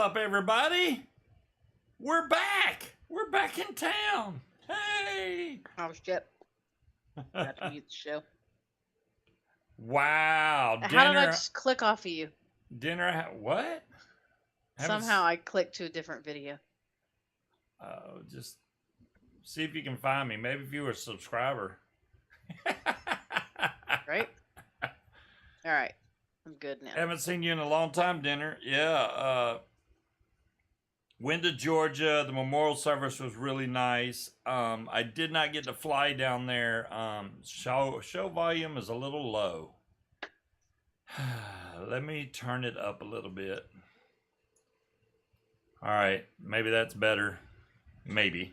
up, everybody? We're back. We're back in town. Hey. Oh shit! Got to mute the show. Wow. How did I just click off of you? What? Somehow I clicked to a different video. Just see if you can find me. Maybe if you were a subscriber. Right? All right. I'm good now. Haven't seen you in a long time, Dinner. Yeah. Went to Georgia. The memorial service was really nice. I did not get to fly down there. Show volume is a little low. Let me turn it up a little bit. All right, maybe that's better. Maybe.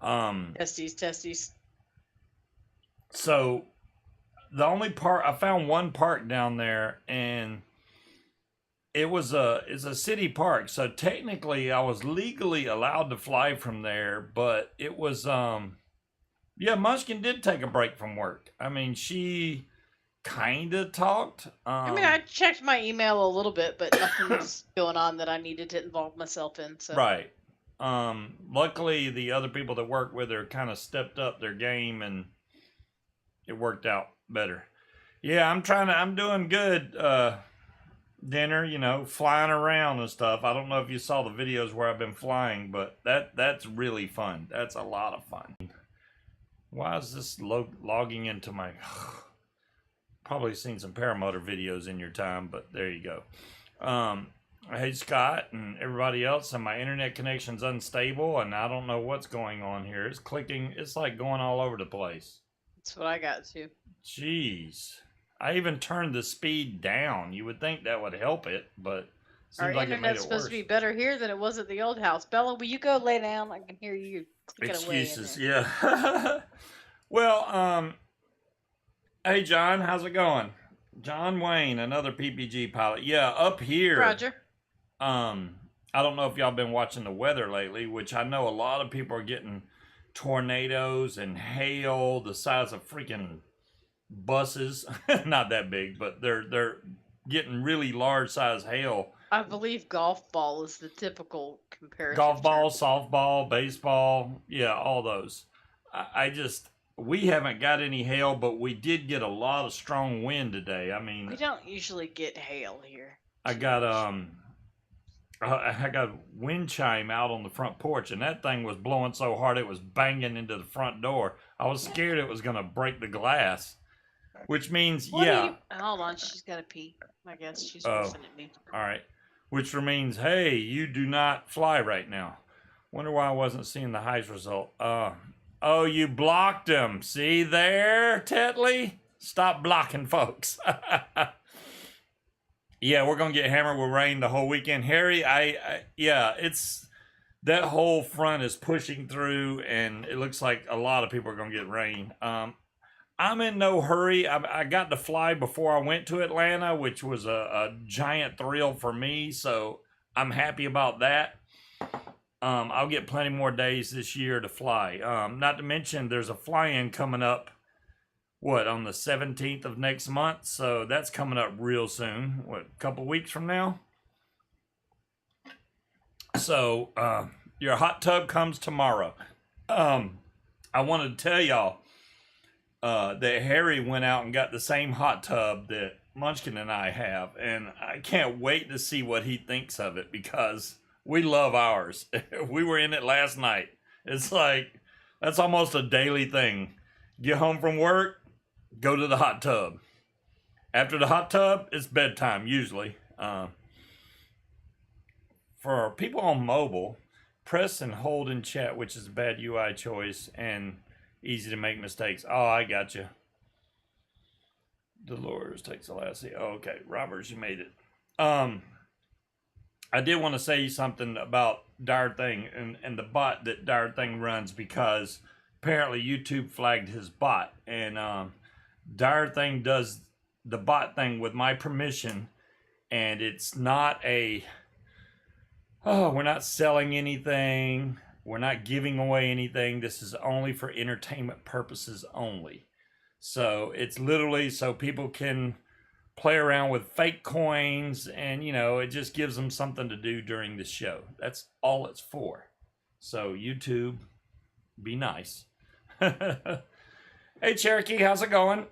Testes. So the only part I found one park down there, and it's a city park. So technically, I was legally allowed to fly from there, but it was yeah, Munchkin did take a break from work. I mean, she kind of talked. I checked my email a little bit, but nothing was going on that I needed to involve myself in. So right. Luckily, the other people that work with her kind of stepped up their game, and it worked out better. Yeah, I'm doing good. Dinner, flying around and stuff. I don't know if you saw the videos where I've been flying, but that's really fun. That's a lot of fun. Why is this logging into my... Probably seen some paramotor videos in your time, but there you go. Hey, Scott and everybody else, and my internet connection's unstable, and I don't know what's going on here. It's clicking. It's like going all over the place. That's what I got too. Jeez. I even turned the speed down. You would think that would help it, but our like internet's supposed to be better here than it was at the old house. Bella, will you go lay down? I can hear you clicking Excuses, away. Yeah. Well, hey, John, how's it going? John Wayne, another PPG pilot. Yeah, up here. Roger. I don't know if y'all been watching the weather lately, which I know a lot of people are getting tornadoes and hail the size of freaking buses. Not that big, but they're getting really large size hail. I believe golf ball is the typical comparison. Golf ball, softball, baseball, yeah, all those. We haven't got any hail, but we did get a lot of strong wind today. I mean, we don't usually get hail here. I got a wind chime out on the front porch, and that thing was blowing so hard it was banging into the front door. I was scared it was gonna break the glass. Which means, yeah. Hold on, she's got to pee. I guess she's looking at me. All right. Which means, hey, you do not fly right now. Wonder why I wasn't seeing the highs result. Oh, you blocked him. See there, Tetley? Stop blocking folks. Yeah, we're going to get hammered with rain the whole weekend. Harry, yeah, it's... That whole front is pushing through, and it looks like a lot of people are going to get rain. I'm in no hurry. I got to fly before I went to Atlanta, which was a giant thrill for me, so I'm happy about that. I'll get plenty more days this year to fly. Not to mention, there's a fly-in coming up, on the 17th of next month, so that's coming up real soon. A couple weeks from now? So, your hot tub comes tomorrow. I wanted to tell y'all, that Harry went out and got the same hot tub that Munchkin and I have, and I can't wait to see what he thinks of it because we love ours. We were in it last night. It's like, that's almost a daily thing. Get home from work, go to the hot tub. After the hot tub, it's bedtime usually. For people on mobile, press and hold in chat, which is a bad UI choice, and easy to make mistakes. Oh, I got you. Dolores takes the last seat. Oh, okay. Roberts, you made it. I did want to say something about Dire Thing and the bot that Dire Thing runs, because apparently YouTube flagged his bot, and Dire Thing does the bot thing with my permission, and it's not we're not selling anything. We're not giving away anything. This is only for entertainment purposes only. So it's literally so people can play around with fake coins, and it just gives them something to do during the show. That's all it's for. So YouTube, be nice. Hey Cherokee, how's it going?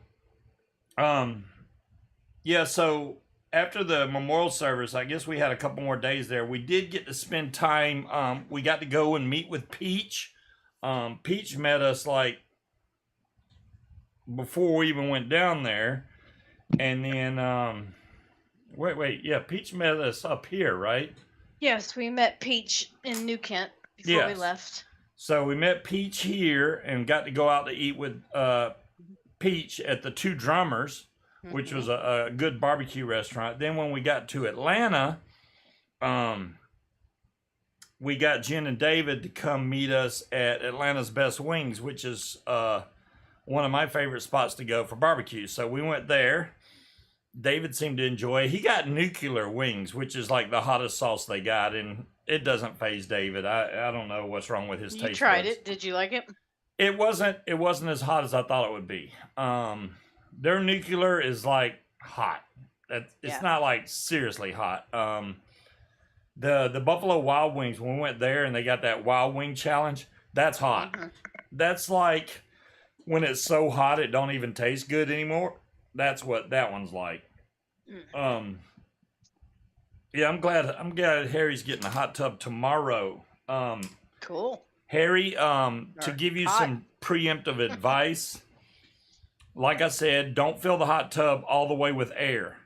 Yeah, so after the memorial service, I guess we had a couple more days there. We did get to spend time. We got to go and meet with Peach. Peach met us like before we even went down there. And then, wait, yeah, Peach met us up here, right? Yes, we met Peach in New Kent before we left. So we met Peach here and got to go out to eat with Peach at the Two Drummers, which was a good barbecue restaurant. Then when we got to Atlanta, we got Jen and David to come meet us at Atlanta's Best Wings, which is one of my favorite spots to go for barbecue. So we went there. David seemed to enjoy it. He got nuclear wings, which is like the hottest sauce they got, and it doesn't faze David. I don't know what's wrong with his taste. You tried buds. it. Did you like it? It wasn't as hot as I thought it would be. Their nuclear is like hot. It's not like seriously hot. The Buffalo Wild Wings, when we went there and they got that Wild Wing Challenge, that's hot. That's like when it's so hot it don't even taste good anymore. That's what that one's like. Yeah, I'm glad Harry's getting a hot tub tomorrow. Cool. Harry, to give you some preemptive advice, like I said, don't fill the hot tub all the way with air.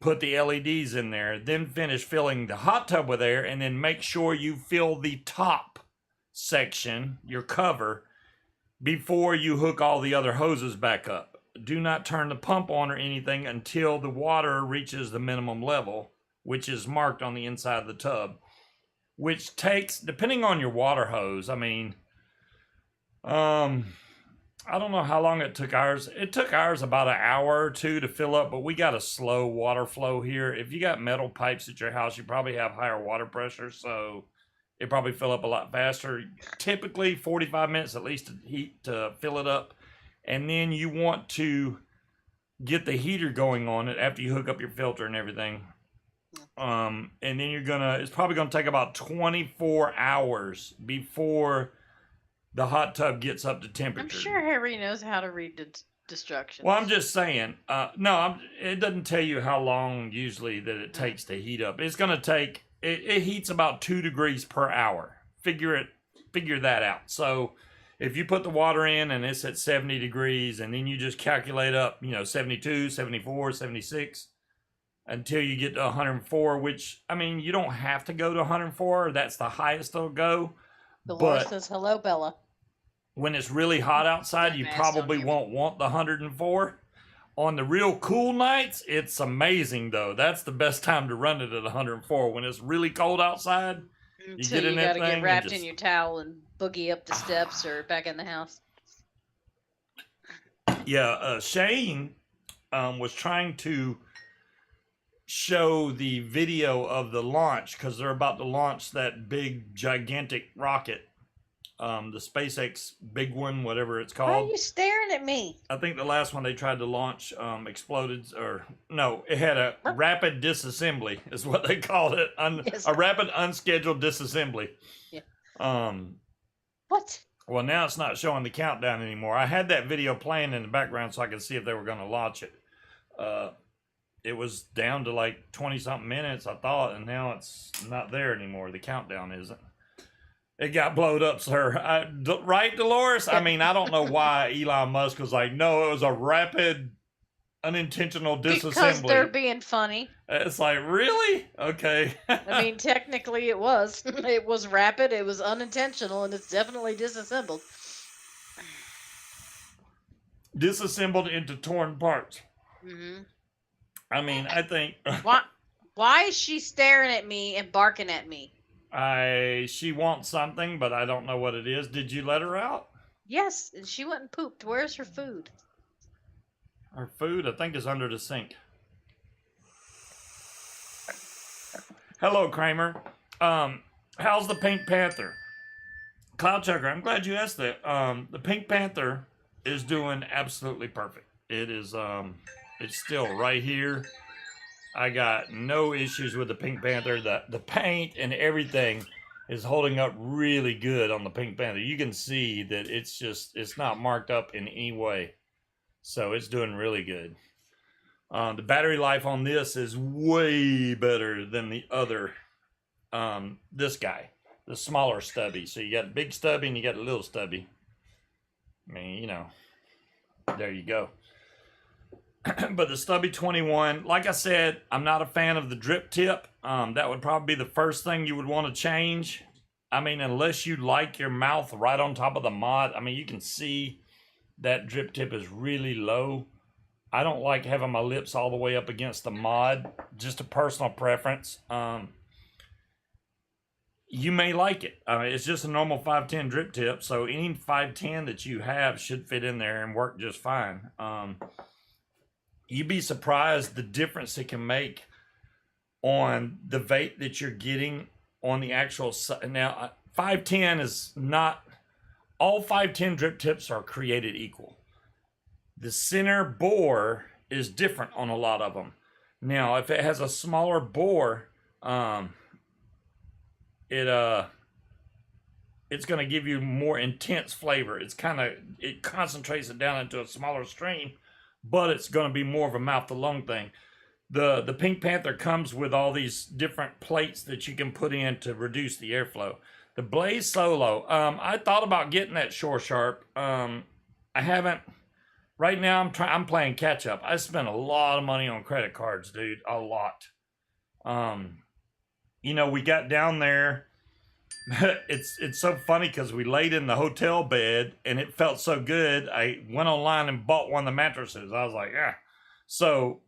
Put the LEDs in there, then finish filling the hot tub with air, and then make sure you fill the top section, your cover, before you hook all the other hoses back up. Do not turn the pump on or anything until the water reaches the minimum level, which is marked on the inside of the tub, which takes, depending on your water hose, I mean, I don't know how long it took ours. It took ours about an hour or two to fill up, but we got a slow water flow here. If you got metal pipes at your house, you probably have higher water pressure, so it probably fill up a lot faster. Typically 45 minutes at least to fill it up. And then you want to get the heater going on it after you hook up your filter and everything. And then it's probably gonna take about 24 hours before the hot tub gets up to temperature. I'm sure Harry knows how to read instructions. Well, I'm just saying, it doesn't tell you how long usually that it takes to heat up. It's gonna take, it heats about 2 degrees per hour. Figure that out. So if you put the water in and it's at 70 degrees and then you just calculate up, 72, 74, 76 until you get to 104, which, I mean, you don't have to go to 104. That's the highest it'll go. Dolores says, hello, Bella. When it's really hot outside, you probably won't want the 104. On the real cool nights, it's amazing, though. That's the best time to run it at 104. When it's really cold outside, you get in that thing. You gotta get wrapped in your towel and boogie up the steps or back in the house. Yeah, Shane was trying to show the video of the launch because they're about to launch that big, gigantic rocket. The SpaceX big one, whatever it's called. Why are you staring at me? I think the last one they tried to launch exploded, or no, it had a rapid disassembly, is what they called it. A rapid unscheduled disassembly. Yeah. What? Well, now it's not showing the countdown anymore. I had that video playing in the background so I could see if they were going to launch it. It was down to like 20-something minutes, I thought, and now it's not there anymore. The countdown isn't. It got blowed up, sir. Right, Dolores? I mean, I don't know why Elon Musk was like, no, it was a rapid, unintentional disassembly. Because they're being funny. It's like, really? Okay. I mean, technically it was. It was rapid, it was unintentional, and it's definitely disassembled. Disassembled into torn parts. Mm-hmm. I mean, I think... Why is she staring at me and barking at me? She wants something, but I don't know what it is. Did you let her out? Yes, and she went and pooped. Where's her food? Her food, I think, is under the sink. Hello, Kramer. How's the Pink Panther? Cloud Checker, I'm glad you asked that. The Pink Panther is doing absolutely perfect. It's It's still right here. I got no issues with the Pink Panther. The paint and everything is holding up really good on the Pink Panther. You can see that it's not marked up in any way. So it's doing really good. The battery life on this is way better than the other, this guy, the smaller stubby. So you got a big stubby and you got a little stubby. I mean, you know, there you go. But the Stubby 21, like I said, I'm not a fan of the drip tip. That would probably be the first thing you would want to change. I mean, unless you like your mouth right on top of the mod. I mean, you can see that drip tip is really low. I don't like having my lips all the way up against the mod. Just a personal preference. You may like it. It's just a normal 510 drip tip, so any 510 that you have should fit in there and work just fine. You'd be surprised the difference it can make on the vape that you're getting on the actual. Now, 510 is not all 510 drip tips are created equal. The center bore is different on a lot of them. Now, if it has a smaller bore, it's going to give you more intense flavor. It concentrates it down into a smaller stream, but it's going to be more of a mouth to lung thing. The Pink Panther comes with all these different plates that you can put in to reduce the airflow. The Blaze Solo, I thought about getting that Shore Sharp. I haven't. Right now, I'm playing catch up. I spent a lot of money on credit cards, dude. A lot. You know, we got down there. It's so funny because we laid in the hotel bed and it felt so good. I went online and bought one of the mattresses. I was like, yeah. So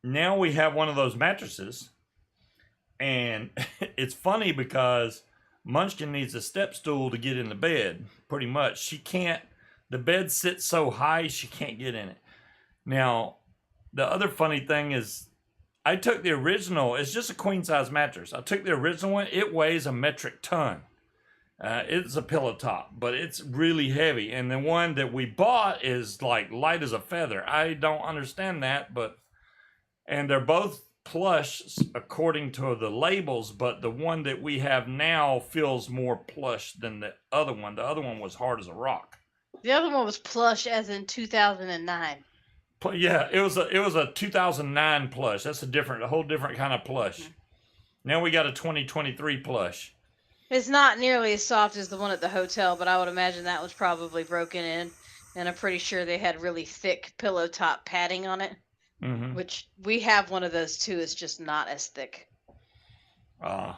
now we have one of those mattresses, and it's funny because Munchkin needs a step stool to get in the bed. Pretty much, she can't. The bed sits so high she can't get in it. Now, the other funny thing is, I took the original. It's just a queen size mattress. I took the original one. It weighs a metric ton. It's a pillow top, but it's really heavy. And the one that we bought is like light as a feather. I don't understand that, and they're both plush according to the labels, but the one that we have now feels more plush than the other one. The other one was hard as a rock. The other one was plush, as in 2009. Yeah, it was a 2009 plush. That's a whole different kind of plush. Mm-hmm. Now we got a 2023 plush. It's not nearly as soft as the one at the hotel, but I would imagine that was probably broken in, and I'm pretty sure they had really thick pillow top padding on it. Mm-hmm. Which we have one of those too. It's just not as thick. Yeah.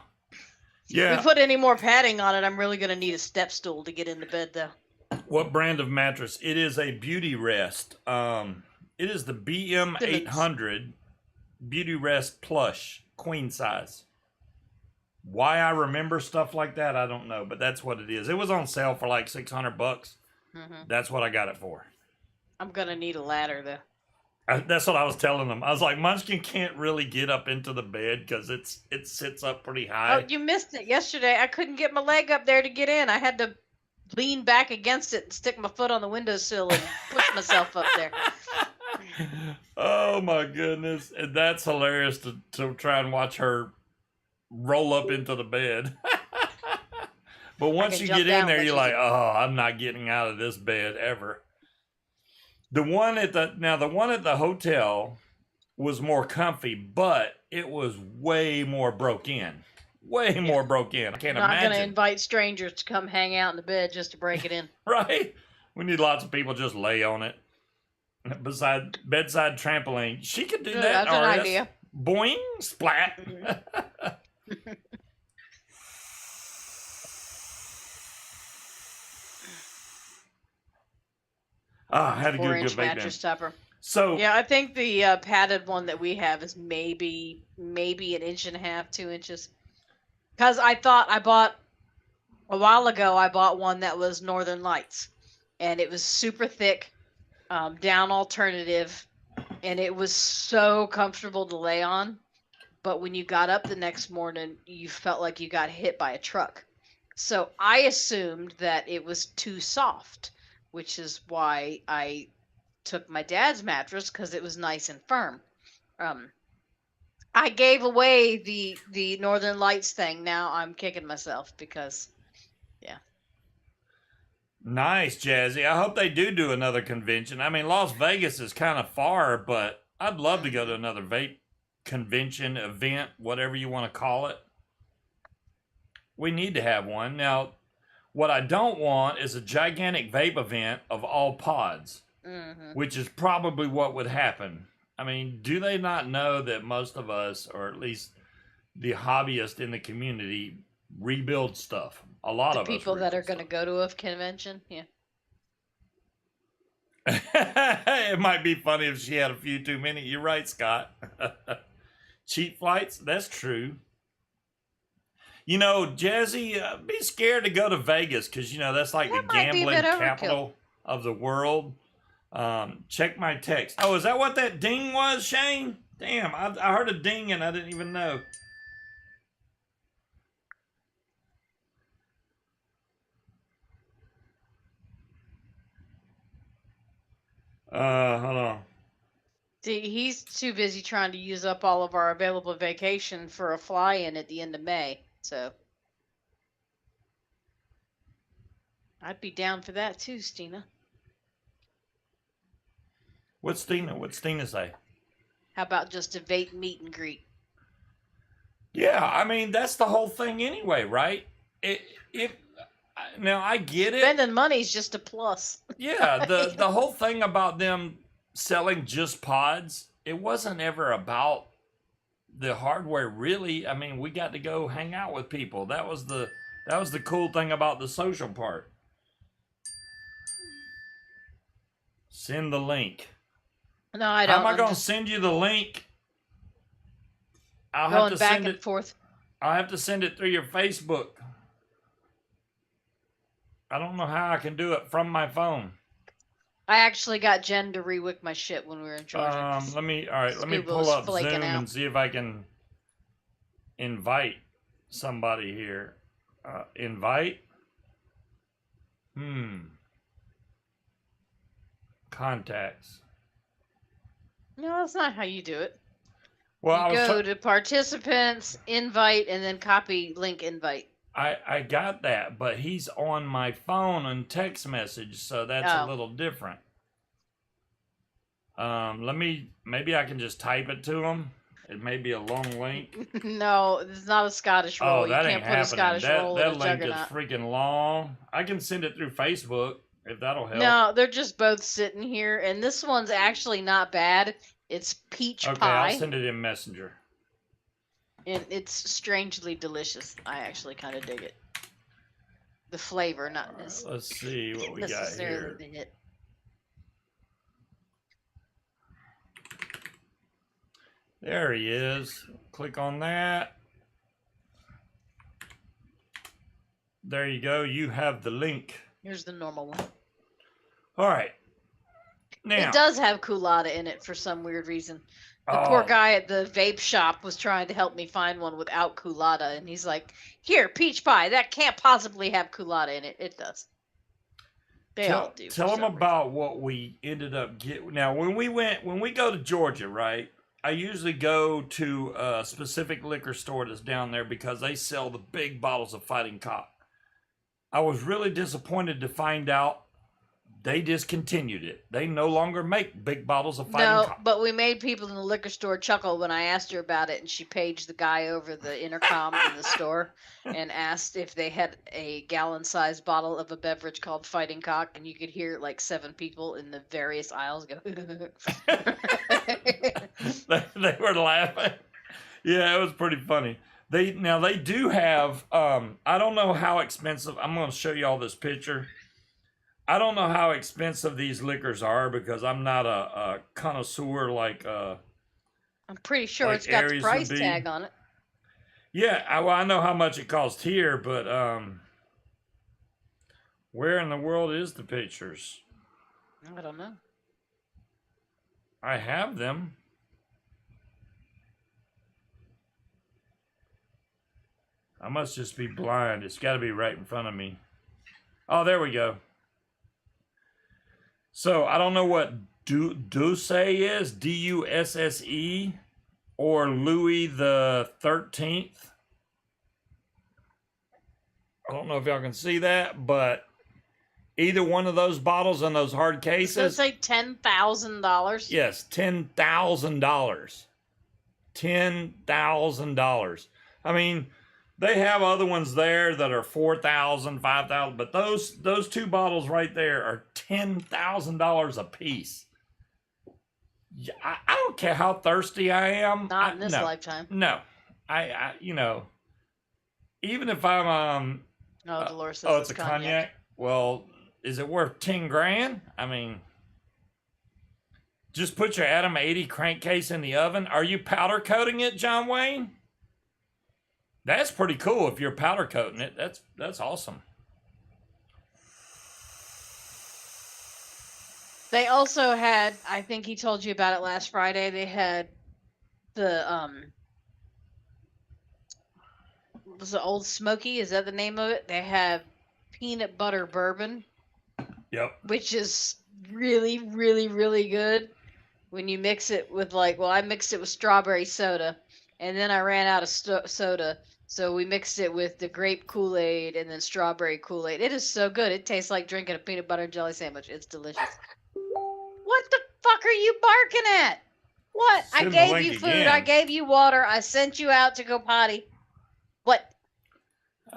If we put any more padding on it, I'm really going to need a step stool to get into bed, though. What brand of mattress? It is a Beauty Rest. It is the BM800 Beauty Rest Plush, queen size. Why I remember stuff like that, I don't know, but that's what it is. It was on sale for like $600. Mm-hmm. That's what I got it for. I'm going to need a ladder, though. That's what I was telling them. I was like, Munchkin can't really get up into the bed because it sits up pretty high. Oh, you missed it yesterday. I couldn't get my leg up there to get in. I had to lean back against it and stick my foot on the windowsill and push myself up there. Oh my goodness. And that's hilarious to try and watch her roll up into the bed. But once you get in there, you're like, oh, I'm not getting out of this bed ever. The one at the hotel was more comfy, but it was way more broke in. Way more broke in. I can't imagine. Not going to invite strangers to come hang out in the bed just to break it in. Right? We need lots of people just lay on it. Beside bedside trampoline. She could do that. That's an idea. Boing, splat. I had a good mattress topper. So yeah, I think the padded one that we have is maybe 1.5 inches, 2 inches. Because I bought a while ago, I bought one that was Northern Lights, and it was super thick, down alternative, and it was so comfortable to lay on. But when you got up the next morning, you felt like you got hit by a truck. So I assumed that it was too soft, which is why I took my dad's mattress because it was nice and firm. Um, I gave away the Northern Lights thing. Now I'm kicking myself because, yeah. Nice, Jazzy. I hope they do another convention. I mean, Las Vegas is kind of far, but I'd love to go to another vape convention, event, whatever you want to call it. We need to have one. Now, what I don't want is a gigantic vape event of all pods, which is probably what would happen. I mean, do they not know that most of us, or at least the hobbyists in the community, rebuild stuff? A lot The of us. people that are rebuild going to go to a convention, yeah. It might be funny if she had a few too many. You're right, Scott. Cheap flights? That's true. You know, Jazzy, be scared to go to Vegas because, you know, that's like That the might be a gambling bit overkill. capital of the world. Check my text. Oh, is that what that ding was, Shane? Damn, I heard a ding and I didn't even know. Hold on. See, he's too busy trying to use up all of our available vacation for a fly-in at the end of May. So I'd be down for that too, Stina. What's Stina say? How about just a vape meet and greet? Yeah, I mean that's the whole thing anyway, right? Now I get it. Spending money's just a plus. Yeah, the whole thing about them selling just pods, it wasn't ever about the hardware really. I mean, we got to go hang out with people. That was the cool thing about the social part. Send the link. No, I don't. How am I going to send you the link? I'll have Going to back send and it. forth. I'll have to send it through your Facebook. I don't know how I can do it from my phone. I actually got Jen to rewick my shit when we were in Georgia. Let me pull up Zoom and see if I can invite somebody here. Invite? Contacts. No, that's not how you do it. Well, you go to participants, invite, and then copy link invite. I got that, but he's on my phone and text message, so that's a little different. Maybe I can just type it to him. It may be a long link. No, it's not a Scottish roll. Oh, that you ain't can't put a Scottish roll in a that link is juggernaut. freaking long. I can send it through Facebook if that'll help. No, they're just both sitting here, and this one's actually not bad. It's peach pie. Okay, I'll send it in Messenger. And it's strangely delicious. I actually kind of dig it. The flavor, not let's see what we got here. The hit. There he is. Click on that. There you go. You have the link. Here's the normal one. All right. Now, it does have culotta in it for some weird reason. The poor guy at the vape shop was trying to help me find one without culotta, and he's like, "Here, peach pie. That can't possibly have culotta in it." It does. They all do. Tell them about what we ended up getting. Now, when we go to Georgia, right? I usually go to a specific liquor store that's down there because they sell the big bottles of Fighting Cock. I was really disappointed to find out they discontinued it. They no longer make big bottles of Fighting Cock. No, but we made people in the liquor store chuckle when I asked her about it, and she paged the guy over the intercom in the store and asked if they had a gallon-sized bottle of a beverage called Fighting Cock, and you could hear like 7 people in the various aisles go. They were laughing. Yeah, it was pretty funny. They do have. I don't know how expensive. I'm going to show you all this picture. I don't know how expensive these liquors are because I'm not a connoisseur like. I'm pretty sure like it's got the price tag on it. Yeah, I know how much it costs here, but where in the world is the pictures? I don't know. I have them. I must just be blind. It's got to be right in front of me. Oh, there we go. So I don't know what Dusse is Dusse, or Louis the 13th. I don't know if y'all can see that, but either one of those bottles in those hard cases. Does it say $10,000? Yes, $10,000. $10,000. I mean, they have other ones there that are 4,000, 5,000, but those two bottles right there are $10,000 a piece. I don't care how thirsty I am. Not in this lifetime. No, I even if I'm No, Dolores says it's a cognac. Well, is it worth 10 grand? I mean, just put your Adam 80 crankcase in the oven. Are you powder coating it, John Wayne? That's pretty cool if you're powder coating it. That's awesome. They also had, I think he told you about it last Friday, they had the was it Old Smoky? Is that the name of it? They have peanut butter bourbon. Yep. Which is really, really, really good when you mix it with I mixed it with strawberry soda, and then I ran out of soda, so we mixed it with the grape Kool-Aid and then strawberry Kool-Aid. It is so good. It tastes like drinking a peanut butter and jelly sandwich. It's delicious. What the fuck are you barking at? What? I gave you food. Again. I gave you water. I sent you out to go potty. What?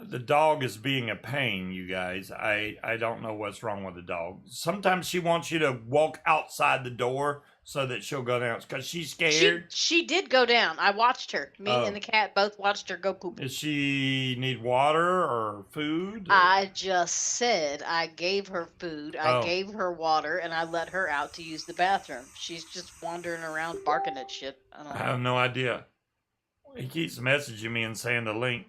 The dog is being a pain, you guys. I don't know what's wrong with the dog. Sometimes she wants you to walk outside the door so that she'll go down because she's scared. She did go down. I watched her. Me and the cat both watched her go poop. Does she need water or food? Or? I just said I gave her food. I gave her water, and I let her out to use the bathroom. She's just wandering around barking at shit. I have no idea. He keeps messaging me and saying the link.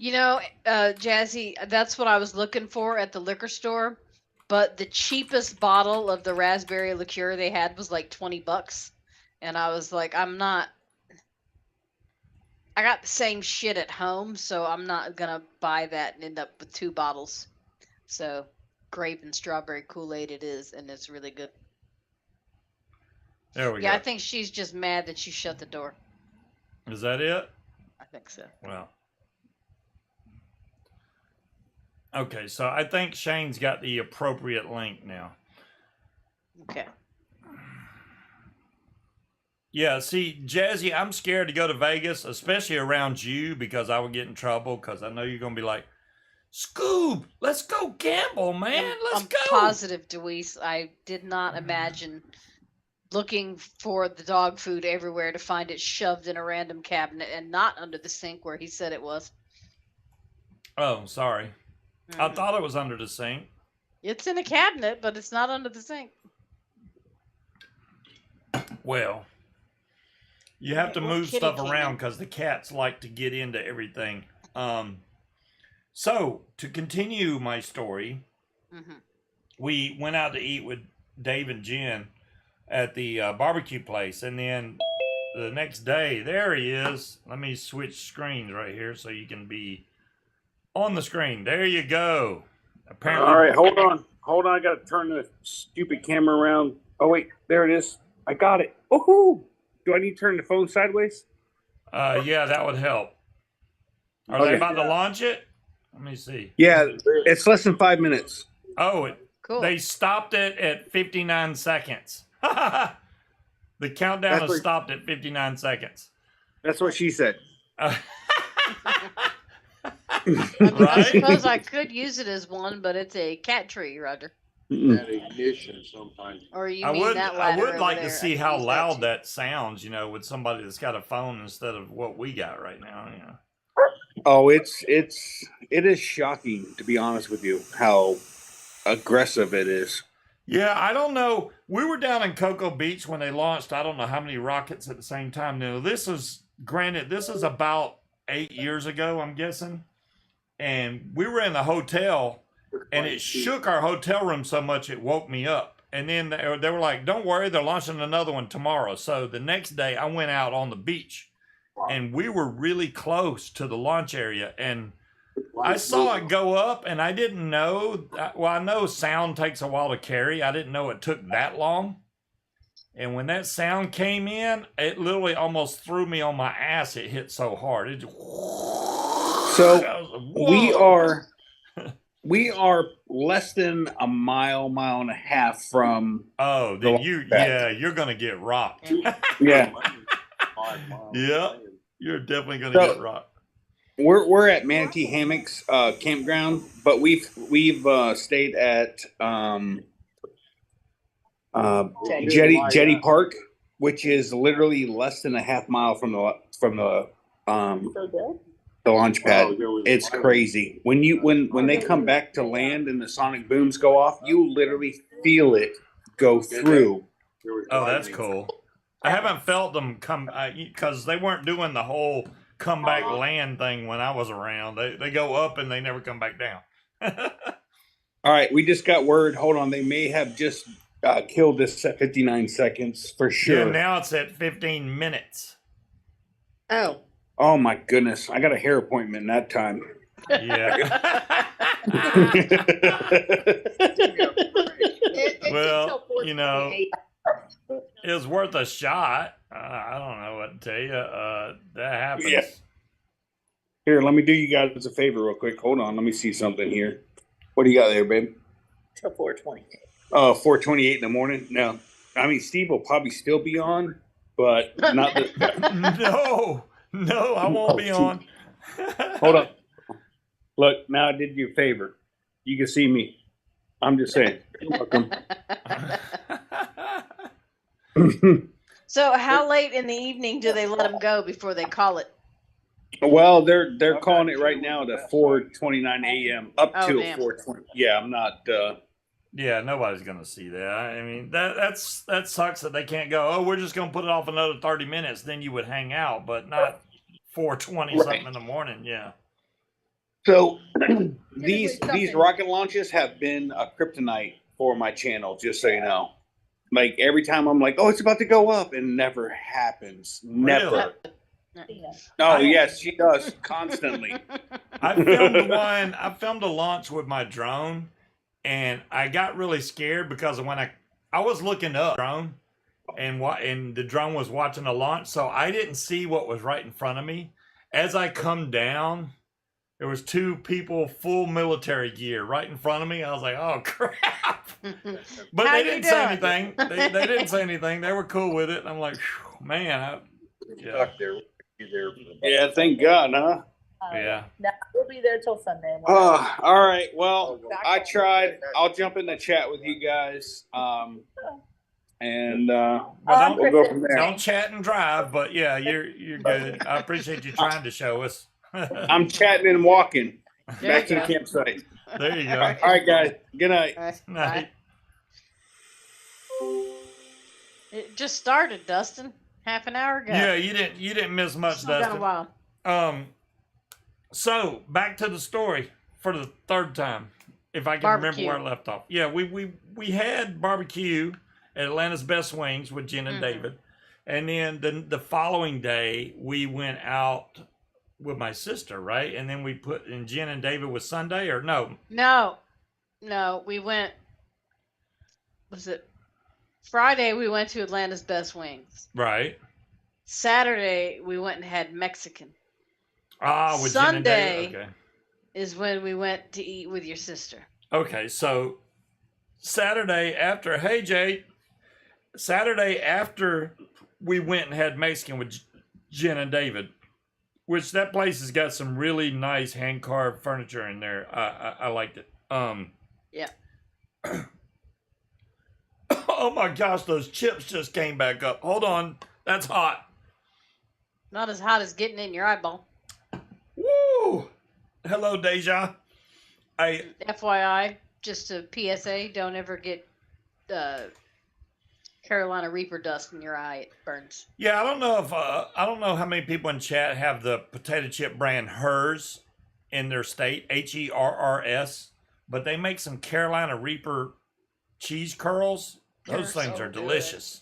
You know, Jazzy, that's what I was looking for at the liquor store, but the cheapest bottle of the raspberry liqueur they had was like $20, and I was like, I got the same shit at home, so I'm not gonna buy that and end up with 2 bottles. So grape and strawberry Kool-Aid it is, and it's really good. There we go. Yeah, I think she's just mad that you shut the door. Is that it? I think so. Well. Okay, so I think Shane's got the appropriate link now. Okay. Yeah, see, Jazzy, I'm scared to go to Vegas, especially around you, because I would get in trouble, because I know you're going to be like, Scoob, let's go gamble, man. Let's go. I'm positive, Deweese. I did not imagine looking for the dog food everywhere to find it shoved in a random cabinet and not under the sink where he said it was. Oh, sorry. Mm-hmm. I thought it was under the sink. It's in a cabinet, but it's not under the sink. Well, you have to move stuff around because the cats like to get into everything. So, to continue my story, we went out to eat with Dave and Jen at the barbecue place. And then the next day, there he is. Let me switch screens right here so you can be on the screen. There you go. Apparently. All right, hold on. I got to turn the stupid camera around. Oh, wait, there it is. I got it. Oh, do I need to turn the phone sideways? Yeah, that would help. Are they about to launch it? Let me see. Yeah, it's less than 5 minutes. Oh, cool. They stopped it at 59 seconds. The countdown has stopped at 59 seconds. That's what she said. I suppose I could use it as one, but it's a cat tree, Roger. That ignition sometimes. Or you I mean would, that I would like there. to see how loud that sounds, with somebody that's got a phone instead of what we got right now. Oh, it is shocking, to be honest with you, how aggressive it is. Yeah, I don't know. We were down in Cocoa Beach when they launched. I don't know how many rockets at the same time. Now, this is about 8 years ago, I'm guessing. And we were in the hotel, and it shook our hotel room so much it woke me up. And then they were like, "Don't worry, they're launching another one tomorrow." So the next day, I went out on the beach, and we were really close to the launch area, and I saw it go up, and I didn't know. Well, I know sound takes a while to carry. I didn't know it took that long. And when that sound came in, it literally almost threw me on my ass. It hit so hard. It just, So we are less than a mile and a half from. Oh, then you're gonna get rocked. Yeah. Yeah, you're definitely gonna get rocked. We're at Manatee Hammocks campground, but we've stayed at Jetty Park, which is literally less than a half mile from the launch pad. It's crazy. When they come back to land and the sonic booms go off, you literally feel it go through. Oh, that's cool. I haven't felt them come because they weren't doing the whole come back land thing when I was around. They go up and they never come back down. All right, we just got word. Hold on, they may have just killed us at 59 seconds for sure. Yeah, now it's at 15 minutes. Oh. Oh my goodness, I got a hair appointment that time. Yeah. Well, you know, it was worth a shot. I don't know what to tell you. That happens. Yeah. Here, let me do you guys a favor real quick. Hold on, let me see something here. What do you got there, babe? Till 4:28. Oh, 4:28 in the morning? No. I mean, Steve will probably still be on, but not this guy. No, I won't be on. Hold on. Look, now I did you a favor. You can see me. I'm just saying. You're welcome. So how late in the evening do they let them go before they call it? Well, they're calling it right now to 4:29 a.m. up Oh, to damn. 4:20. Yeah, I'm not. Yeah, nobody's gonna see that. I mean, that sucks that they can't go. Oh, we're just gonna put it off another 30 minutes. Then you would hang out, but not 4:20 something in the morning. Yeah. So these rocket launches have been a kryptonite for my channel. Just so you know, like every time I'm like, oh, it's about to go up, and never happens. Never. Really? Oh yes, she does constantly. I filmed one. I filmed a launch with my drone, and I got really scared because when I was looking up drone, and the drone was watching a launch, so I didn't see what was right in front of me. As I come down, there was two people full military gear right in front of me. I was like, oh crap! But How they you didn't say doing? anything. They didn't say anything. They were cool with it. I'm like, "Phew, man, yeah. Yeah, thank God, huh? Yeah. No, we'll be there till Sunday. Oh, all right. Well, I tried. I'll jump in the chat with you guys. And Well, we'll go from there. Don't chat and drive, but yeah, you're good. I appreciate you trying to show us. I'm chatting and walking There back to you the go. campsite. There you go. All right, guys. Good night. All right, Night. bye. It just started, Dustin. Half an hour ago. Yeah, you didn't miss much, It's not been a Dustin. while. So back to the story for the third time, if I can Barbecue. remember where I left off. Yeah, we had barbecue at Atlanta's Best Wings with Jen and Mhm. David, and then the following day we went out with my sister, right? And then we put in Jen and David was Sunday or no? No, we went. Was it Friday? We went to Atlanta's Best Wings. Right. Saturday we went and had Mexican. Ah, with Jen and David. Sunday is when we went to eat with your sister. Okay, so Saturday after, hey Jay, Saturday after we went and had Mexican with Jen and David, which that place has got some really nice hand carved furniture in there. I liked it. Yeah. Oh my gosh, those chips just came back up. Hold on, that's hot. Not as hot as getting in your eyeball. Woo! Hello, Deja. FYI, just a PSA: don't ever get Carolina Reaper dust in your eye. It burns. Yeah, I don't know how many people in chat have the potato chip brand Hers in their state, HERRS, but they make some Carolina Reaper cheese curls. Those They're things so are good. delicious.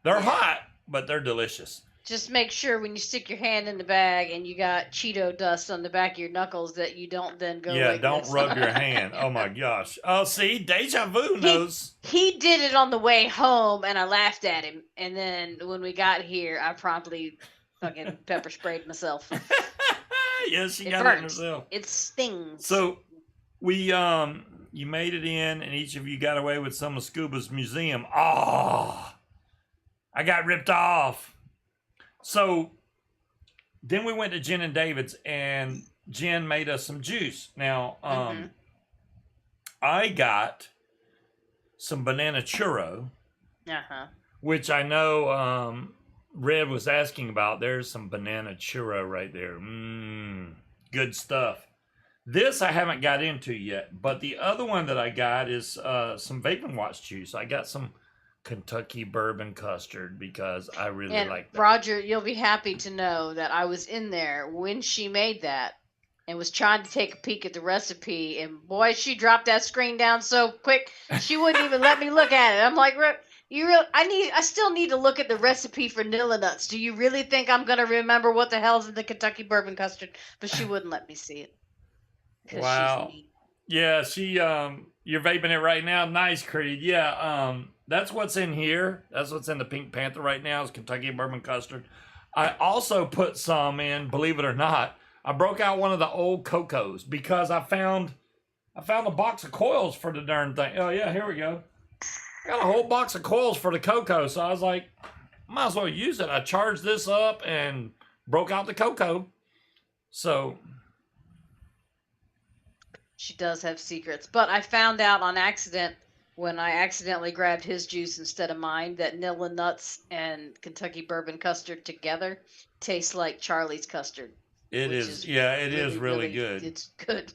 They're hot, but they're delicious. Just make sure when you stick your hand in the bag and you got Cheeto dust on the back of your knuckles that you don't then go Yeah, like don't this. rub your hand. Oh my gosh. Oh, see, Deja Vu knows. He did it on the way home, and I laughed at him. And then when we got here, I promptly fucking pepper sprayed myself. Yeah, she It got it burns. herself. It stings. So we you made it in, and each of you got away with some of Scuba's museum. Oh, I got ripped off. So then we went to Jen and David's, and Jen made us some juice. Now, I got some banana churro, which I know Red was asking about. There's some banana churro right there. Good stuff. This I haven't got into yet, but the other one that I got is some Vaping Watch juice. I got some Kentucky bourbon custard because I really like that. Roger, you'll be happy to know that I was in there when she made that and was trying to take a peek at the recipe, and boy, she dropped that screen down so quick she wouldn't even let me look at it. I'm like, I still need to look at the recipe for Nilla Nuts. Do you really think I'm gonna remember what the hell's in the Kentucky bourbon custard? But she wouldn't let me see it. Wow. Yeah, you're vaping it right now. Nice, Creed. Yeah, that's what's in here. That's what's in the Pink Panther right now is Kentucky bourbon custard. I also put some in, believe it or not. I broke out one of the old Cocos because I found a box of coils for the darn thing. Oh yeah, here we go. I got a whole box of coils for the Coco, so I was like, might as well use it. I charged this up and broke out the Coco. So she does have secrets, but I found out on accident when I accidentally grabbed his juice instead of mine that Nilla Nuts and Kentucky bourbon custard together taste like Charlie's custard. It is really good. It's good.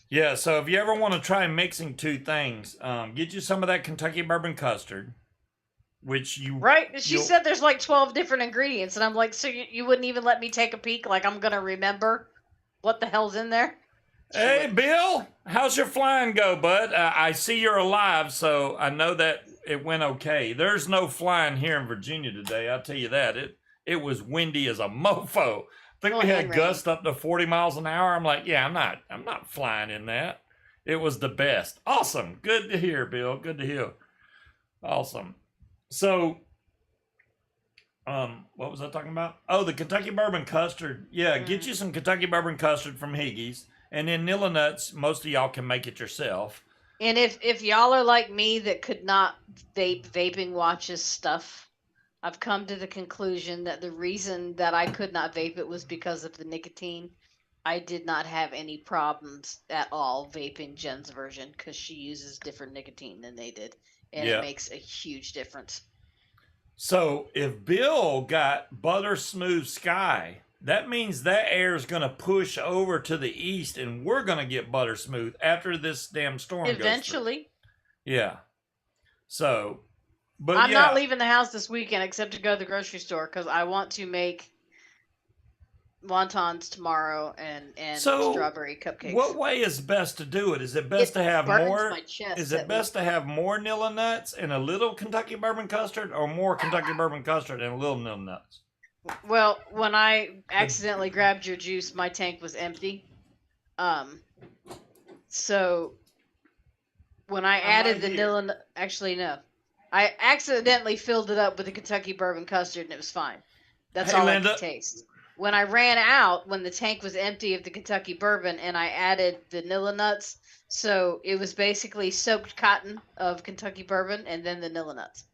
Yeah, so if you ever want to try mixing two things, get you some of that Kentucky bourbon custard, which you... Right? She said there's like 12 different ingredients, and I'm like, so you wouldn't even let me take a peek? Like I'm going to remember what the hell's in there? Hey, Bill, how's your flying go, bud? I see you're alive, so I know that it went okay. There's no flying here in Virginia today, I'll tell you that. It was windy as a mofo. I think we had gusts up to 40 miles an hour. I'm like, yeah, I'm not flying in that. It was the best. Awesome. Good to hear, Bill. Good to hear. Awesome. So, what was I talking about? Oh, the Kentucky bourbon custard. Yeah, get you some Kentucky bourbon custard from Higgy's. And then Nilla Nuts, most of y'all can make it yourself. And if y'all are like me that could not vaping watches stuff, I've come to the conclusion that the reason that I could not vape it was because of the nicotine. I did not have any problems at all vaping Jen's version because she uses different nicotine than they did. And it makes a huge difference. So if Bill got Butter Smooth Sky, that means that air is going to push over to the east and we're going to get Butter Smooth after this damn storm eventually. Goes through. Yeah. So... But I'm not leaving the house this weekend except to go to the grocery store because I want to make wontons tomorrow and strawberry cupcakes. What way is best to do it? Is it best to have more? Is it best to have more Nilla Nuts and a little Kentucky bourbon custard, or more Kentucky bourbon custard and a little Nilla Nuts? Well, when I accidentally grabbed your juice, my tank was empty. So when I added the Nilla, actually no. I accidentally filled it up with the Kentucky bourbon custard and it was fine. That's all Linda. I could taste. When I ran out, when the tank was empty of the Kentucky bourbon, and I added the Nilla Nuts, so it was basically soaked cotton of Kentucky bourbon and then the Nilla Nuts.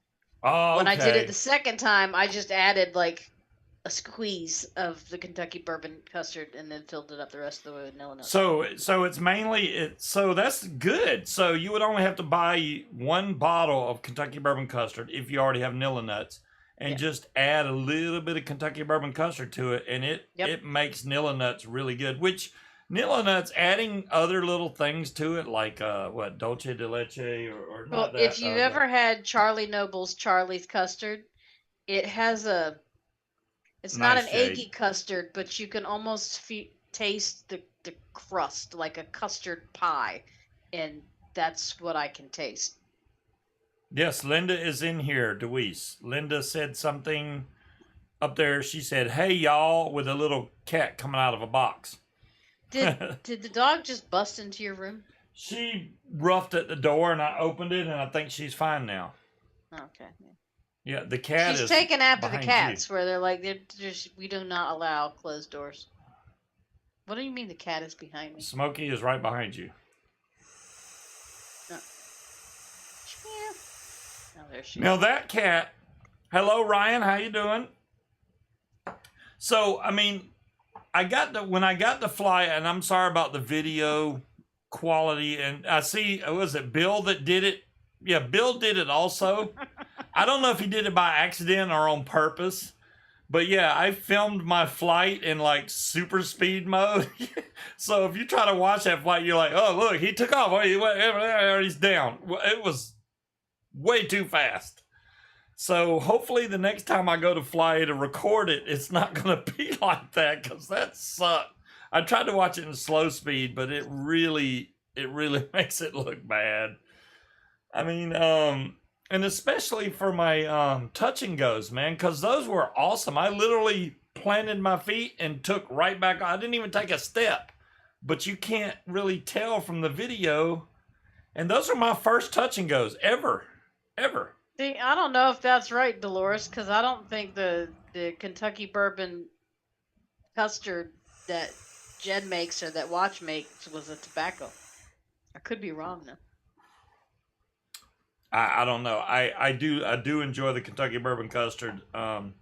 Oh, okay. When I did it the second time, I just added like a squeeze of the Kentucky bourbon custard and then filled it up the rest of the way with Nilla Nuts. So it's mainly so that's good. So you would only have to buy one bottle of Kentucky bourbon custard if you already have Nilla Nuts, and just add a little bit of Kentucky bourbon custard to it, and it makes Nilla Nuts really good. Which Nilla Nuts, adding other little things to it like dulce de leche or not. Well, if you've ever had Charlie Noble's Charlie's custard, it has it's nice not an shade. Eggy custard, but you can almost taste the crust like a custard pie. and that's what I can taste. Yes, Linda is in here, Deweese. Linda said something up there. She said, "Hey y'all," with a little cat coming out of a box. Did the dog just bust into your room? She roughed at the door and I opened it, and I think she's fine now. Okay. Yeah, the cat She's is taken after the behind cats, where they're like, we do not allow closed doors. What do you mean the cat is behind me? Smokey is right behind you. No. Yeah. Oh, there she Now is. that cat. Hello, Ryan. How you doing? So, I mean, when I got to fly, and I'm sorry about the video quality, and I see, was it Bill that did it? Yeah, Bill did it also. I don't know if he did it by accident or on purpose, but yeah, I filmed my flight in like super speed mode. So if you try to watch that flight, you're like, oh, look, he took off. He's down. It was way too fast. So hopefully the next time I go to fly to record it, it's not going to be like that, because that sucked. I tried to watch it in slow speed, but it really makes it look bad. I mean, and especially for my touch and goes, man, because those were awesome. I literally planted my feet and took right back. I didn't even take a step, but you can't really tell from the video. And those are my first touch and goes ever. See, I don't know if that's right, Dolores, because I don't think the Kentucky bourbon custard that Jed makes or that Watch makes was a tobacco. I could be wrong though. I don't know. I do enjoy the Kentucky bourbon custard. But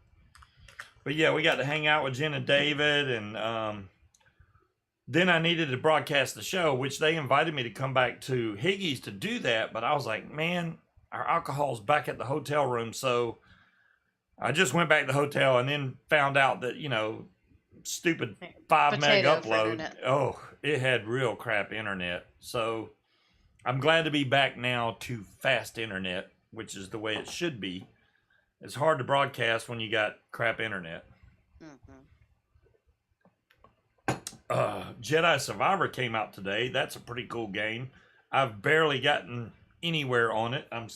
yeah, we got to hang out with Jen and David, and then I needed to broadcast the show, which they invited me to come back to Higgy's to do that. But I was like, man, our alcohol's back at the hotel room, so I just went back to the hotel and then found out that, stupid 5 meg Potato for upload. internet. Oh, it had real crap internet. So I'm glad to be back now to fast internet, which is the way it should be. It's hard to broadcast when you got crap internet. Jedi Survivor came out today. That's a pretty cool game. I've barely gotten anywhere on it. I'm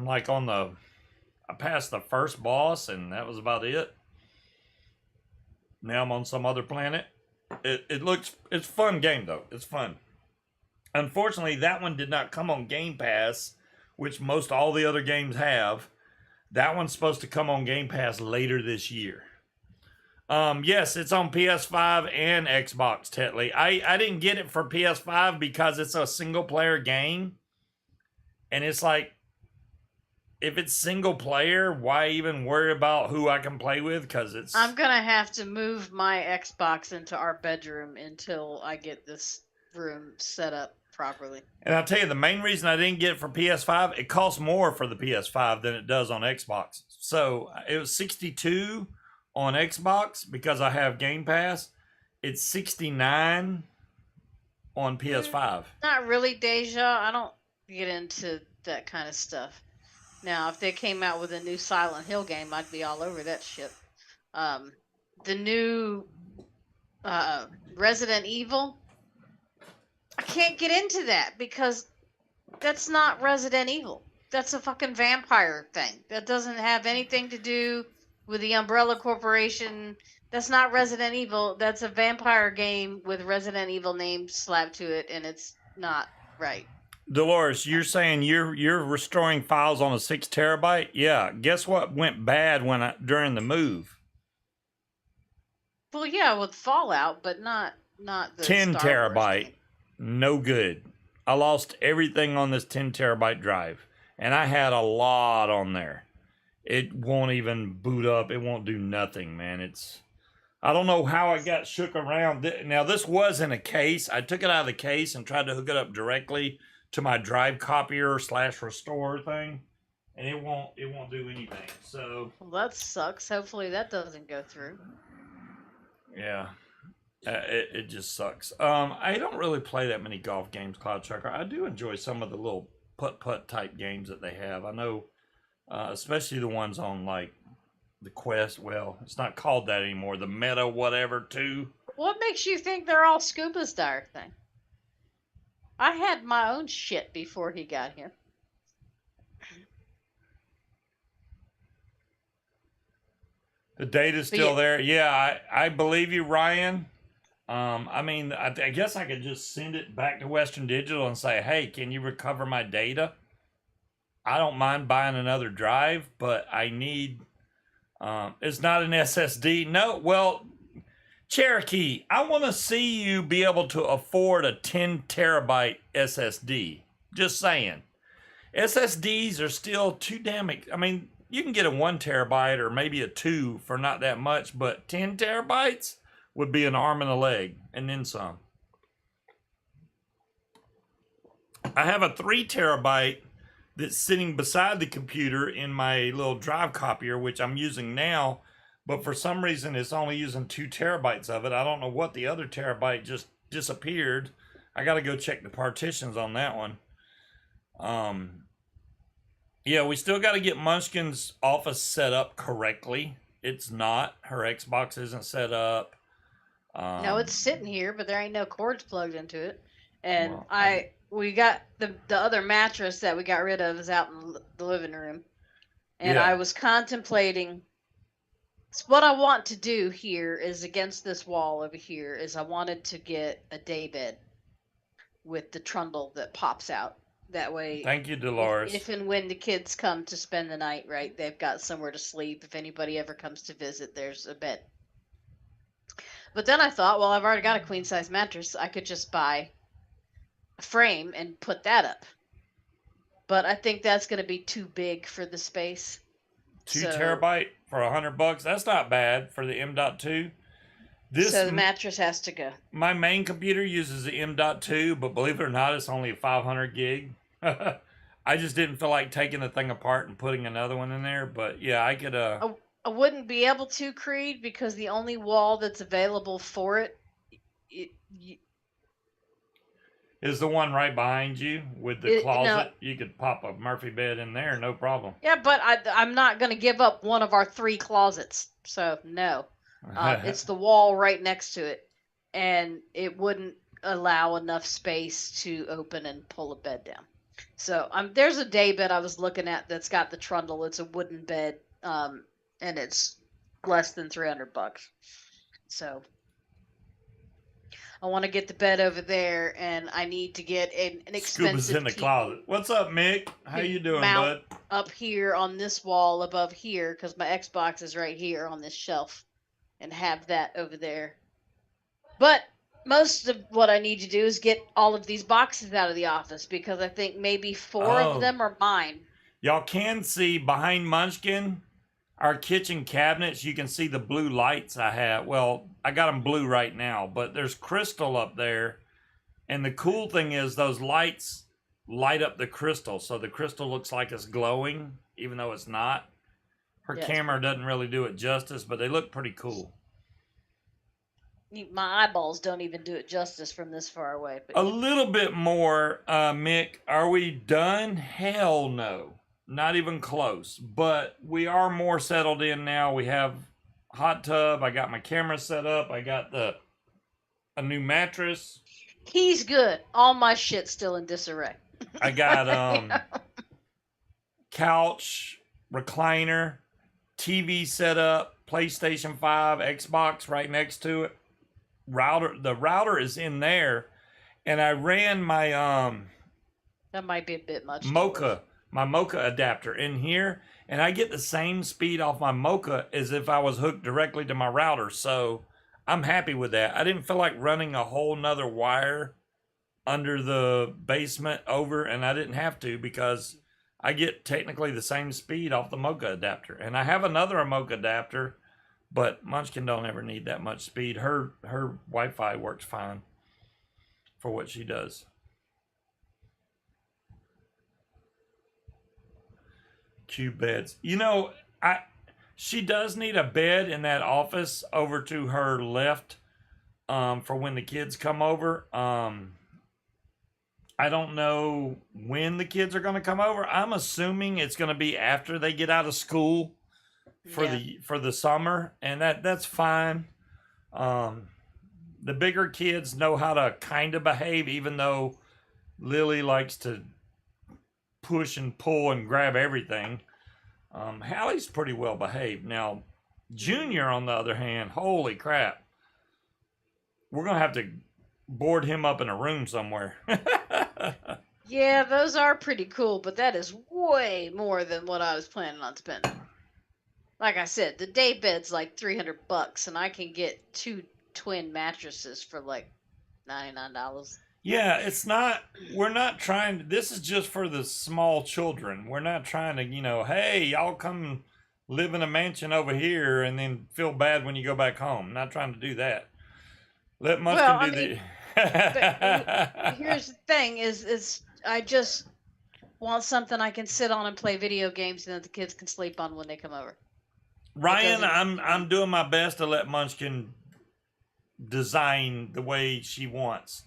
like I passed the first boss, and that was about it. Now I'm on some other planet. It's a fun game though. It's fun. Unfortunately, that one did not come on Game Pass, which most all the other games have. That one's supposed to come on Game Pass later this year. Yes, it's on PS5 and Xbox, Tetley. I didn't get it for PS5 because it's a single player game. And it's like, if it's single player, why even worry about who I can play with? Because it's... I'm gonna have to move my Xbox into our bedroom until I get this room set up properly. And I'll tell you, the main reason I didn't get it for PS5, it costs more for the PS5 than it does on Xbox. So it was $62 on Xbox because I have Game Pass. It's $69 on PS5. Not really, Deja. I don't get into that kind of stuff. Now, if they came out with a new Silent Hill game, I'd be all over that shit. The new Resident Evil, I can't get into that because that's not Resident Evil. That's a fucking vampire thing. That doesn't have anything to do with the Umbrella Corporation. That's not Resident Evil. That's a vampire game with Resident Evil name slapped to it, and it's not right. Dolores, you're saying you're restoring files on a 6 terabyte? Yeah. Guess what went bad during the move? Well, yeah, with Fallout, but not the 10 Star Wars terabyte. game. No good. I lost everything on this 10 terabyte drive, and I had a lot on there. It won't even boot up. It won't do nothing, man. I don't know how I got shook around. Now, this was in a case. I took it out of the case and tried to hook it up directly to my drive copier / restore thing, and it won't do anything. So, Well, that sucks. Hopefully that doesn't go through. yeah. It just sucks. I don't really play that many golf games, Cloud Trucker. I do enjoy some of the little putt type games that they have. I know, especially the ones on like the Quest. Well, it's not called that anymore. The Meta whatever 2. What makes you think they're all scuba dive thing? I had my own shit before he got here. The data's But still yeah. there. Yeah, I believe you, Ryan. I mean, I guess I could just send it back to Western Digital and say, hey, can you recover my data? I don't mind buying another drive, but I need. It's not an SSD. No, well, Cherokee, I want to see you be able to afford a 10 terabyte SSD. Just saying. SSDs are still too damn. I mean, you can get a 1 terabyte or maybe a 2 for not that much, but 10 terabytes would be an arm and a leg and then some. I have a 3 terabyte that's sitting beside the computer in my little drive copier, which I'm using now, but for some reason it's only using 2 terabytes of it. I don't know what the other terabyte just disappeared. I got to go check the partitions on that one. Yeah, we still got to get Munchkin's office set up correctly. It's not. Her Xbox isn't set up. No, it's sitting here, but there ain't no cords plugged into it. And Well, we got the other mattress that we got rid of is out in the living room. And Yeah. I was contemplating what I want to do here is against this wall over here is I wanted to get a day bed with the trundle that pops out. That way, Thank you, Dolores. if and when the kids come to spend the night, right, they've got somewhere to sleep. If anybody ever comes to visit, there's a bed. But then I thought, well, I've already got a queen size mattress. I could just buy a frame and put that up. But I think that's going to be too big for the space. 2 So- terabyte for $100. That's not bad for the M.2. So the mattress has to go. My main computer uses the M.2, but believe it or not, it's only a 500 gig. I just didn't feel like taking the thing apart and putting another one in there. But yeah, I could. I wouldn't be able to, Creed, because the only wall that's available for it Is the one right behind you with the closet? You could pop a Murphy bed in there, no problem. Yeah, but I'm not going to give up one of our 3 closets. So, no. It's the wall right next to it. And it wouldn't allow enough space to open and pull a bed down. So, there's a day bed I was looking at that's got the trundle. It's a wooden bed. And it's less than $300. So, I want to get the bed over there, and I need to get an expensive Scuba's in the closet. What's up, Mick? How you doing, bud? Up here on this wall above here, because my Xbox is right here on this shelf, and have that over there. But most of what I need to do is get all of these boxes out of the office, because I think maybe 4 of them are mine. Y'all can see behind Munchkin, our kitchen cabinets, you can see the blue lights I have. Well, I got them blue right now, but there's crystal up there. And the cool thing is those lights light up the crystal. So the crystal looks like it's glowing, even though it's not. Her camera doesn't really do it justice, but they look pretty cool. My eyeballs don't even do it justice from this far away. But A little bit more, Mick. Are we done? Hell no. Not even close. But we are more settled in now. We have hot tub. I got my camera set up. I got a new mattress. He's good. All my shit's still in disarray. I got couch, recliner, TV set up, PlayStation 5, Xbox right next to it. The router is in there, and I ran my that might be a bit much. my Mocha adapter in here, and I get the same speed off my Mocha as if I was hooked directly to my router. So I'm happy with that. I didn't feel like running a whole nother wire under the basement over, and I didn't have to because I get technically the same speed off the Mocha adapter. And I have another Mocha adapter, but Munchkin don't ever need that much speed. Her Wi-Fi works fine for what she does. Cube beds. You know, she does need a bed in that office over to her left for when the kids come over. I don't know when the kids are going to come over. I'm assuming it's going to be after they get out of school for the summer, and that's fine. The bigger kids know how to kind of behave, even though Lily likes to push and pull and grab everything. Hallie's pretty well behaved. Now, Junior, on the other hand, holy crap. We're going to have to board him up in a room somewhere. Yeah, those are pretty cool, but that is way more than what I was planning on spending. Like I said, the day bed's like $300, and I can get 2 twin mattresses for like $99. Yeah, it's not, we're not trying, this is just for the small children. We're not trying to, hey, y'all come live in a mansion over here and then feel bad when you go back home. Not trying to do that. Let Munchkin do but here's the thing: is I just want something I can sit on and play video games, and that the kids can sleep on when they come over. Ryan, I'm doing my best to let Munchkin design the way she wants.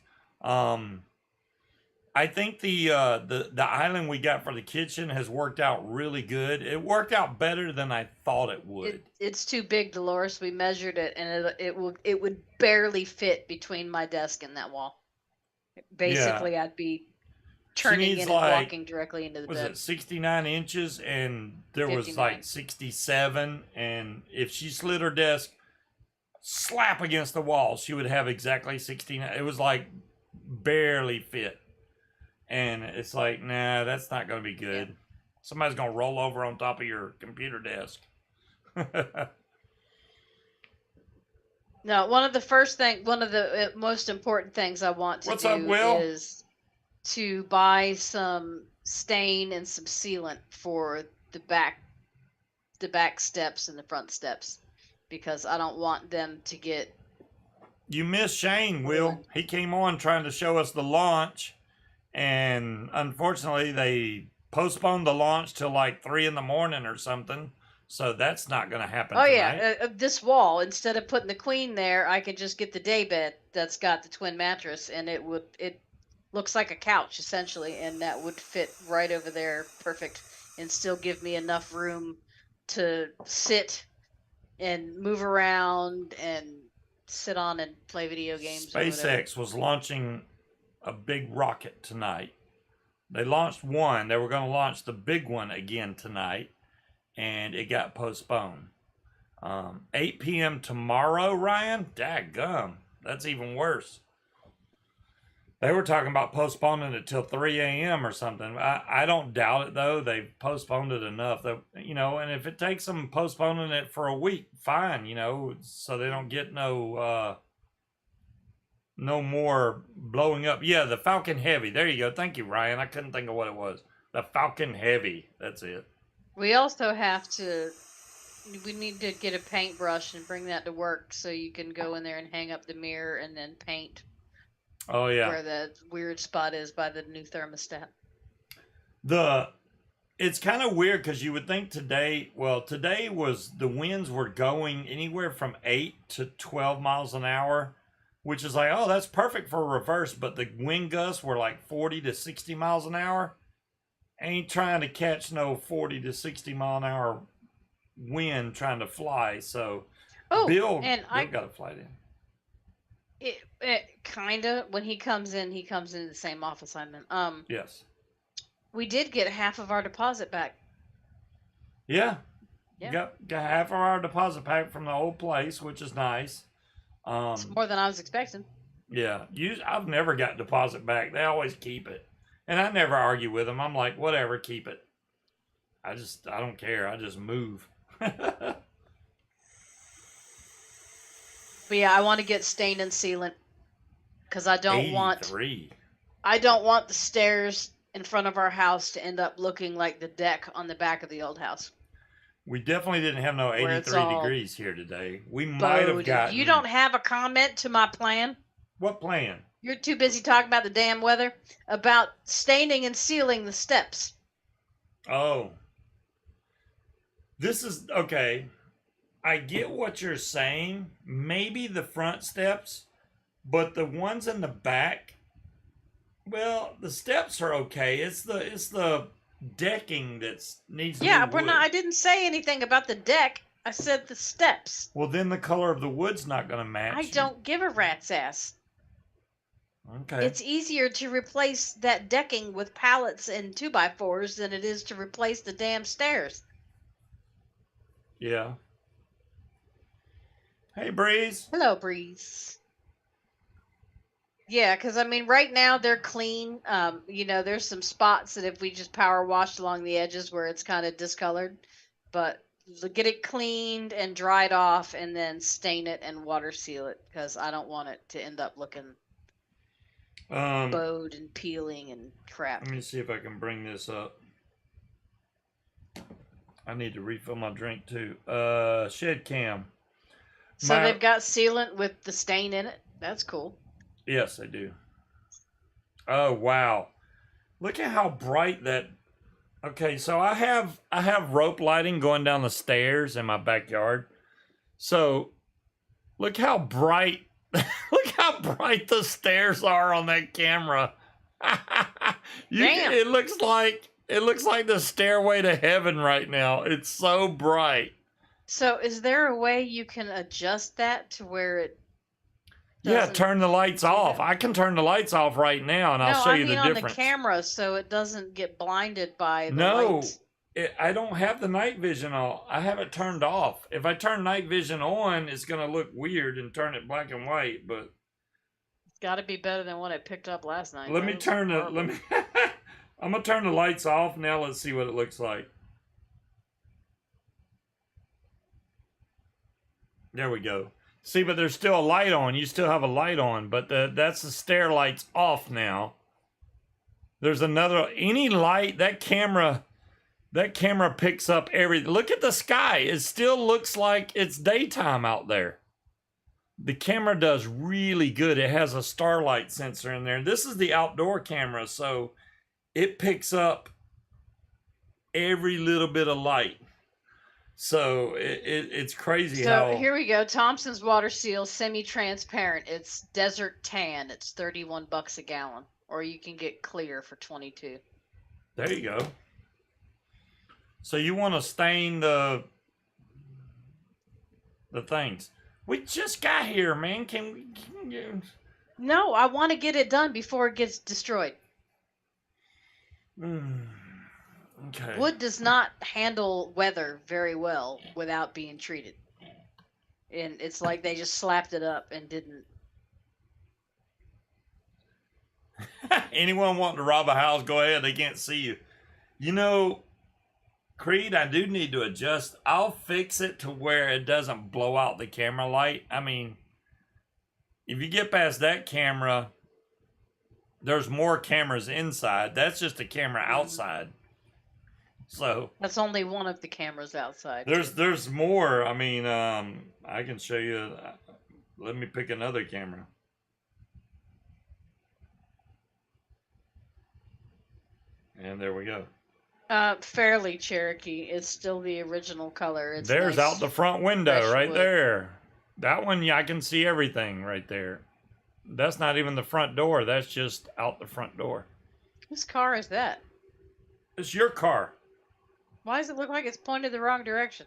I think the island we got for the kitchen has worked out really good. It worked out better than I thought it would. It's too big, Dolores. We measured it, and it would barely fit between my desk and that wall. Basically, I'd be turning in and walking directly into the bed. Was it 69 inches? And there 59. was like 67. And if she slid her desk slap against the wall, she would have exactly 69. It was like barely fit. And it's like, nah, that's not going to be good. Yeah. Somebody's going to roll over on top of your computer desk. No, one of the most important things I want to do is to buy some stain and some sealant for the back steps and the front steps, because I don't want them to get. You missed Shane, Will. He came on trying to show us the launch, and unfortunately they postponed the launch till like 3 a.m. or something. So that's not going to happen tonight. Yeah, this wall, instead of putting the queen there, I could just get the day bed that's got the twin mattress, and it looks like a couch essentially, and that would fit right over there perfect, and still give me enough room to sit and move around and sit on and play video games. SpaceX was launching a big rocket tonight. They launched one. They were going to launch the big one again tonight, and it got postponed. 8 p.m. tomorrow, Ryan? Daggum. That's even worse. They were talking about postponing it till 3 a.m. or something. I don't doubt it, though. They've postponed it enough that, and if it takes them postponing it for a week, fine, so they don't get no more blowing up. Yeah, the Falcon Heavy. There you go. Thank you, Ryan. I couldn't think of what it was. The Falcon Heavy. That's it. We also we need to get a paintbrush and bring that to work so you can go in there and hang up the mirror and then paint. Oh, yeah. Where the weird spot is by the new thermostat. It's kind of weird because you would think today was the winds were going anywhere from 8 to 12 miles an hour, which is like, oh, that's perfect for a reverse. But the wind gusts were like 40 to 60 miles an hour. Ain't trying to catch no 40 to 60 mile an hour wind trying to fly. So Bill got a flight in. It kind of, when he comes in the same office I'm in. Yes. We did get half of our deposit back. Yeah. Got half of our deposit back from the old place, which is nice. It's more than I was expecting. Yeah. I've never got deposit back. They always keep it. And I never argue with them. I'm like, whatever, keep it. I don't care. I just move. But yeah, I want to get stain and sealant because I don't want the stairs in front of our house to end up looking like the deck on the back of the old house. We definitely didn't have no 83 degrees here today. We might have gotten. You don't have a comment to my plan? What plan? You're too busy talking about the damn weather, about staining and sealing the steps. Oh. This is okay. I get what you're saying. Maybe the front steps, but the ones in the back, well, the steps are okay. It's the decking that needs. Yeah, I didn't say anything about the deck. I said the steps. Well, then the color of the wood's not going to match. I don't give a rat's ass. Okay. It's easier to replace that decking with pallets and 2x4s than it is to replace the damn stairs. Yeah. Hey, Breeze. Hello, Breeze. Yeah, because I mean, right now they're clean. There's some spots that if we just power washed along the edges where it's kind of discolored, but get it cleaned and dried off, and then stain it and water seal it because I don't want it to end up looking bowed and peeling and crap. Let me see if I can bring this up. I need to refill my drink too. Shed cam. So they've got sealant with the stain in it. That's cool. Yes, they do. Oh wow! Look at how bright that. Okay, so I have rope lighting going down the stairs in my backyard. So look how bright look how bright the stairs are on that camera. Damn. It looks like the stairway to heaven right now. It's so bright. So is there a way you can adjust that to where it Yeah, doesn't turn the lights off. that? I can turn the lights off right now, and I'll show you the on difference. the camera so it doesn't get blinded by the No, lights. I don't have the night vision on. I have it turned off. If I turn night vision on, it's gonna look weird and turn it black and white. But It's got to be better than what I picked up last night. let That me was turn the horrible. I'm gonna turn the lights off now. Let's see what it looks like. There we go. See, but there's still a light on. You still have a light on, but that's the stair lights off now. There's any light that camera picks up everything. Look at the sky. It still looks like it's daytime out there. The camera does really good. It has a starlight sensor in there. This is the outdoor camera, so it picks up every little bit of light. So it's crazy So here we go. Thompson's water seal, semi-transparent. It's desert tan. It's $31 a gallon, or you can get clear for 22. There you go. So you want to stain the things. We just got here, man. Can you... No, I want to get it done before it gets destroyed. Okay. Wood does not handle weather very well without being treated. And it's like they just slapped it up and didn't. Anyone wanting to rob a house, go ahead. They can't see you. You know, Creed, I do need to adjust. I'll fix it to where it doesn't blow out the camera light. I mean, if you get past that camera, there's more cameras inside. That's just a camera outside. So That's only one of the cameras outside. there's more. I mean, I can show you. Let me pick another camera. And there we go. Fairly Cherokee is still the original color. It's There's nice. out the front window fresh right wood. there. That one, yeah, I can see everything right there. That's not even the front door. That's just out the front door. Whose car is that? It's your car. Why does it look like it's pointed the wrong direction?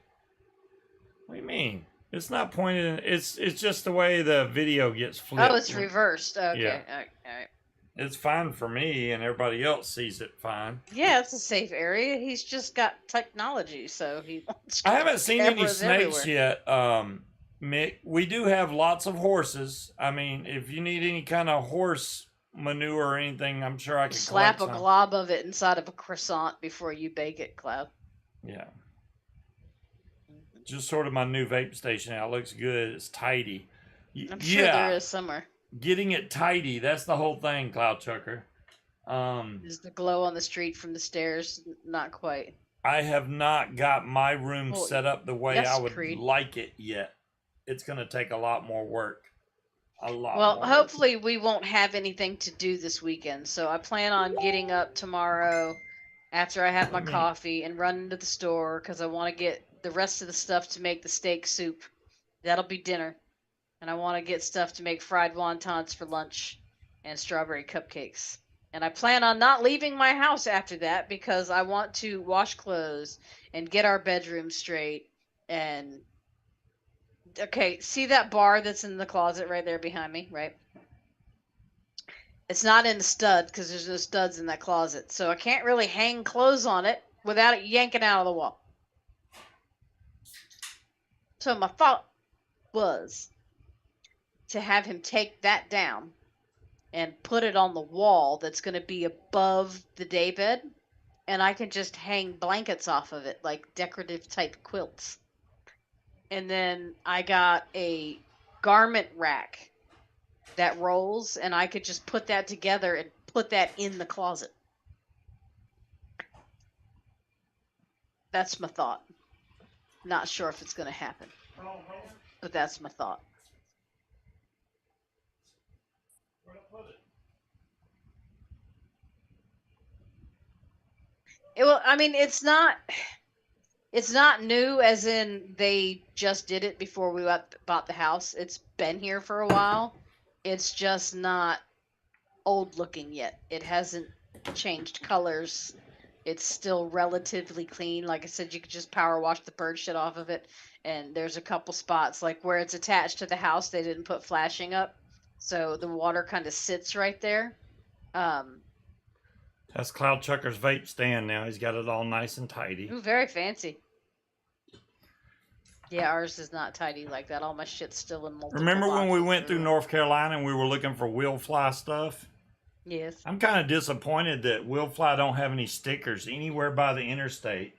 What do you mean? It's not pointed in, it's just the way the video gets flipped. Oh, it's reversed. Okay. Yeah. All right. It's fine for me, and everybody else sees it fine. Yeah, it's a safe area. He's just got technology, so he wants. I haven't seen any cameras snakes everywhere. yet, Mick. We do have lots of horses. I mean, if you need any kind of horse manure or anything, I'm sure I can Slap a collect some. glob of it inside of a croissant before you bake it, Cloud. Yeah. Just sort of my new vape station out. Looks good. It's tidy. I'm sure there is somewhere. Getting it tidy. That's the whole thing, Cloud Chucker. Is the glow on the street from the stairs? Not quite. I have not got my room Well, set up the way yes, I would Creed. like it yet. It's going to take a lot more work. A lot Well, more hopefully we won't have anything to do this weekend. So I plan on getting up tomorrow after I have my coffee and running to the store because I want to get the rest of the stuff to make the steak soup. That'll be dinner. And I want to get stuff to make fried wontons for lunch and strawberry cupcakes. And I plan on not leaving my house after that because I want to wash clothes and get our bedroom straight. And okay, see that bar that's in the closet right there behind me, right? It's not in the stud because there's no studs in that closet. So I can't really hang clothes on it without it yanking out of the wall. So my thought was to have him take that down and put it on the wall that's going to be above the daybed, and I can just hang blankets off of it like decorative type quilts. And then I got a garment rack that rolls, and I could just put that together and put that in the closet. That's my thought. Not sure if it's going to happen, but that's my thought. Well, I mean, it's not new as in they just did it before we bought the house. It's been here for a while. It's just not old looking yet. It hasn't changed colors. It's still relatively clean. Like I said, you could just power wash the bird shit off of it. And there's a couple spots like where it's attached to the house, they didn't put flashing up. So the water kind of sits right there. That's Cloud Chucker's vape stand now. He's got it all nice and tidy. Ooh, very fancy. Yeah, ours is not tidy like that. All my shit's still in multiple Remember when we boxes. went through North Carolina and we were looking for Will Fly stuff? Yes. I'm kind of disappointed that Will Fly don't have any stickers anywhere by the interstate.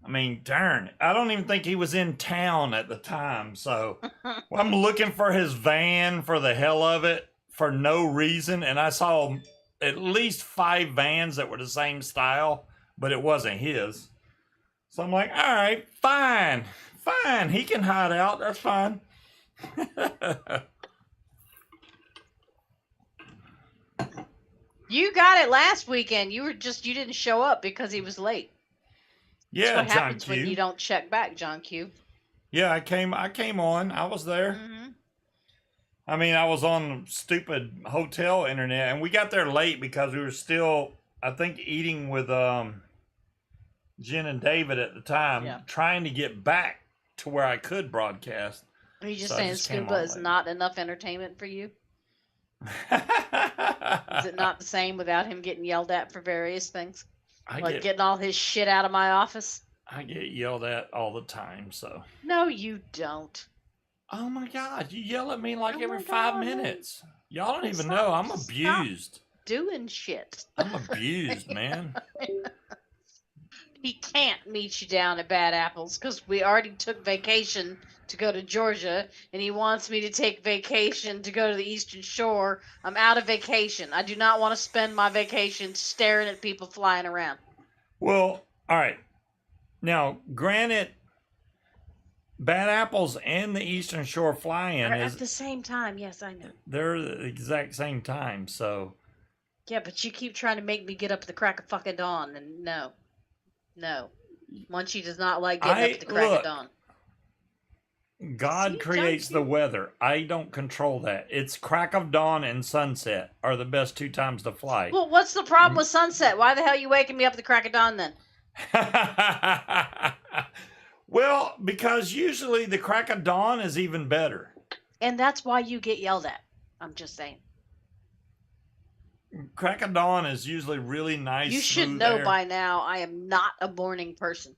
I mean, darn, I don't even think he was in town at the time. So I'm looking for his van for the hell of it for no reason. And I saw at least 5 vans that were the same style, but it wasn't his. So I'm like, all right, fine. He can hide out. That's fine. You got it last weekend. You didn't show up because he was late. Yeah, That's what John happens Q. when you don't check back, John Q. Yeah, I came on. I was there. Mm-hmm. I mean, I was on stupid hotel internet, and we got there late because we were still, I think, eating with Jen and David at the time, trying to get back to where I could broadcast. Are you just So I saying just came Scuba on is late. not enough entertainment for you? Is it not the same without him getting yelled at for various things? Getting all his shit out of my office? I get yelled at all the time, so. No, you don't. Oh my God, you yell at me like Oh every my 5 God, minutes. Y'all don't even Stop- know. I'm stop. abused. Doing shit. I'm abused, man. He can't meet you down at Bad Apples because we already took vacation to go to Georgia, and he wants me to take vacation to go to the Eastern Shore. I'm out of vacation. I do not want to spend my vacation staring at people flying around. Well, all right. Now, granted, Bad Apples and the Eastern Shore fly-in At the same time, yes, I know. they're the exact same time, so. Yeah, but you keep trying to make me get up at the crack of fucking dawn, and no. Munchie does not like getting up at the crack of dawn. God See, creates John the Q. weather. I don't control that. It's crack of dawn and sunset are the best 2 times to fly. Well, what's the problem with sunset? Why the hell are you waking me up at the crack of dawn then? Well, because usually the crack of dawn is even better. And that's why you get yelled at. I'm just saying. Crack of dawn is usually really nice. You should smooth know air. by now I am not a morning person.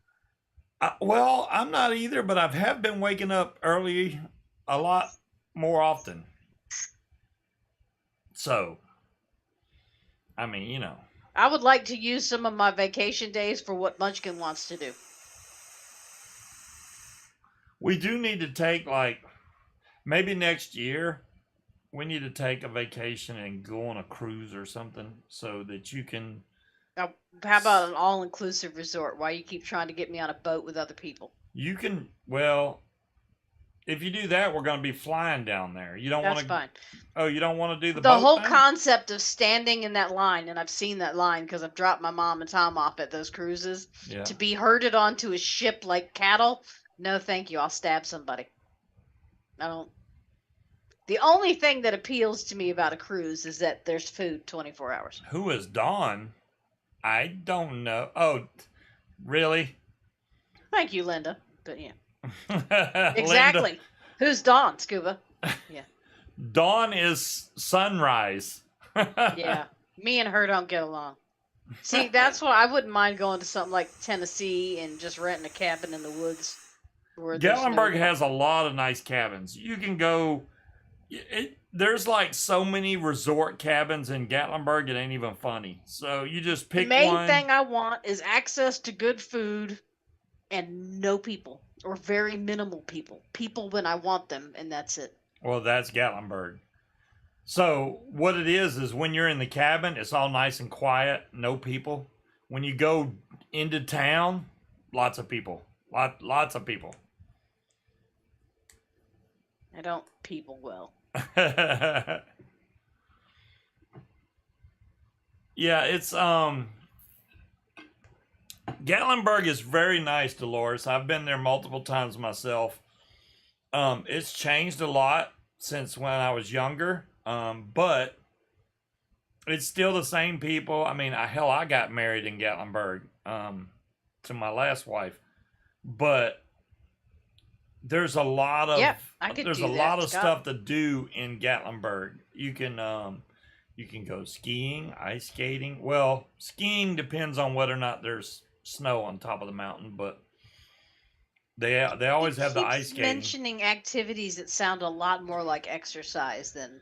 Well, I'm not either, but I have been waking up early a lot more often. So, I mean, you know. I would like to use some of my vacation days for what Munchkin wants to do. We do need to take, like, maybe next year, we need to take a vacation and go on a cruise or something so that you can. Now, how about an all-inclusive resort? Why you keep trying to get me on a boat with other people? You can, well, if you do that, we're going to be flying down there. You don't want That's to. fine. Oh, you don't want to do the The boat whole thing? concept of standing in that line, and I've seen that line because I've dropped my mom and Tom off at those cruises, Yeah. to be herded onto a ship like cattle, no thank you, I'll stab somebody. I don't. The only thing that appeals to me about a cruise is that there's food 24 hours. Who is Dawn? I don't know. Oh, really? Thank you, Linda. But yeah. Linda, Exactly. Who's Dawn, Scuba? Yeah. Dawn is sunrise. Yeah, me and her don't get along. See, that's why I wouldn't mind going to something like Tennessee and just renting a cabin in the woods. Where Gatlinburg has a lot of nice cabins. You can go. There's like so many resort cabins in Gatlinburg, it ain't even funny. So you just pick the main one. thing I want is access to good food and no people or very minimal people. People when I want them, and that's it. Well, that's Gatlinburg. So what it is when you're in the cabin, it's all nice and quiet, no people. When you go into town, lots of people. Lots of people. I don't people well. Yeah, it's Gatlinburg is very nice, Dolores. I've been there multiple times myself. It's changed a lot since when I was younger. But it's still the same people. I mean, hell, I got married in Gatlinburg, to my last wife. But there's a lot of stuff to do in Gatlinburg. You can go skiing, ice skating. Well, skiing depends on whether or not there's snow on top of the mountain, but they always have the ice skating. Mentioning activities that sound a lot more like exercise than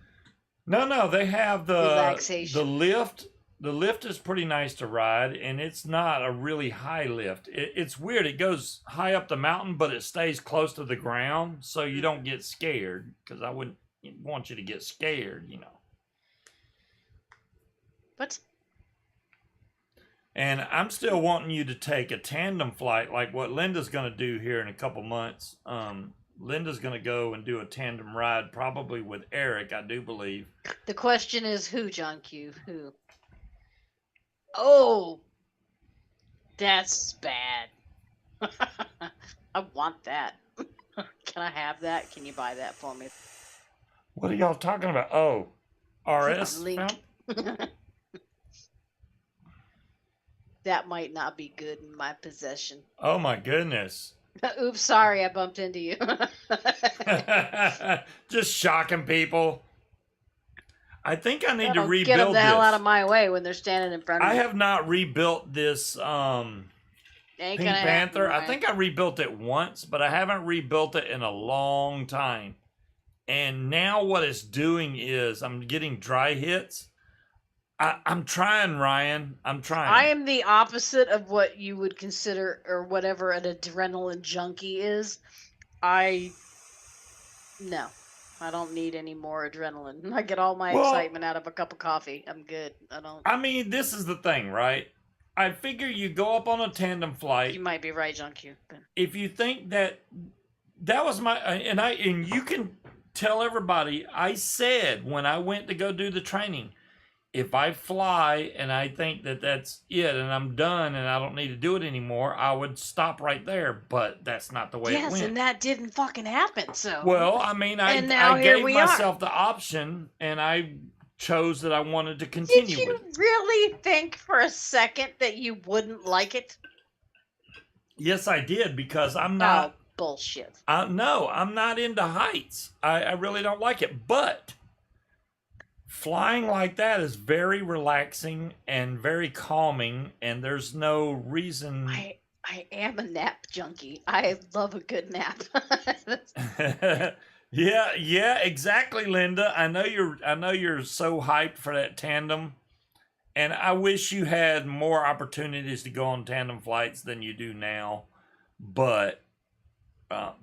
No, they have the relaxation. the lift. The lift is pretty nice to ride, and it's not a really high lift. It's weird. It goes high up the mountain, but it stays close to the ground, so you don't get scared. Because I wouldn't want you to get scared, you know. What? And I'm still wanting you to take a tandem flight, like what Linda's going to do here in a couple months. Linda's going to go and do a tandem ride, probably with Eric, I do believe. The question is who, John Q? Who? Oh, that's bad. I want that. Can I have that? Can you buy that for me? What are y'all talking about? Oh, RS? Link. That might not be good in my possession. Oh my goodness. Oops, sorry, I bumped into you. Just shocking people. I think I need to rebuild get them the hell out of this. my way when they're standing in front of me. I have not rebuilt this Pink Panther. Happen, I think I rebuilt it once, but I haven't rebuilt it in a long time. And now what it's doing is I'm getting dry hits. I'm trying, Ryan. I'm trying. I am the opposite of what you would consider or whatever an adrenaline junkie is. No. I don't need any more adrenaline. I get all my excitement out of a cup of coffee. I'm good. I mean, this is the thing, right? I figure you go up on a tandem flight. You might be right, John Q. If you think that was my and you can tell everybody, I said when I went to go do the training, if I fly and I think that that's it and I'm done and I don't need to do it anymore, I would stop right there. But that's not the way it went. Yes, and that didn't fucking happen. So well, I mean, I gave myself the option and I chose that I wanted to continue. Did you really think for a second that you wouldn't like it? Yes, I did, because I'm not. Oh, bullshit. No, I'm not into heights. I really don't like it. But flying like that is very relaxing and very calming, and there's no reason. I am a nap junkie. I love a good nap. Yeah, exactly, Linda. I know you're so hyped for that tandem, and I wish you had more opportunities to go on tandem flights than you do now. But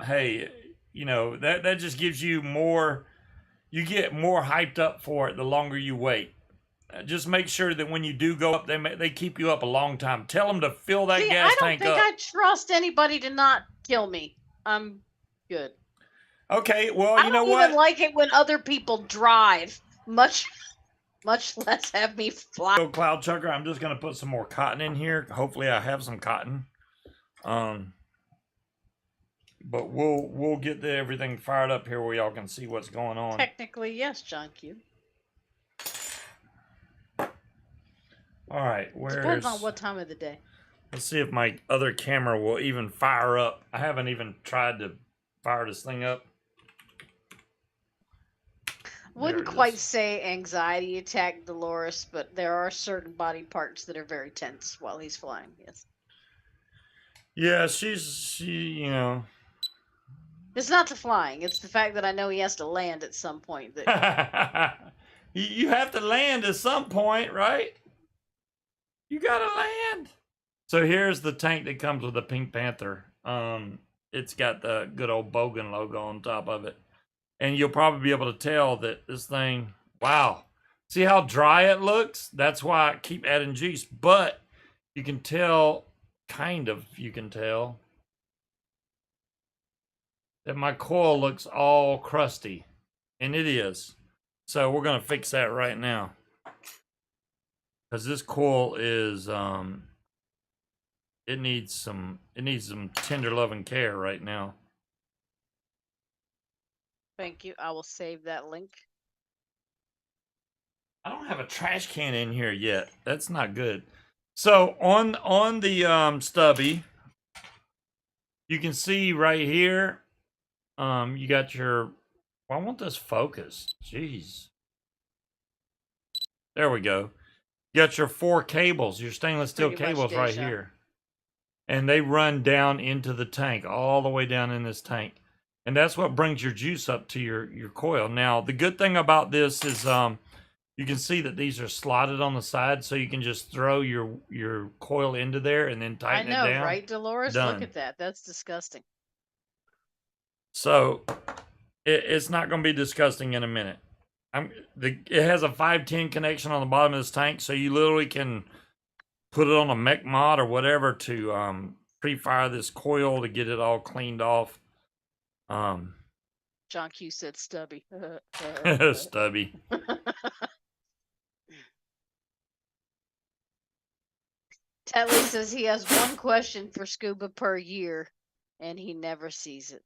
hey, you know that just gives you more. You get more hyped up for it the longer you wait. Just make sure that when you do go up, they keep you up a long time. Tell them to fill that gas tank up. I don't think I trust anybody to not kill me. I'm good. Okay, well, you know what? I don't even like it when other people drive, much less have me fly. So, Cloud Chucker, I'm just going to put some more cotton in here. Hopefully I have some cotton. But we'll get everything fired up here where y'all can see what's going on. Technically, yes, John Q. All right, depends on what time of the day. Let's see if my other camera will even fire up. I haven't even tried to fire this thing up. Wouldn't There it quite is. say anxiety attack Dolores, but there are certain body parts that are very tense while he's flying. Yes. Yeah, she, It's not the flying, it's the fact that I know he has to land at some point that you have to land at some point, right? You gotta land. So here's the tank that comes with the Pink Panther. It's got the good old Bogan logo on top of it. And you'll probably be able to tell that this thing, wow. See how dry it looks? That's why I keep adding juice. But you can tell, you can tell, that my coil looks all crusty. And it is. So we're going to fix that right now. Because this coil is, it needs some tender love and care right now. Thank you. I will save that link. I don't have a trash can in here yet. That's not good. So on the stubby, you can see right here, you got your. Well, I want this focus. Jeez. There we go. You got your 4 cables, your stainless steel Pretty much cables right Deja. here, and they run down into the tank, all the way down in this tank, and that's what brings your juice up to your coil. Now, the good thing about this is you can see that these are slotted on the side, so you can just throw your coil into there and then tighten I know, it down. right, Dolores? Done. Look at that. That's disgusting. So it's not going to be disgusting in a minute. It has a 510 connection on the bottom of this tank, so you literally can put it on a mech mod or whatever to pre-fire this coil to get it all cleaned off. John Q said stubby. Stubby. Tetley says he has one question for Scuba per year, and he never sees it.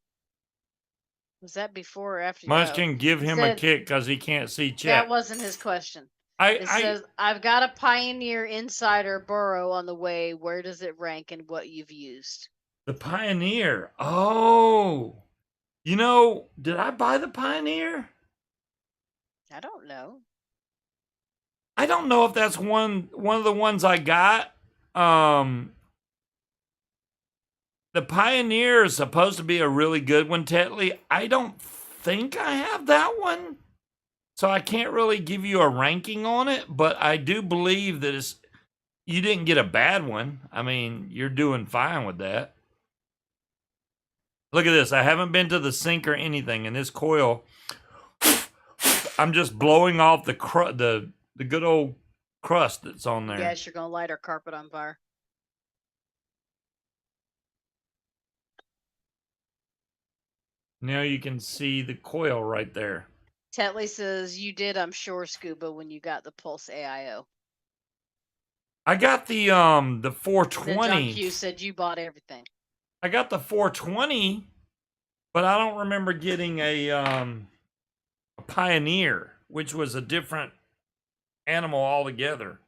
Was that before or after? Munchkin, give He him a said- kick because he can't see chat. That wasn't his question. It says, I've got a Pioneer Insider Burrow on the way. Where does it rank and what you've used? The Pioneer. Oh. Did I buy the Pioneer? I don't know. I don't know if that's one of the ones I got. The Pioneer is supposed to be a really good one, Tetley. I don't think I have that one. So I can't really give you a ranking on it, but I do believe that you didn't get a bad one. I mean, you're doing fine with that. Look at this. I haven't been to the sink or anything, and this coil, I'm just blowing off the good old crust that's on there. Yes, you're going to light our carpet on fire. Now you can see the coil right there. Tetley says, you did, I'm sure, Scuba, when you got the Pulse AIO. I got the Then John 420. Q said you bought everything. I got the 420, but I don't remember getting a Pioneer, which was a different animal altogether.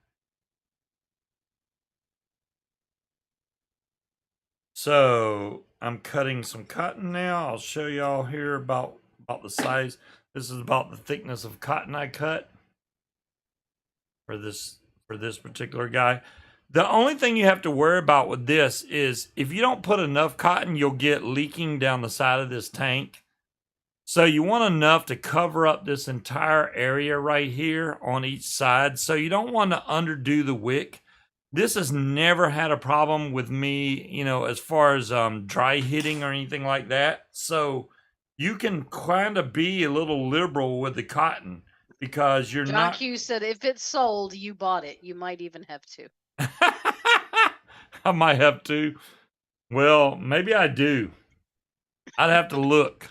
So I'm cutting some cotton now. I'll show y'all here about the size. This is about the thickness of cotton I cut for this particular guy. The only thing you have to worry about with this is if you don't put enough cotton, you'll get leaking down the side of this tank. So you want enough to cover up this entire area right here on each side. So you don't want to underdo the wick. This has never had a problem with me, as far as dry hitting or anything like that. So you can kind of be a little liberal with the cotton because you're John not. Q said, if it's sold, you bought it. You might even have to. I might have to. Well, maybe I do. I'd have to look.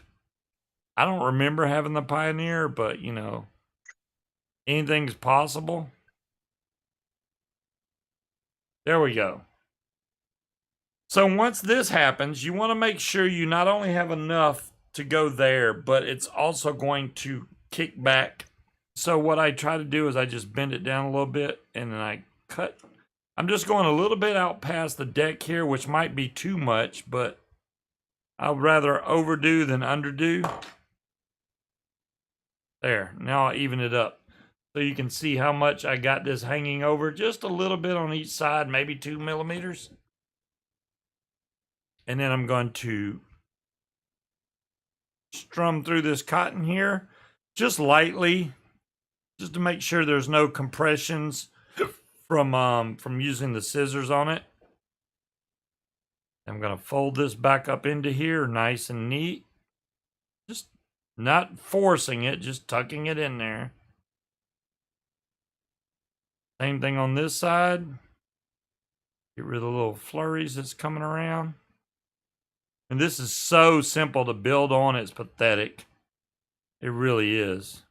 I don't remember having the Pioneer, but anything's possible. There we go. So once this happens, you want to make sure you not only have enough to go there, but it's also going to kick back. So what I try to do is I just bend it down a little bit and then I cut. I'm just going a little bit out past the deck here, which might be too much, but I'd rather overdo than underdo. There, now I'll even it up. So you can see how much I got this hanging over. Just a little bit on each side, maybe 2 millimeters. And then I'm going to strum through this cotton here, just lightly, just to make sure there's no compressions from using the scissors on it. I'm going to fold this back up into here, nice and neat. Just not forcing it, just tucking it in there. Same thing on this side. Get rid of the little flurries that's coming around. And this is so simple to build on, it's pathetic. It really is.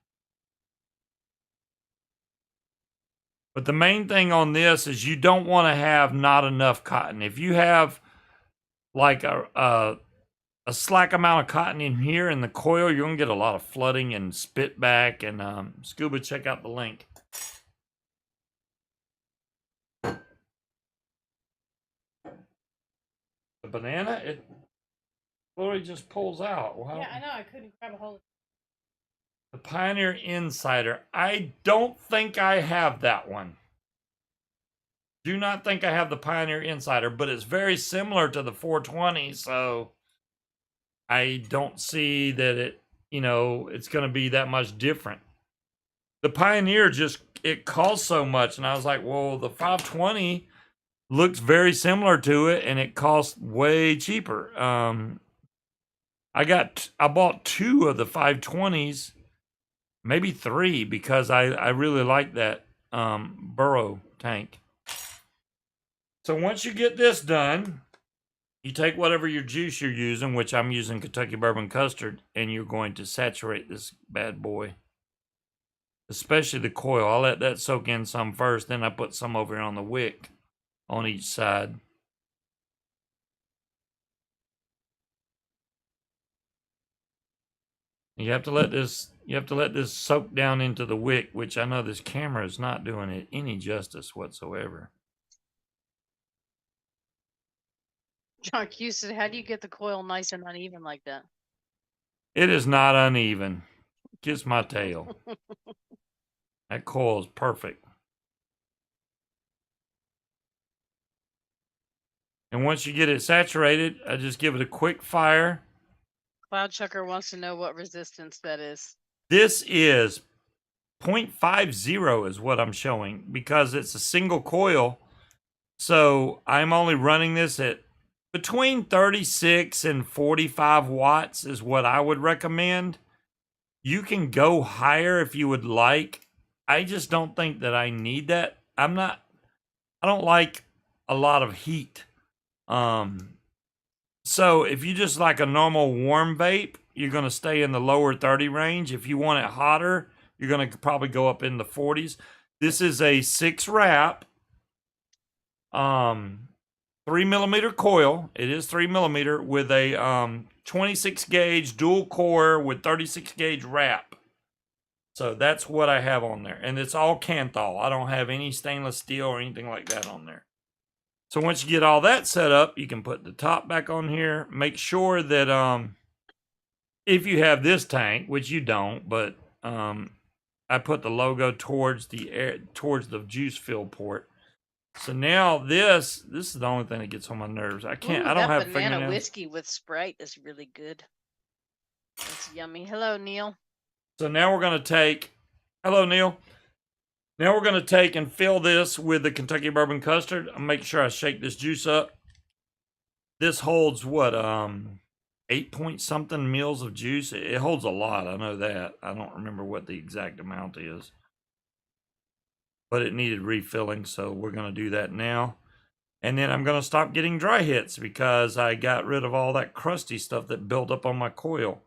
But the main thing on this is you don't want to have not enough cotton. If you have like a slack amount of cotton in here in the coil, you're going to get a lot of flooding and spit back. And Scuba, check out the link. The banana, it literally just pulls out. Wow. Yeah, I know. I couldn't grab a hold of it. The Pioneer Insider. I don't think I have that one. Do not think I have the Pioneer Insider, but it's very similar to the 420, so I don't see that it's going to be that much different. The Pioneer it costs so much, and I was like, well, the 520 looks very similar to it, and it costs way cheaper. I bought 2 of the 520s, maybe 3, because I really like that burrow tank. So once you get this done, you take whatever your juice you're using, which I'm using Kentucky Bourbon Custard, and you're going to saturate this bad boy. Especially the coil. I'll let that soak in some first, then I put some over on the wick on each side. You have to let this soak down into the wick, which I know this camera is not doing it any justice whatsoever. John Q said, how do you get the coil nice and uneven like that? It is not uneven. Kiss my tail. That coil is perfect. And once you get it saturated, I just give it a quick fire. Cloud Chucker wants to know what resistance that is. This is 0.50 is what I'm showing because it's a single coil. So I'm only running this at between 36 and 45 watts is what I would recommend. You can go higher if you would like. I just don't think that I need that. I don't like a lot of heat. So if you just like a normal warm vape, you're going to stay in the lower 30 range. If you want it hotter, you're going to probably go up in the 40s. This is a 6 wrap, 3mm coil. It is 3mm with a 26 gauge dual core with 36 gauge wrap. So that's what I have on there. And it's all Kanthal. I don't have any stainless steel or anything like that on there. So once you get all that set up, you can put the top back on here. Make sure that if you have this tank, which you don't, but I put the logo towards the juice fill port. So now this is the only thing that gets on my nerves. I don't have banana fingernails. whiskey with Sprite is really good. It's yummy. Hello, Neil. So now we're going to take, hello, Neil. Now we're going to take and fill this with the Kentucky Bourbon Custard. I'll make sure I shake this juice up. This holds what, 8 point something mils of juice. It holds a lot. I know that. I don't remember what the exact amount is. But it needed refilling, so we're going to do that now. And then I'm going to stop getting dry hits because I got rid of all that crusty stuff that built up on my coil.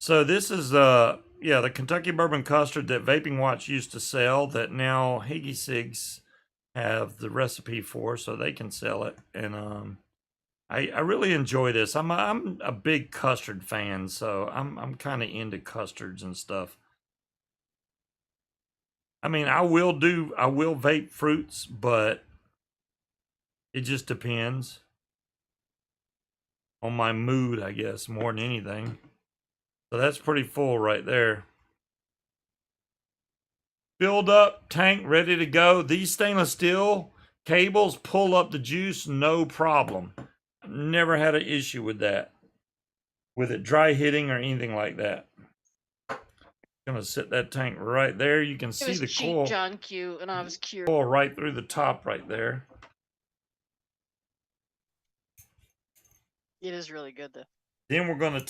So this is the Kentucky Bourbon Custard that Vaping Watch used to sell that now e-cigs have the recipe for, so they can sell it. And I really enjoy this. I'm a big custard fan, so I'm kind of into custards and stuff. I mean, I will vape fruits, but it just depends. on my mood, I guess, more than anything. So that's pretty full right there. Filled up, tank ready to go. These stainless steel cables pull up the juice, no problem. Never had an issue with that, with it dry hitting or anything like that. Gonna sit that tank right there. You can It see was the cheap, coil, John Q, and I was curious. coil right through the top right there. It is really good though. Then we're gonna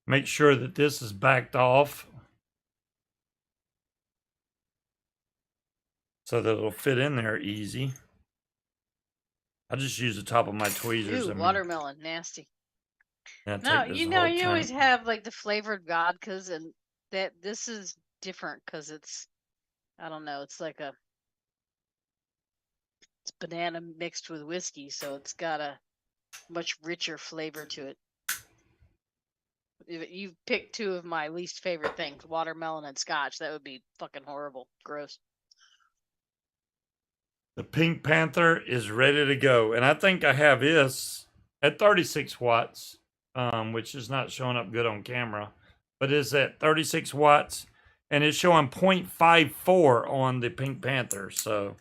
make sure that this is backed off so that it'll fit in there easy. I just use the top of my tweezers. Ooh, watermelon, nasty. and No, take this you know, whole you always tank. have like the flavored vodkas, and this is different because it's, I don't know, it's banana mixed with whiskey, so it's got a much richer flavor to it. You've picked two of my least favorite things, watermelon and scotch. That would be fucking horrible. Gross. The Pink Panther is ready to go. And I think I have this at 36 watts, which is not showing up good on camera, but it's at 36 watts and it's showing 0.54 on the Pink Panther. So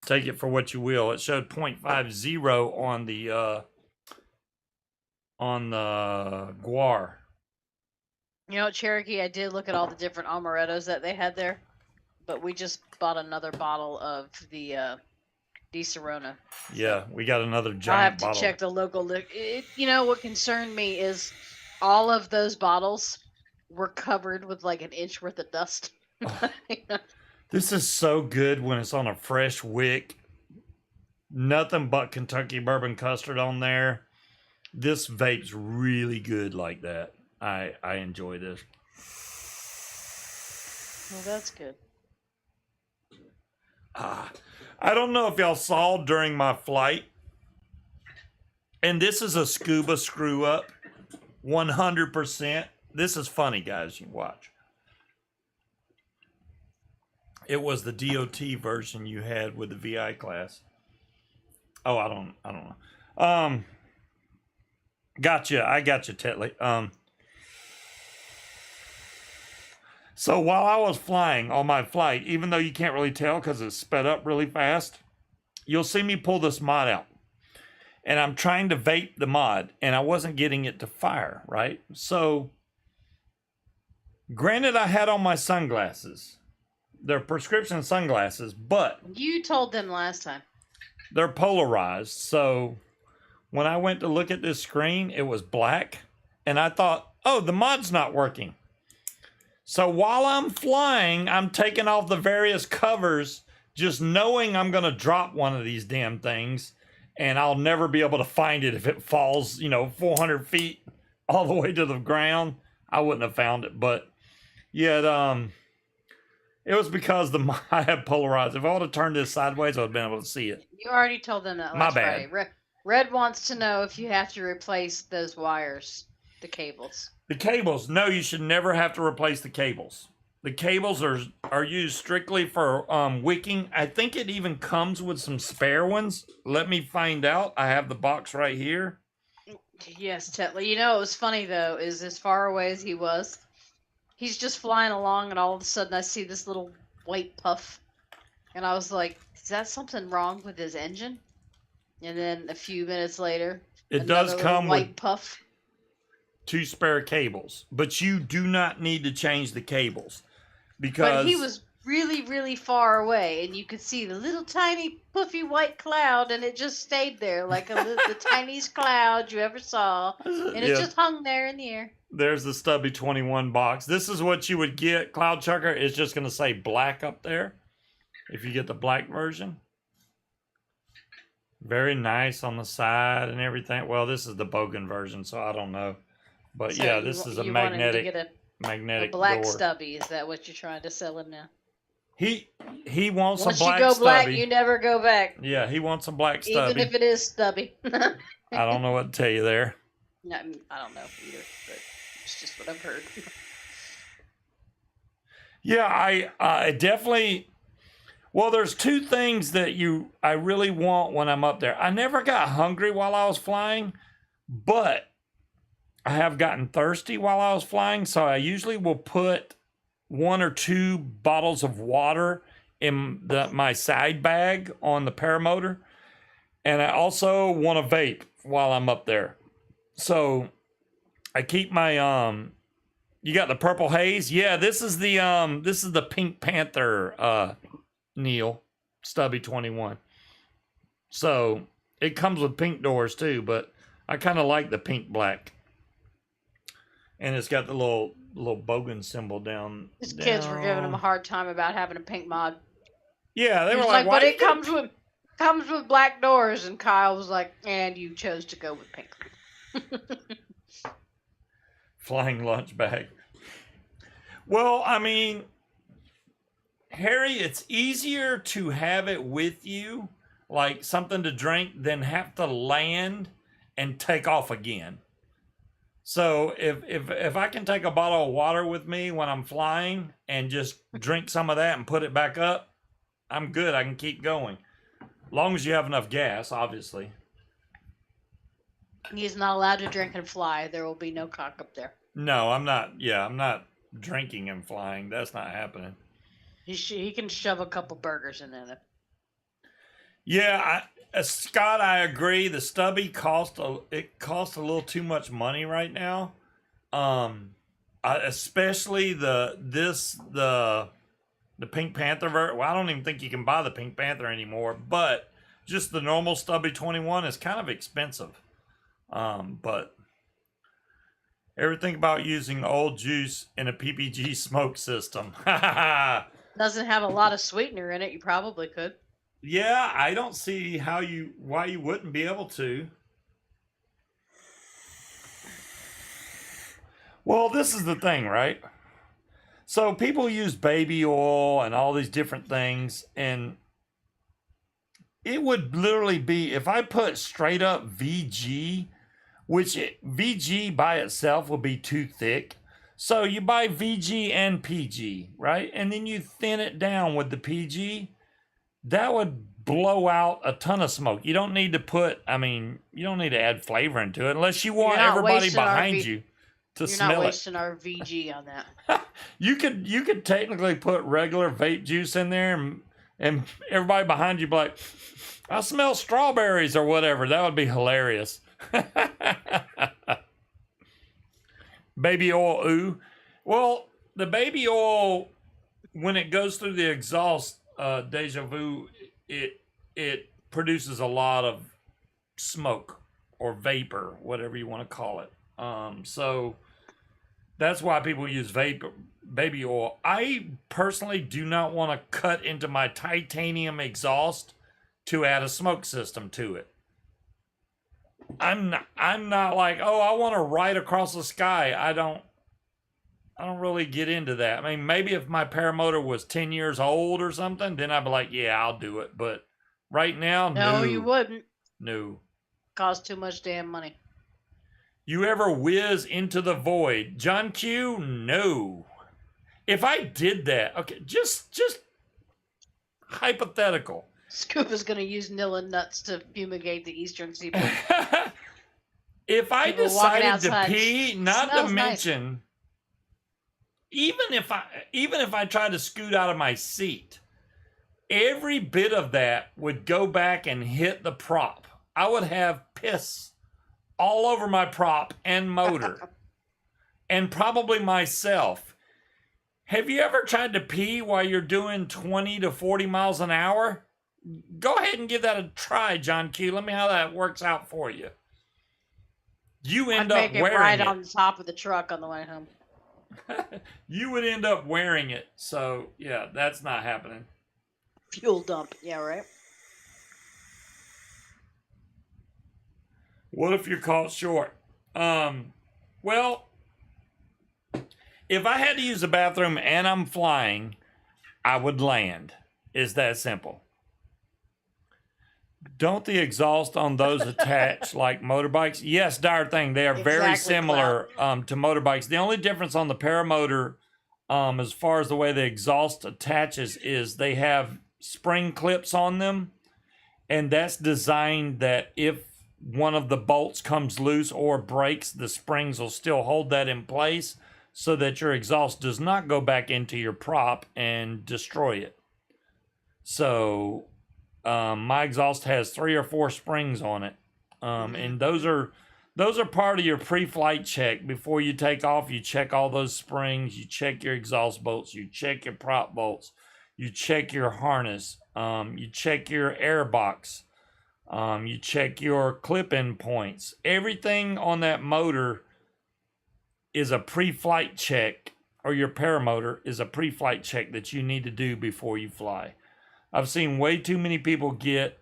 take it for what you will. It showed 0.50 on the Guar. You know, Cherokee, I did look at all the different amarettos that they had there, but we just bought another bottle of the Di Serrano. Yeah, we got another I'll have giant to bottle. check the local. You know, what concerned me is all of those bottles were covered with like an inch worth of dust. This is so good when it's on a fresh wick. Nothing but Kentucky bourbon custard on there. This vape's really good like that. I enjoy this. Well, that's good. I don't know if y'all saw during my flight, and this is a scuba screw up, 100%. This is funny, guys. You watch. It was the DOT version you had with the VI class. Oh, I don't know. Gotcha. I got you, Tetley. So while I was flying on my flight, even though you can't really tell because it's sped up really fast, you'll see me pull this mod out. And I'm trying to vape the mod, and I wasn't getting it to fire, right? So, granted, I had on my sunglasses. They're prescription sunglasses, but You told them last time. they're polarized. So, when I went to look at this screen, it was black. And I thought, oh, the mod's not working. So while I'm flying, I'm taking off the various covers, just knowing I'm going to drop one of these damn things, and I'll never be able to find it if it falls, 400 feet all the way to the ground. I wouldn't have found it, but yeah, it was because I had polarized. If I would have turned this sideways, I would have been able to see it. You already told them that My last bad. Friday. Red wants to know if you have to replace those wires, the cables. The cables, no, you should never have to replace the cables. The cables are used strictly for wicking. I think it even comes with some spare ones. Let me find out. I have the box right here. Yes, Tetley. You know, it was funny though, is as far away as he was, he's just flying along, and all of a sudden I see this little white puff, and I was like, is that something wrong with his engine? And then a few minutes later, It does another come white with puff. 2 spare cables, but you do not need to change the cables because But he was really, really far away, and you could see the little tiny puffy white cloud, and it just stayed there like the tiniest cloud you ever saw, and it just hung there in the air. There's the Stubby 21 box. This is what you would get. Cloud Chucker is just going to say black up there if you get the black version. Very nice on the side and everything. Well, this is the Bogan version, so I don't know. But So yeah, this is a you want him to magnetic get a magnetic black door. stubby. Is that what you're trying to sell him now? He wants Once a black you go stubby. black, you never go back, Yeah, he wants a black stubby. even if it is stubby. I don't know what to tell you there. No, I don't know either, but it's just what I've heard. Yeah, I definitely. Well, there's two things that I really want when I'm up there. I never got hungry while I was flying, but I have gotten thirsty while I was flying, so I usually will put 1 or 2 bottles of water in my side bag on the paramotor, and I also want to vape while I'm up there. So I keep my you got the purple haze? Yeah, this is the Pink Panther Neil Stubby 21. So it comes with pink doors too, but I kind of like the pink black. And it's got the little bogan symbol down. His kids were giving him a hard time about having a pink mod. Yeah, they He were was like, but why it comes with black doors, and Kyle was like, and you chose to go with pink. Flying lunch bag. Well, I mean, Harry, it's easier to have it with you, like something to drink, than have to land and take off again. So if I can take a bottle of water with me when I'm flying and just drink some of that and put it back up, I'm good. I can keep going. Long as you have enough gas, obviously. He's not allowed to drink and fly. There will be no cock up there. No, I'm not. Yeah, I'm not drinking and flying. That's not happening. He can shove a couple burgers in there. Yeah, Scott, I agree. The Stubby cost a little too much money right now. Especially the Pink Panther Well, I don't even think you can buy the Pink Panther anymore, but just the normal Stubby 21 is kind of expensive. But ever think about using old juice in a PPG smoke system? Doesn't have a lot of sweetener in it. You probably could. Yeah, I don't see why you wouldn't be able to. Well, this is the thing, right? So people use baby oil and all these different things, and it would literally be, if I put straight up VG, VG by itself would be too thick. So you buy VG and PG, right? And then you thin it down with the PG. That would blow out a ton of smoke. You don't need to add flavor into it unless you want everybody behind you to smell it. You're not wasting our VG on that. You could technically put regular vape juice in there and everybody behind you be like, I smell strawberries or whatever. That would be hilarious. Baby oil, ooh. Well, the baby oil, when it goes through the exhaust, Deja Vu, it produces a lot of smoke or vapor, whatever you want to call it. So that's why people use baby oil. I personally do not want to cut into my titanium exhaust to add a smoke system to it. I'm not like, oh, I want to ride across the sky. I don't really get into that. I mean, maybe if my paramotor was 10 years old or something, then I'd be like, yeah, I'll do it. But right now, no. You wouldn't. No. Cost too much damn money. You ever whiz into the void? John Q, no. If I did that, okay, just hypothetical. Scuba's going to use Nilla nuts to fumigate the eastern seaboard. If I People decided to pee, not to Smells mention, even if I tried to scoot out of my seat, every bit of that would go back and hit the prop. I would have piss all over my prop and motor, and probably myself. Have you ever tried to pee while you're doing 20 to 40 miles an hour? Go ahead and give that a try, John Q. Let me know how that works out for you. You end up wearing it. Right on the top of the truck on the way home. You would end up wearing it. So, yeah, that's not happening. Fuel dump. Yeah, right? What if you're caught short? Well, if I had to use the bathroom and I'm flying, I would land. It's that simple. Don't the exhaust on those attach like motorbikes? Yes, dire thing. They are very similar to motorbikes. The only difference on the paramotor, as far as the way the exhaust attaches, is they have spring clips on them, and that's designed that if one of the bolts comes loose or breaks, the springs will still hold that in place so that your exhaust does not go back into your prop and destroy it. So my exhaust has 3 or 4 springs on it, and those are part of your pre-flight check. Before you take off, you check all those springs, you check your exhaust bolts, you check your prop bolts, you check your harness, you check your air box, you check your clip-in points. Everything on that motor is a pre-flight check, or your paramotor is a pre-flight check that you need to do before you fly. I've seen way too many people get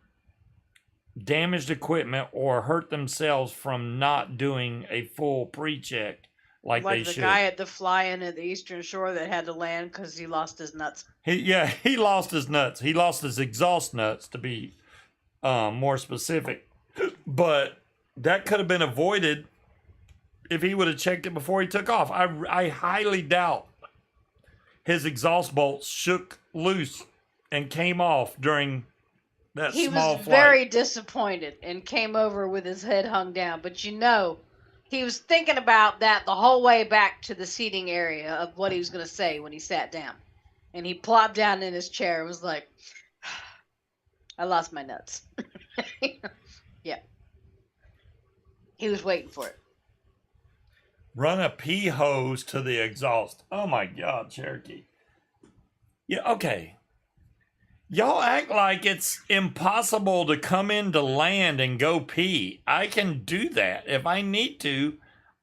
damaged equipment or hurt themselves from not doing a full pre-check like they the should. guy at the fly-in at the Eastern Shore that had to land because he lost his nuts. He lost his nuts. He lost his exhaust nuts, to be more specific. But that could have been avoided if he would have checked it before he took off. I highly doubt his exhaust bolts shook loose and came off during that He small was flight. very disappointed and came over with his head hung down. But you know, he was thinking about that the whole way back to the seating area of what he was going to say when he sat down. And he plopped down in his chair and was like, I lost my nuts. Yeah. He was waiting for it. Run a pee hose to the exhaust. Oh my God, Cherokee. Yeah, okay. Y'all act like it's impossible to come into land and go pee. I can do that. If I need to,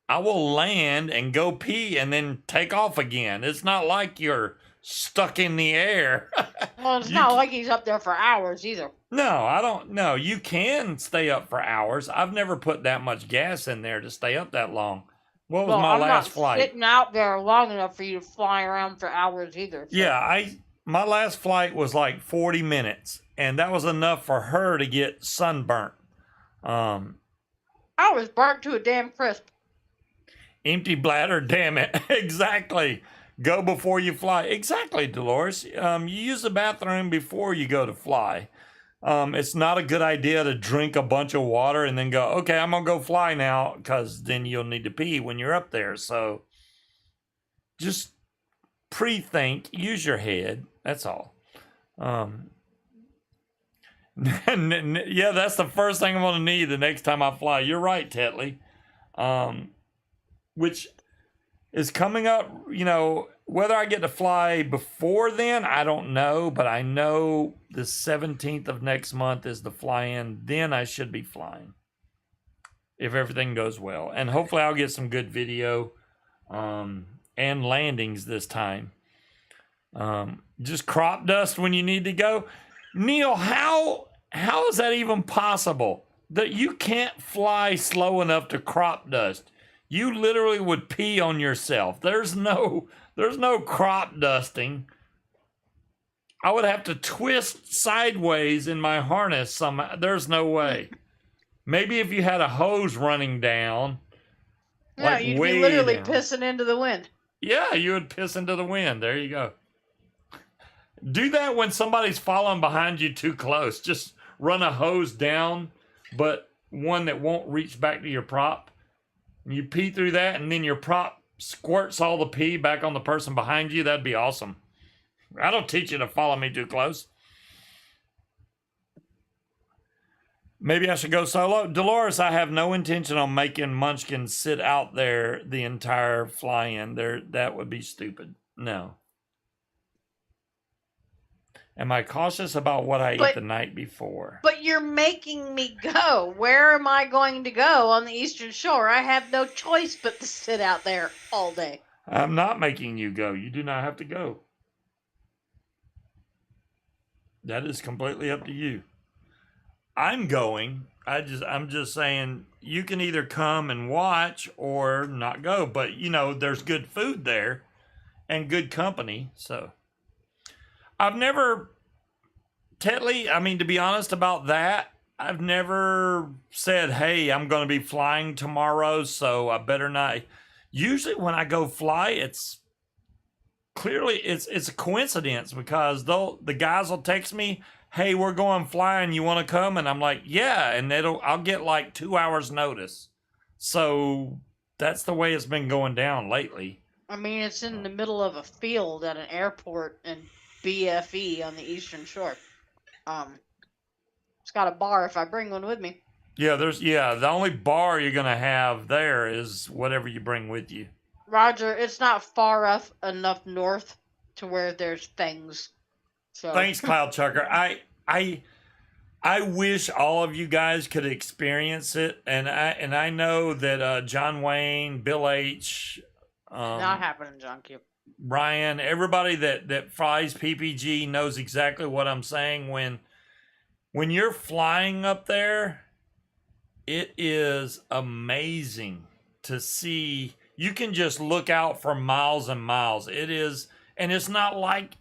I will land and go pee and then take off again. It's not like you're stuck in the air. Well, it's not like he's up there for hours either. No, I don't know. You can stay up for hours. I've never put that much gas in there to stay up that long. What was my I'm last not flight? sitting out there long enough for you to fly around for hours either. So. Yeah, my last flight was like 40 minutes, and that was enough for her to get sunburnt. I was burnt to a damn crisp. Empty bladder, damn it. Exactly. Go before you fly. Exactly, Dolores. You use the bathroom before you go to fly. It's not a good idea to drink a bunch of water and then go, okay, I'm going to go fly now, because then you'll need to pee when you're up there. So just pre-think, use your head. That's all. Yeah, that's the first thing I'm going to need the next time I fly. You're right, Tetley. Which is coming up, whether I get to fly before then, I don't know, but I know the 17th of next month is the fly-in. Then I should be flying, if everything goes well. And hopefully I'll get some good video and landings this time. Just crop dust when you need to go. Neil, how is that even possible? That you can't fly slow enough to crop dust. You literally would pee on yourself. There's no crop dusting. I would have to twist sideways in my harness somehow. There's no way. Maybe if you had a hose running down. Yeah, like you'd way be literally down. pissing into the wind. Yeah, you would piss into the wind. There you go. Do that when somebody's following behind you too close. Just run a hose down, but one that won't reach back to your prop. You pee through that, and then your prop squirts all the pee back on the person behind you. That'd be awesome. I don't teach you to follow me too close. Maybe I should go solo. Dolores, I have no intention on making Munchkin sit out there the entire fly-in. That would be stupid. No. Am I cautious about what I eat the night before? But you're making me go. Where am I going to go on the Eastern Shore? I have no choice but to sit out there all day. I'm not making you go. You do not have to go. That is completely up to you. I'm going. I'm just saying you can either come and watch or not go. But, there's good food there and good company, so... I've never, Tetley, to be honest about that, I've never said, hey, I'm going to be flying tomorrow, so I better not. Usually when I go fly, it's clearly it's a coincidence because the guys will text me, "Hey, we're going flying. You want to come?" And I'm like, "Yeah," and I'll get like 2 hours notice. So that's the way it's been going down lately. I mean, it's in the middle of a field at an airport in BFE on the Eastern Shore. It's got a bar if I bring one with me. Yeah, the only bar you're gonna have there is whatever you bring with you. Roger, it's not far enough north to where there's things. So Thanks, Cloud Chucker. I wish all of you guys could experience it, and I know that John Wayne, Bill H, not happening, John Q. Ryan, everybody that flies PPG knows exactly what I'm saying. When you're flying up there, it is amazing to see. You can just look out for miles and miles. It is, and it's not like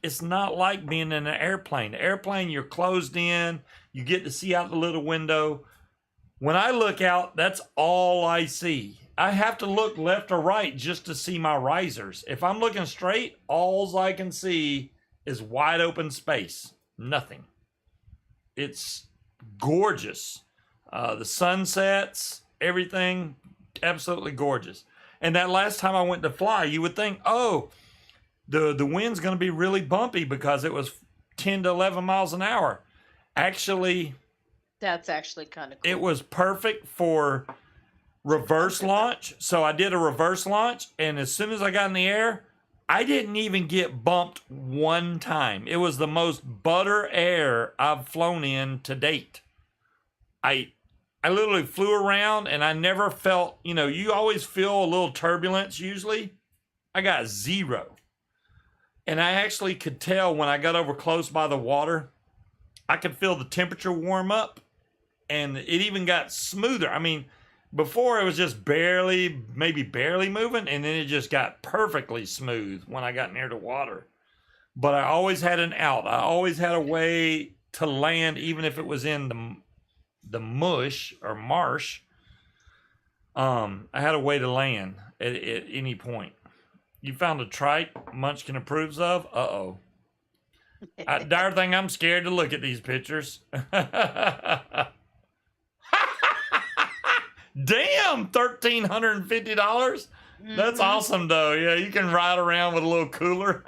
being in an airplane. The airplane, you're closed in. You get to see out the little window. When I look out, that's all I see. I have to look left or right just to see my risers. If I'm looking straight, all I can see is wide open space. Nothing. It's gorgeous. The sunsets, everything, absolutely gorgeous. And that last time I went to fly, you would think, oh, the wind's going to be really bumpy because it was 10 to 11 miles an hour. Actually, That's actually kind of cool. it was perfect for reverse launch. So I did a reverse launch, and as soon as I got in the air, I didn't even get bumped one time. It was the most butter air I've flown in to date. I literally flew around, and I never felt, you always feel a little turbulence usually. I got zero. And I actually could tell when I got over close by the water, I could feel the temperature warm up, and it even got smoother. I mean, before it was just maybe barely moving, and then it just got perfectly smooth when I got near the water. But I always had an out. I always had a way to land, even if it was in the mush or marsh. I had a way to land at any point. You found a trike Munchkin approves of? Uh-oh. Dire thing, I'm scared to look at these pictures. Damn, $1,350? That's awesome, though. Yeah, you can ride around with a little cooler.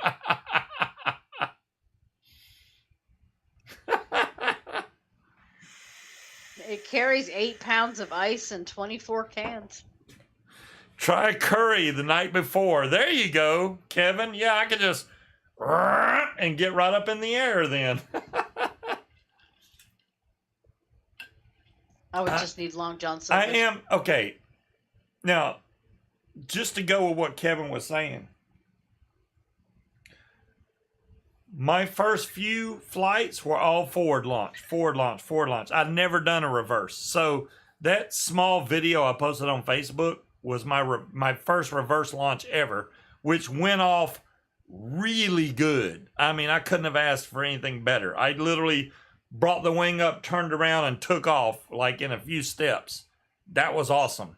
It carries 8 pounds of ice and 24 cans. Try curry the night before. There you go, Kevin. Yeah, I could just and get right up in the air then. I would just need Long John Silver. Okay. Now, just to go with what Kevin was saying, my first few flights were all forward launch. I'd never done a reverse. So that small video I posted on Facebook was my first reverse launch ever, which went off really good. I mean, I couldn't have asked for anything better. I literally brought the wing up, turned around, and took off like in a few steps. That was awesome.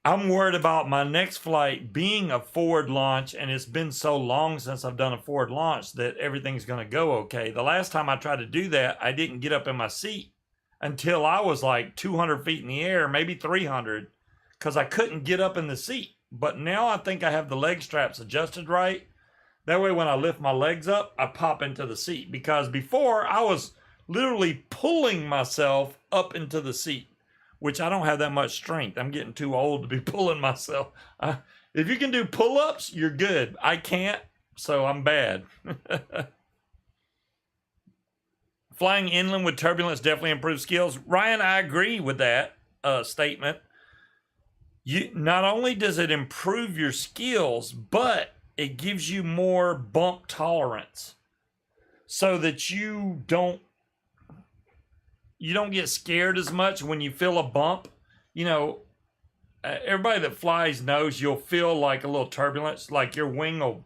I'm worried about my next flight being a forward launch, and it's been so long since I've done a forward launch that everything's going to go okay. The last time I tried to do that, I didn't get up in my seat until I was like 200 feet in the air, maybe 300, because I couldn't get up in the seat. But now I think I have the leg straps adjusted right. That way when I lift my legs up, I pop into the seat. Because before, I was literally pulling myself up into the seat, which I don't have that much strength. I'm getting too old to be pulling myself. If you can do pull-ups, you're good. I can't, so I'm bad. Flying inland with turbulence definitely improves skills. Ryan, I agree with that statement. Not only does it improve your skills, but it gives you more bump tolerance so that you don't get scared as much when you feel a bump. Everybody that flies knows you'll feel like a little turbulence, like your wing will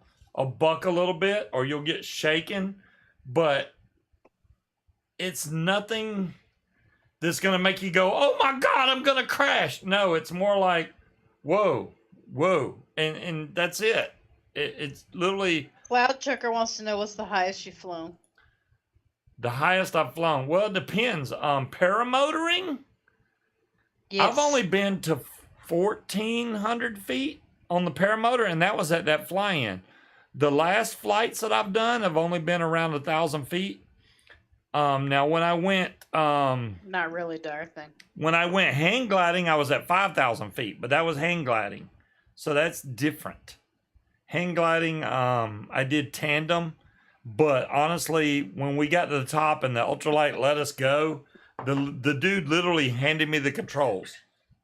buck a little bit or you'll get shaken, but it's nothing that's going to make you go, oh my God, I'm going to crash. No, it's more like, whoa, and that's it. It's literally Cloud Chucker wants to know what's the highest you've flown. the highest I've flown. Well, it depends. Paramotoring. Yes. I've only been to 1,400 feet on the paramotor, and that was at that fly-in. The last flights that I've done have only been around 1,000 feet. Now when I went, Not really, Darthing. when I went hang gliding, I was at 5,000 feet, but that was hang gliding, so that's different. Hang gliding, I did tandem, but honestly, when we got to the top and the ultralight let us go, the dude literally handed me the controls.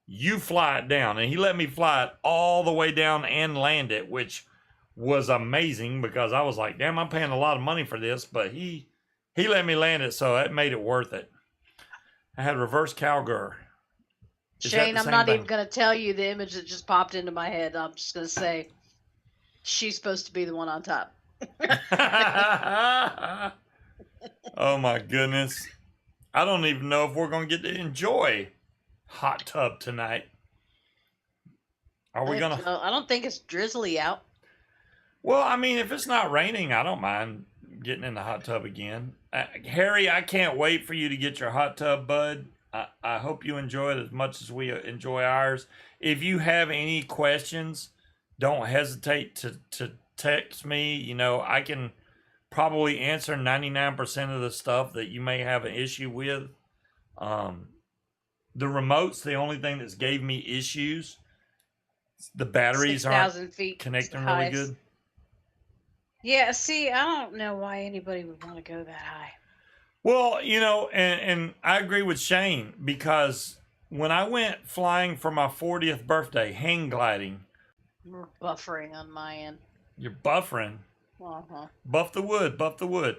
You fly it down, and he let me fly it all the way down and land it, which was amazing because I was like, damn, I'm paying a lot of money for this, but he let me land it, so it made it worth it. I had reverse cowgirl. Is that Shane, the I'm same not thing? even going to tell you the image that just popped into my head. I'm just going to say she's supposed to be the one on top. Oh my goodness. I don't even know if we're going to get to enjoy hot tub tonight. Are we going to? I don't think it's drizzly out. Well, I mean, if it's not raining, I don't mind getting in the hot tub again. Harry, I can't wait for you to get your hot tub, bud. I hope you enjoy it as much as we enjoy ours. If you have any questions, don't hesitate to text me. You know, I can probably answer 99% of the stuff that you may have an issue with. The remote's the only thing that's gave me issues. The batteries aren't 6,000 feet connecting really highest. good. Yeah, see, I don't know why anybody would want to go that high. Well, you know, and I agree with Shane because when I went flying for my 40th birthday, hang gliding, We're buffering on my end. you're buffering. Uh-huh. Buff the wood, buff the wood.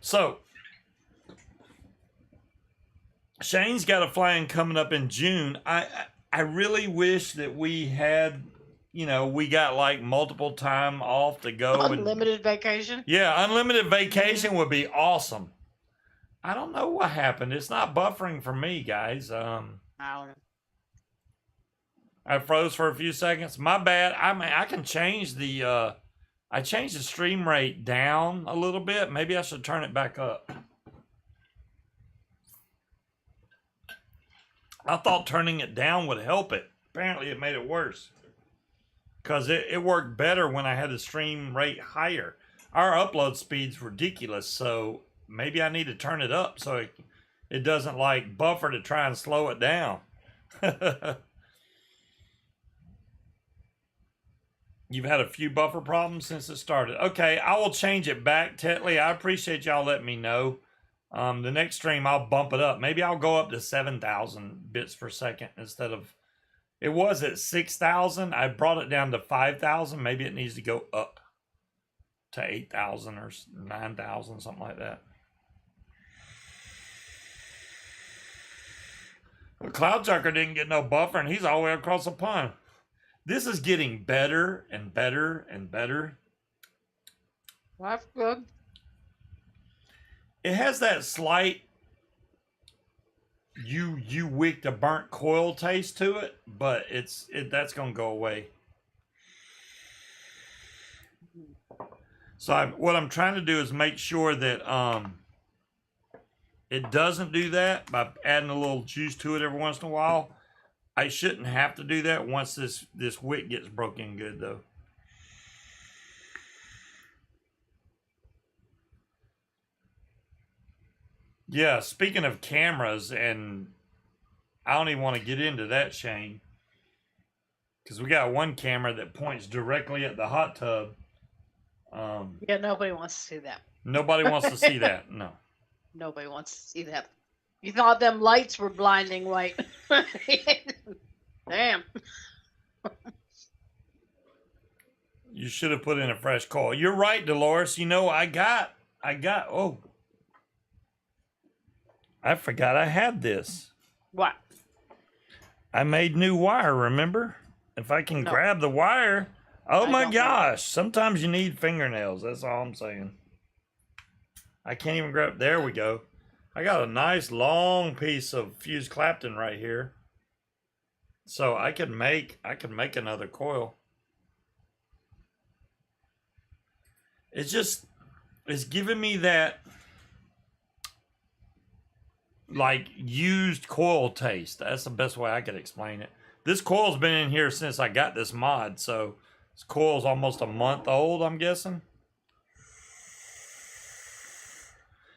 So, Shane's got a flying coming up in June. I really wish that we had, you know, we got like multiple time off to go. Unlimited vacation? Yeah, unlimited vacation would be awesome. I don't know what happened. It's not buffering for me, guys. I don't know. I froze for a few seconds. My bad. I mean, I can change the I changed the stream rate down a little bit. Maybe I should turn it back up. I thought turning it down would help it. Apparently it made it worse. Because it worked better when I had the stream rate higher. Our upload speed's ridiculous, so maybe I need to turn it up so it doesn't like buffer to try and slow it down. You've had a few buffer problems since it started. Okay, I will change it back, Tetley. I appreciate y'all letting me know. The next stream, I'll bump it up. Maybe I'll go up to 7,000 bits per second instead of... It was at 6,000. I brought it down to 5,000. Maybe it needs to go up to 8,000 or 9,000, something like that. But Cloud Chucker didn't get no buffer, and he's all the way across the pond. This is getting better and better and better. Well, that's good. It has that slight you wicked a burnt coil taste to it, but that's gonna go away. So what I'm trying to do is make sure that it doesn't do that by adding a little juice to it every once in a while. I shouldn't have to do that once this wick gets broken good though. Yeah, speaking of cameras, and I don't even want to get into that, Shane, because we got one camera that points directly at the hot tub. Yeah, nobody wants to see that. Nobody wants to see that. No. Nobody wants to see that. You thought them lights were blinding white. Damn. You should have put in a fresh coil. You're right, Dolores. You know, oh, I forgot I had this. What? I made new wire, remember? If I can No. grab the wire. Oh I my don't know. gosh. Sometimes you need fingernails. That's all I'm saying. I can't even grab. There we go. I got a nice long piece of fused Clapton right here. So I could make another coil. it's giving me that like used coil taste. That's the best way I could explain it. This coil's been in here since I got this mod, so this coil's almost a month old, I'm guessing.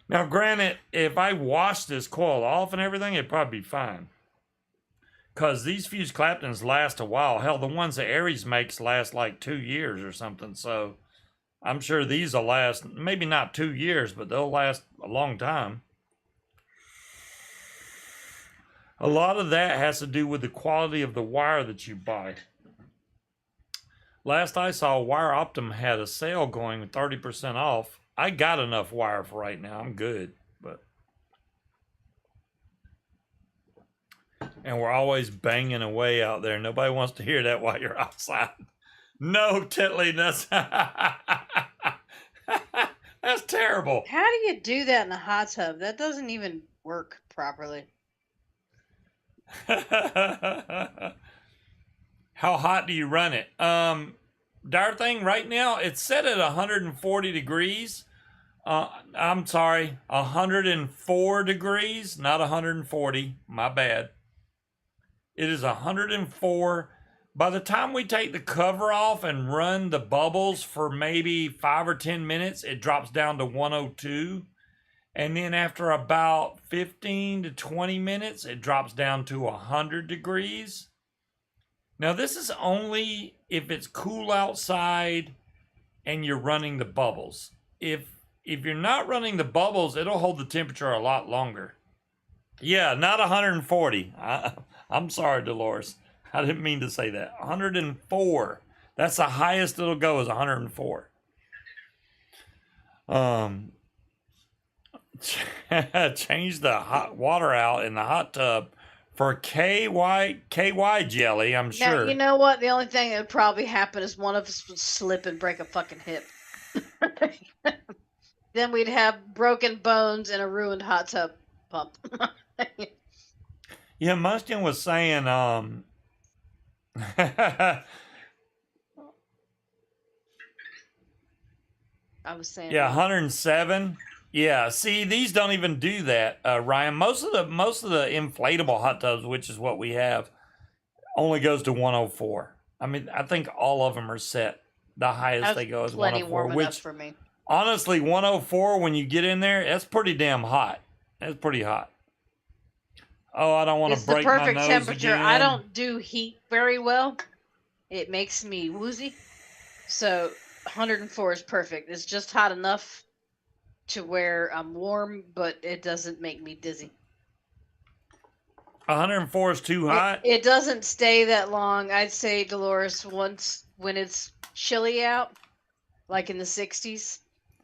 Now, granted, if I wash this coil off and everything, it'd probably be fine. Because these fused Claptons last a while. Hell, the ones that Aries makes last like 2 years or something. So I'm sure these will last, maybe not 2 years, but they'll last a long time. A lot of that has to do with the quality of the wire that you buy. Last I saw, Wire Optum had a sale going 30% off. I got enough wire for right now. I'm good. And we're always banging away out there. Nobody wants to hear that while you're outside. No, Titley, that's terrible. How do you do that in a hot tub? That doesn't even work properly. How hot do you run it? Darn thing, right now it's set at 140 degrees. I'm sorry, 104 degrees, not 140. My bad. It is 104. By the time we take the cover off and run the bubbles for maybe 5 or 10 minutes, it drops down to 102. And then after about 15 to 20 minutes, it drops down to 100 degrees. Now, this is only if it's cool outside and you're running the bubbles. If you're not running the bubbles, it'll hold the temperature a lot longer. Yeah, not 140. I'm sorry, Dolores. I didn't mean to say that. 104. That's the highest it'll go is 104. Change the hot water out in the hot tub for KY jelly, I'm sure. Now, you know what? The only thing that would probably happen is one of us would slip and break a fucking hip. Then we'd have broken bones and a ruined hot tub pump. Yeah, Munchkin was saying, I was saying. Yeah, 107. Yeah, see, these don't even do that, Ryan. Most of the inflatable hot tubs, which is what we have, only goes to 104. I mean, I think all of them are set. The highest they go is 104. Warm enough Which, for me. honestly, 104 when you get in there, that's pretty damn hot. That's pretty hot. Oh, I don't want to break my nose It's the perfect temperature. again. I don't do heat very well. It makes me woozy. So 104 is perfect. It's just hot enough to where I'm warm, but it doesn't make me dizzy. 104 is too hot? It doesn't stay that long. I'd say, Dolores, once when it's chilly out, like in the 60s,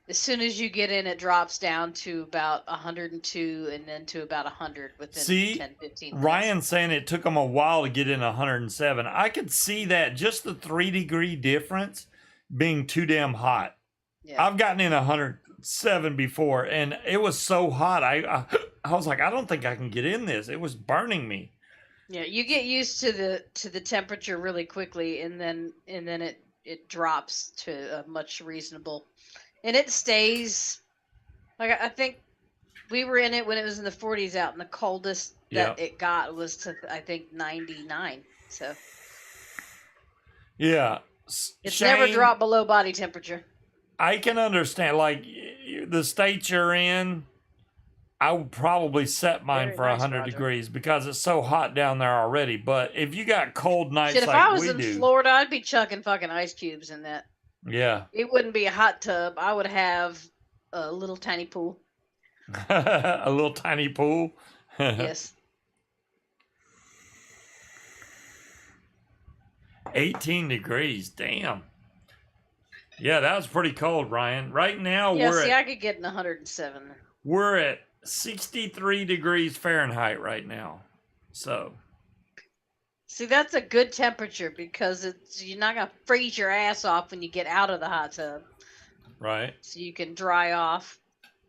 as soon as you get in, it drops down to about 102 and then to about 100 within 10, 15 minutes. Ryan's saying it took him a while to get in 107. I could see that, just the 3-degree difference being too damn hot. Yeah. I've gotten in 107 before, and it was so hot. I was like, I don't think I can get in this. It was burning me. Yeah, you get used to the temperature really quickly, and then it drops to a much reasonable, and it stays. Like I think we were in it when it was in the 40s out, and the coldest that it got was to I think 99. So yeah, it's Shane, never dropped below body temperature. I can understand, like the state you're in. I would probably set mine Very for nice, 100 Roger. degrees because it's so hot down there already. But if you got cold nights Shit, if like I was we in do, Florida, I'd be chucking fucking ice cubes in that. yeah, It wouldn't be a hot tub. I would have a little tiny pool. a little tiny pool. Yes. 18 degrees, damn. Yeah, that was pretty cold, Ryan. Right now Yeah, see, I could get in 107. we're at 63 degrees Fahrenheit right now. So, See, that's a good temperature because you're not gonna freeze your ass off when you get out of the hot tub, right. so you can dry off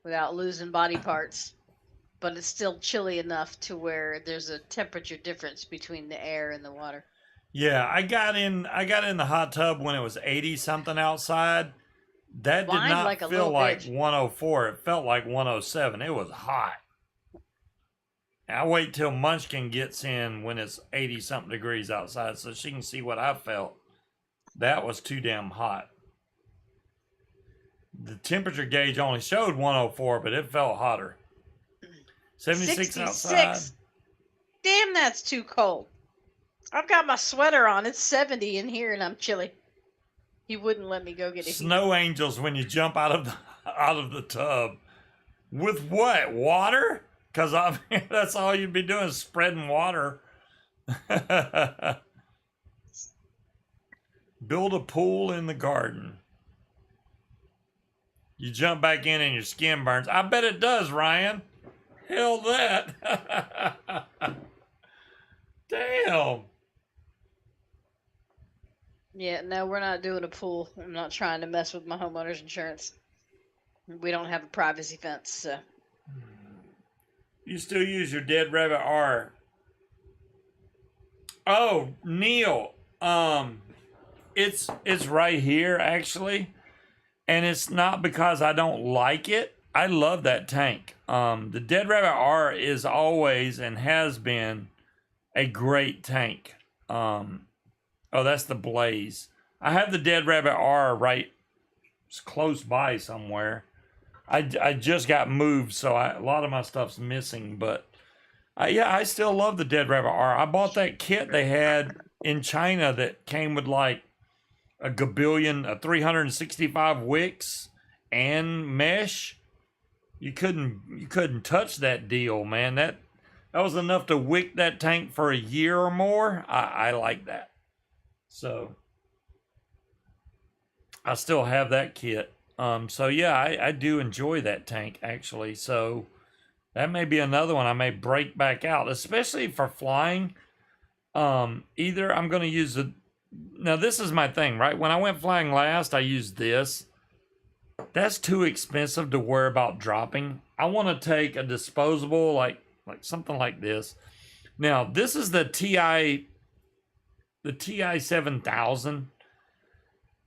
without losing body parts. But it's still chilly enough to where there's a temperature difference between the air and the water. Yeah, I got in the hot tub when it was 80 something outside. That did Whined not like a feel little like bitch. 104. It felt like 107. It was hot. I wait till Munchkin gets in when it's 80 something degrees outside so she can see what I felt. That was too damn hot. The temperature gauge only showed 104, but it felt hotter. 76 outside. Damn, that's too cold. I've got my sweater on. It's 70 in here, and I'm chilly. He wouldn't let me go get a Snow angels when you jump out of the tub. With what? Water? Because I mean, that's all you'd be doing is spreading water. Build a pool in the garden. You jump back in and your skin burns. I bet it does, Ryan. Hell that. Damn. Yeah, no, we're not doing a pool. I'm not trying to mess with my homeowner's insurance. We don't have a privacy fence, so. You still use your Dead Rabbit R. Oh, Neil. It's right here actually. And it's not because I don't like it. I love that tank. The Dead Rabbit R is always and has been a great tank. Oh, that's the Blaze. I have the Dead Rabbit R right close by somewhere. I just got moved, so a lot of my stuff's missing. But yeah, I still love the Dead Rabbit R. I bought that kit they had in China that came with like a gabillion, 365 wicks and mesh. You couldn't touch that deal, man. That was enough to wick that tank for a year or more. I like that. So I still have that kit. So yeah, I do enjoy that tank actually. So that may be another one I may break back out, especially for flying. Either I'm going to use now this is my thing, right? When I went flying last, I used this. That's too expensive to worry about dropping. I want to take a disposable, like something like this. Now, this is the TI 7000.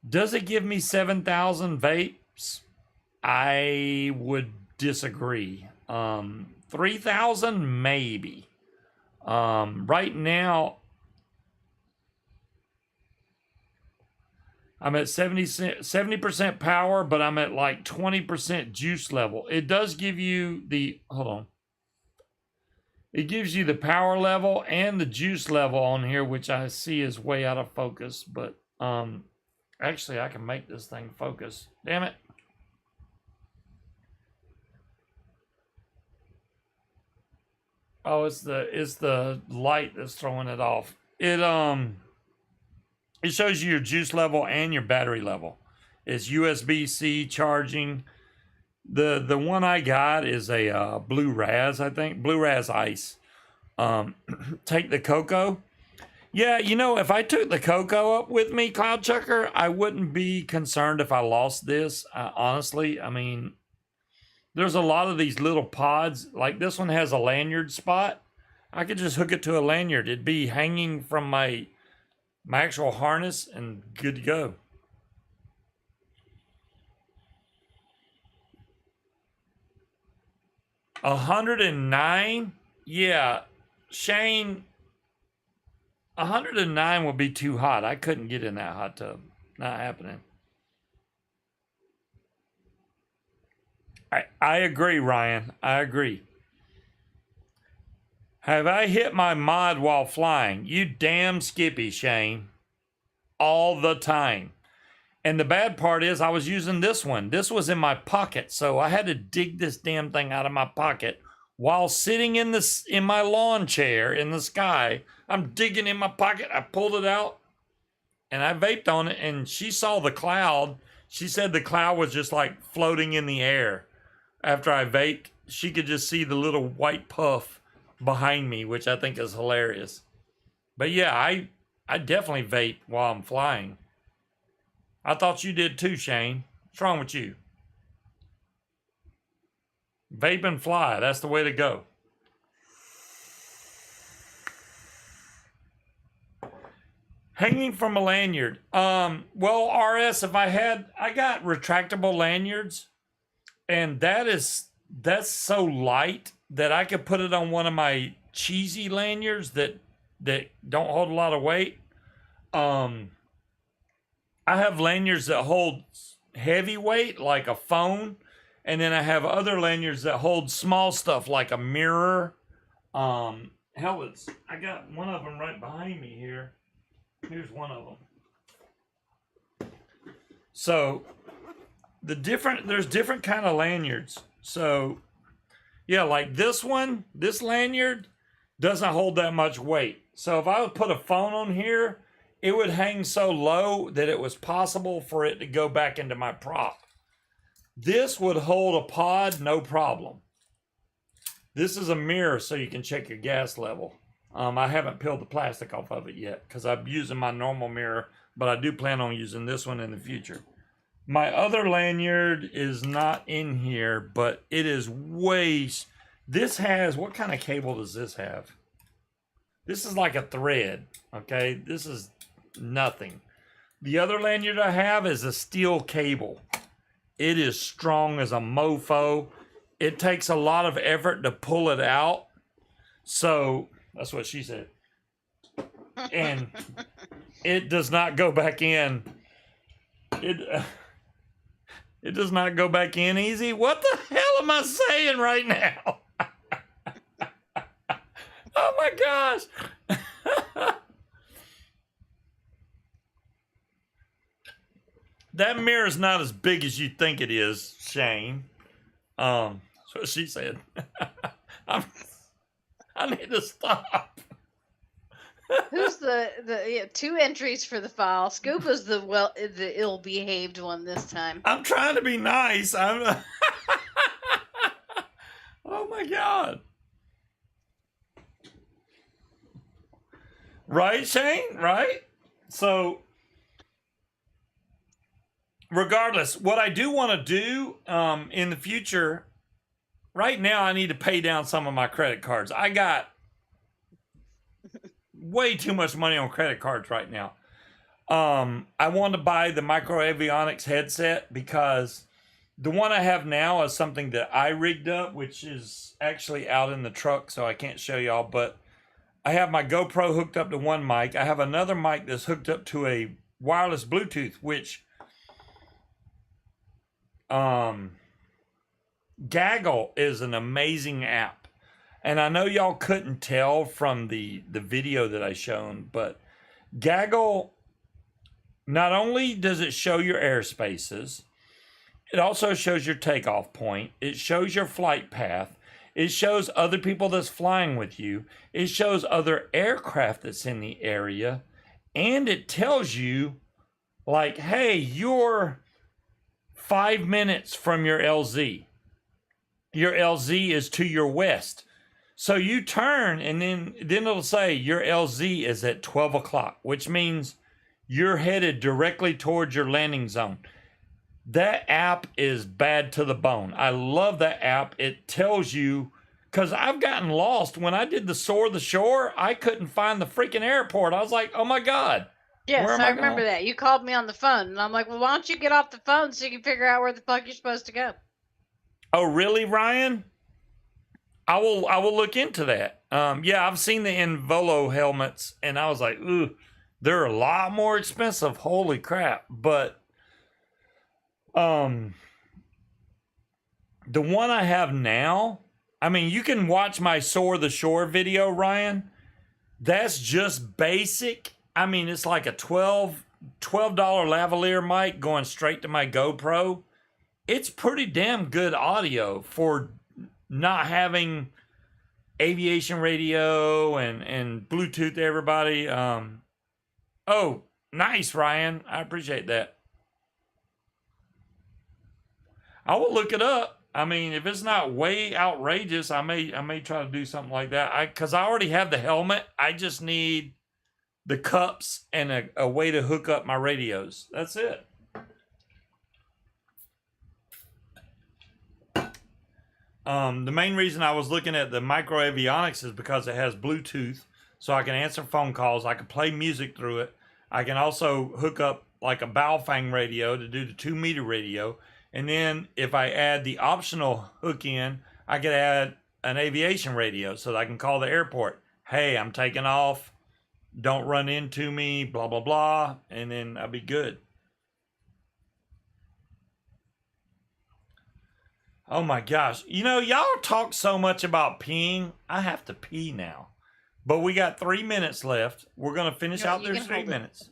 Does it give me 7,000 vapes? I would disagree. 3,000 maybe. Right now I'm at 70% power, but I'm at like 20% juice level. It does give you the, hold on. It gives you the power level and the juice level on here, which I see is way out of focus, but actually I can make this thing focus. Damn it. Oh, it's the light that's throwing it off. It shows you your juice level and your battery level. It's USB-C charging. The one I got is a Blue Raz, I think. Blue Raz Ice. Take the cocoa. Yeah, you know, if I took the cocoa up with me, Cloud Chucker, I wouldn't be concerned if I lost this. Honestly, I mean, there's a lot of these little pods. Like this one has a lanyard spot. I could just hook it to a lanyard. It'd be hanging from my actual harness and good to go. $109? Yeah, Shane, 109 would be too hot. I couldn't get in that hot tub. Not happening. I agree, Ryan. I agree. Have I hit my mod while flying? You damn skippy, Shane. All the time. And the bad part is I was using this one. This was in my pocket, so I had to dig this damn thing out of my pocket while sitting in my lawn chair in the sky. I'm digging in my pocket. I pulled it out and I vaped on it, and she saw the cloud. She said the cloud was just like floating in the air. After I vaped, she could just see the little white puff behind me, which I think is hilarious. But yeah, I definitely vape while I'm flying. I thought you did too, Shane. What's wrong with you? Vape and fly. That's the way to go. Hanging from a lanyard. Well, RS, if I got retractable lanyards, and that's so light that I could put it on one of my cheesy lanyards that don't hold a lot of weight. I have lanyards that hold heavy weight, like a phone, and then I have other lanyards that hold small stuff, like a mirror. Hell, I got one of them right behind me here. Here's one of them. So there's different kind of lanyards. So yeah, like this lanyard doesn't hold that much weight. So if I would put a phone on here, it would hang so low that it was possible for it to go back into my prop. This would hold a pod, no problem. This is a mirror so you can check your gas level. I haven't peeled the plastic off of it yet because I'm using my normal mirror, but I do plan on using this one in the future. My other lanyard is not in here, but it is this has, what kind of cable does this have? This is like a thread, okay? This is nothing. The other lanyard I have is a steel cable. It is strong as a mofo. It takes a lot of effort to pull it out. So that's what she said. And it does not go back in. It does not go back in easy. What the hell am I saying right now? Oh my gosh. That mirror is not as big as you think it is, Shane. That's what she said. I need to stop. Who's the 2 entries for the file? Scuba's the ill-behaved one this time. I'm trying to be nice. Oh my God. Right, Shane? Right? So, regardless, what I do want to do in the future, right now I need to pay down some of my credit cards. I got way too much money on credit cards right now. I want to buy the microavionics headset because the one I have now is something that I rigged up, which is actually out in the truck, so I can't show y'all, but I have my GoPro hooked up to one mic. I have another mic that's hooked up to a wireless Bluetooth, which Gaggle is an amazing app. And I know y'all couldn't tell from the video that I shown, but Gaggle, not only does it show your airspaces, it also shows your takeoff point. It shows your flight path. It shows other people that's flying with you. It shows other aircraft that's in the area. And it tells you, like, hey, you're 5 minutes from your LZ. Your LZ is to your west. So you turn and then it'll say your LZ is at 12 o'clock, which means you're headed directly towards your landing zone. That app is bad to the bone. I love that app. It tells you, because I've gotten lost. When I did the Soar the Shore, I couldn't find the freaking airport. I was like, oh my God. Yes, where am I going? remember that. You called me on the phone, and I'm like, well, why don't you get off the phone so you can figure out where the fuck you're supposed to go? Oh, really, Ryan? I will look into that. Yeah, I've seen the Involo helmets, and I was like, ooh, they're a lot more expensive. Holy crap. But the one I have now, I mean, you can watch my Soar the Shore video, Ryan. That's just basic. I mean, it's like a $12 lavalier mic going straight to my GoPro. It's pretty damn good audio for not having aviation radio and Bluetooth to everybody. Oh, nice, Ryan. I appreciate that. I will look it up. I mean, if it's not way outrageous, I may try to do something like that. Because I already have the helmet. I just need the cups and a way to hook up my radios. That's it. The main reason I was looking at the microavionics is because it has Bluetooth, so I can answer phone calls. I can play music through it. I can also hook up like a Baofeng radio to do the 2-meter radio. And then if I add the optional hook in, I could add an aviation radio so that I can call the airport. Hey, I'm taking off. Don't run into me, blah, blah, blah. And then I'll be good. Oh my gosh. You know, y'all talk so much about peeing. I have to pee now. But we got 3 minutes left. We're going to finish out those 3 minutes.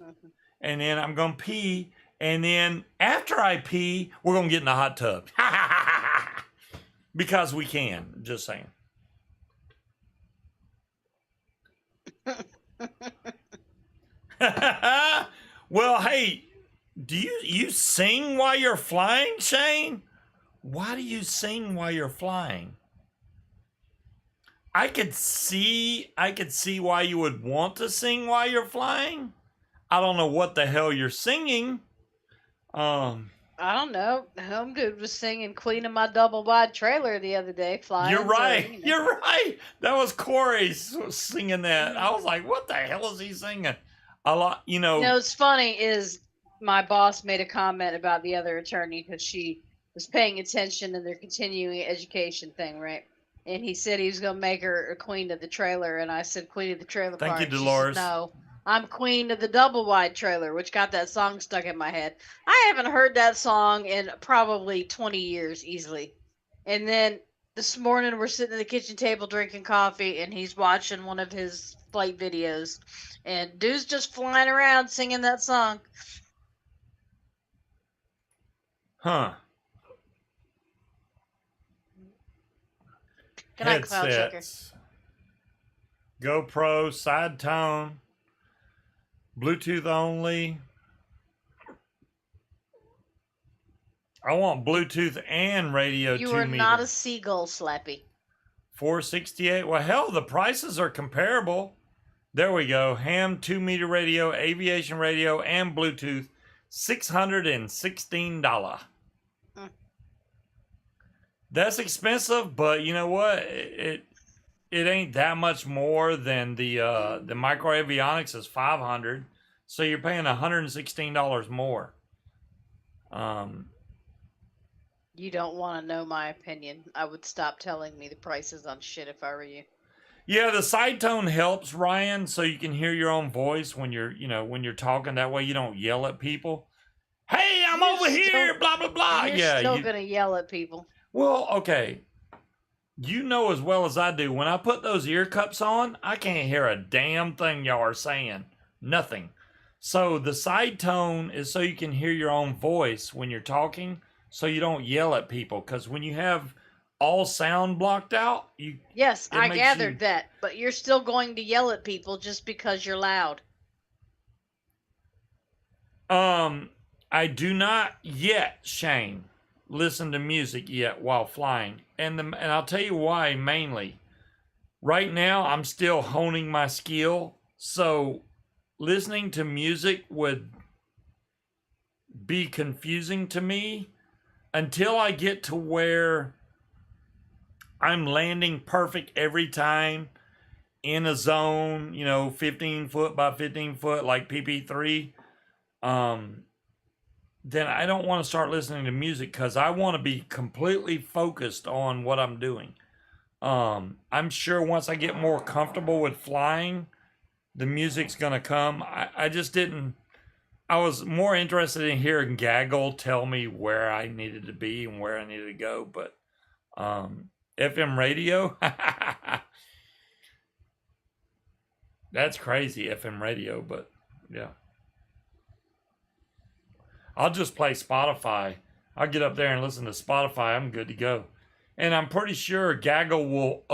And then I'm going to pee. And then after I pee, we're going to get in the hot tub. Because we can. Just saying. Well, hey, do you sing while you're flying, Shane? Why do you sing while you're flying? I could see why you would want to sing while you're flying. I don't know what the hell you're singing. I don't know. Home Dude was singing Queen of My Double Wide Trailer the other day, flying. You're right. So, You're right. That was Corey singing that. I was like, what the hell is he singing? A lot, You know, what's funny is my boss made a comment about the other attorney because she was paying attention to their continuing education thing, right? And he said he was going to make her a queen of the trailer. And I said, queen of the trailer Thank park. you, She said, Dolores. no, I'm queen of the double wide trailer, which got that song stuck in my head. I haven't heard that song in probably 20 years easily. And then this morning we're sitting at the kitchen table drinking coffee and he's watching one of his flight videos. And dude's just flying around singing that song. huh. Good night, Cloud Checker. Headsets. GoPro, side tone, Bluetooth only. I want Bluetooth and radio. You 2 are meter. not a seagull, Slappy. 468. Well, hell, the prices are comparable. There we go. Ham 2-meter radio, aviation radio, and Bluetooth. $616. That's expensive, but you know what? It ain't that much more than the micro avionics is $500. So you're paying $116 more. You don't want to know my opinion. I would stop telling me the prices on shit if I were you. Yeah, the side tone helps, Ryan, so you can hear your own voice when you're talking. That way you don't yell at people. Hey, I'm over here, blah blah blah. You're still gonna yell at people. Well, okay. You know as well as I do, when I put those ear cups on, I can't hear a damn thing y'all are saying. Nothing. So the side tone is so you can hear your own voice when you're talking, so you don't yell at people. Because when you have all sound blocked out, Yes, I makes gathered you- that, but you're still going to yell at people just because you're loud. I do not yet, Shane, listen to music yet while flying. And I'll tell you why mainly. Right now, I'm still honing my skill. So listening to music would be confusing to me until I get to where I'm landing perfect every time in a zone, 15 foot by 15 foot, like PP3. Then I don't want to start listening to music because I want to be completely focused on what I'm doing. I'm sure once I get more comfortable with flying, the music's going to come. I was more interested in hearing Gaggle tell me where I needed to be and where I needed to go. But FM radio, that's crazy, FM radio, but yeah. I'll just play Spotify. I'll get up there and listen to Spotify. I'm good to go. And I'm pretty sure Gaggle will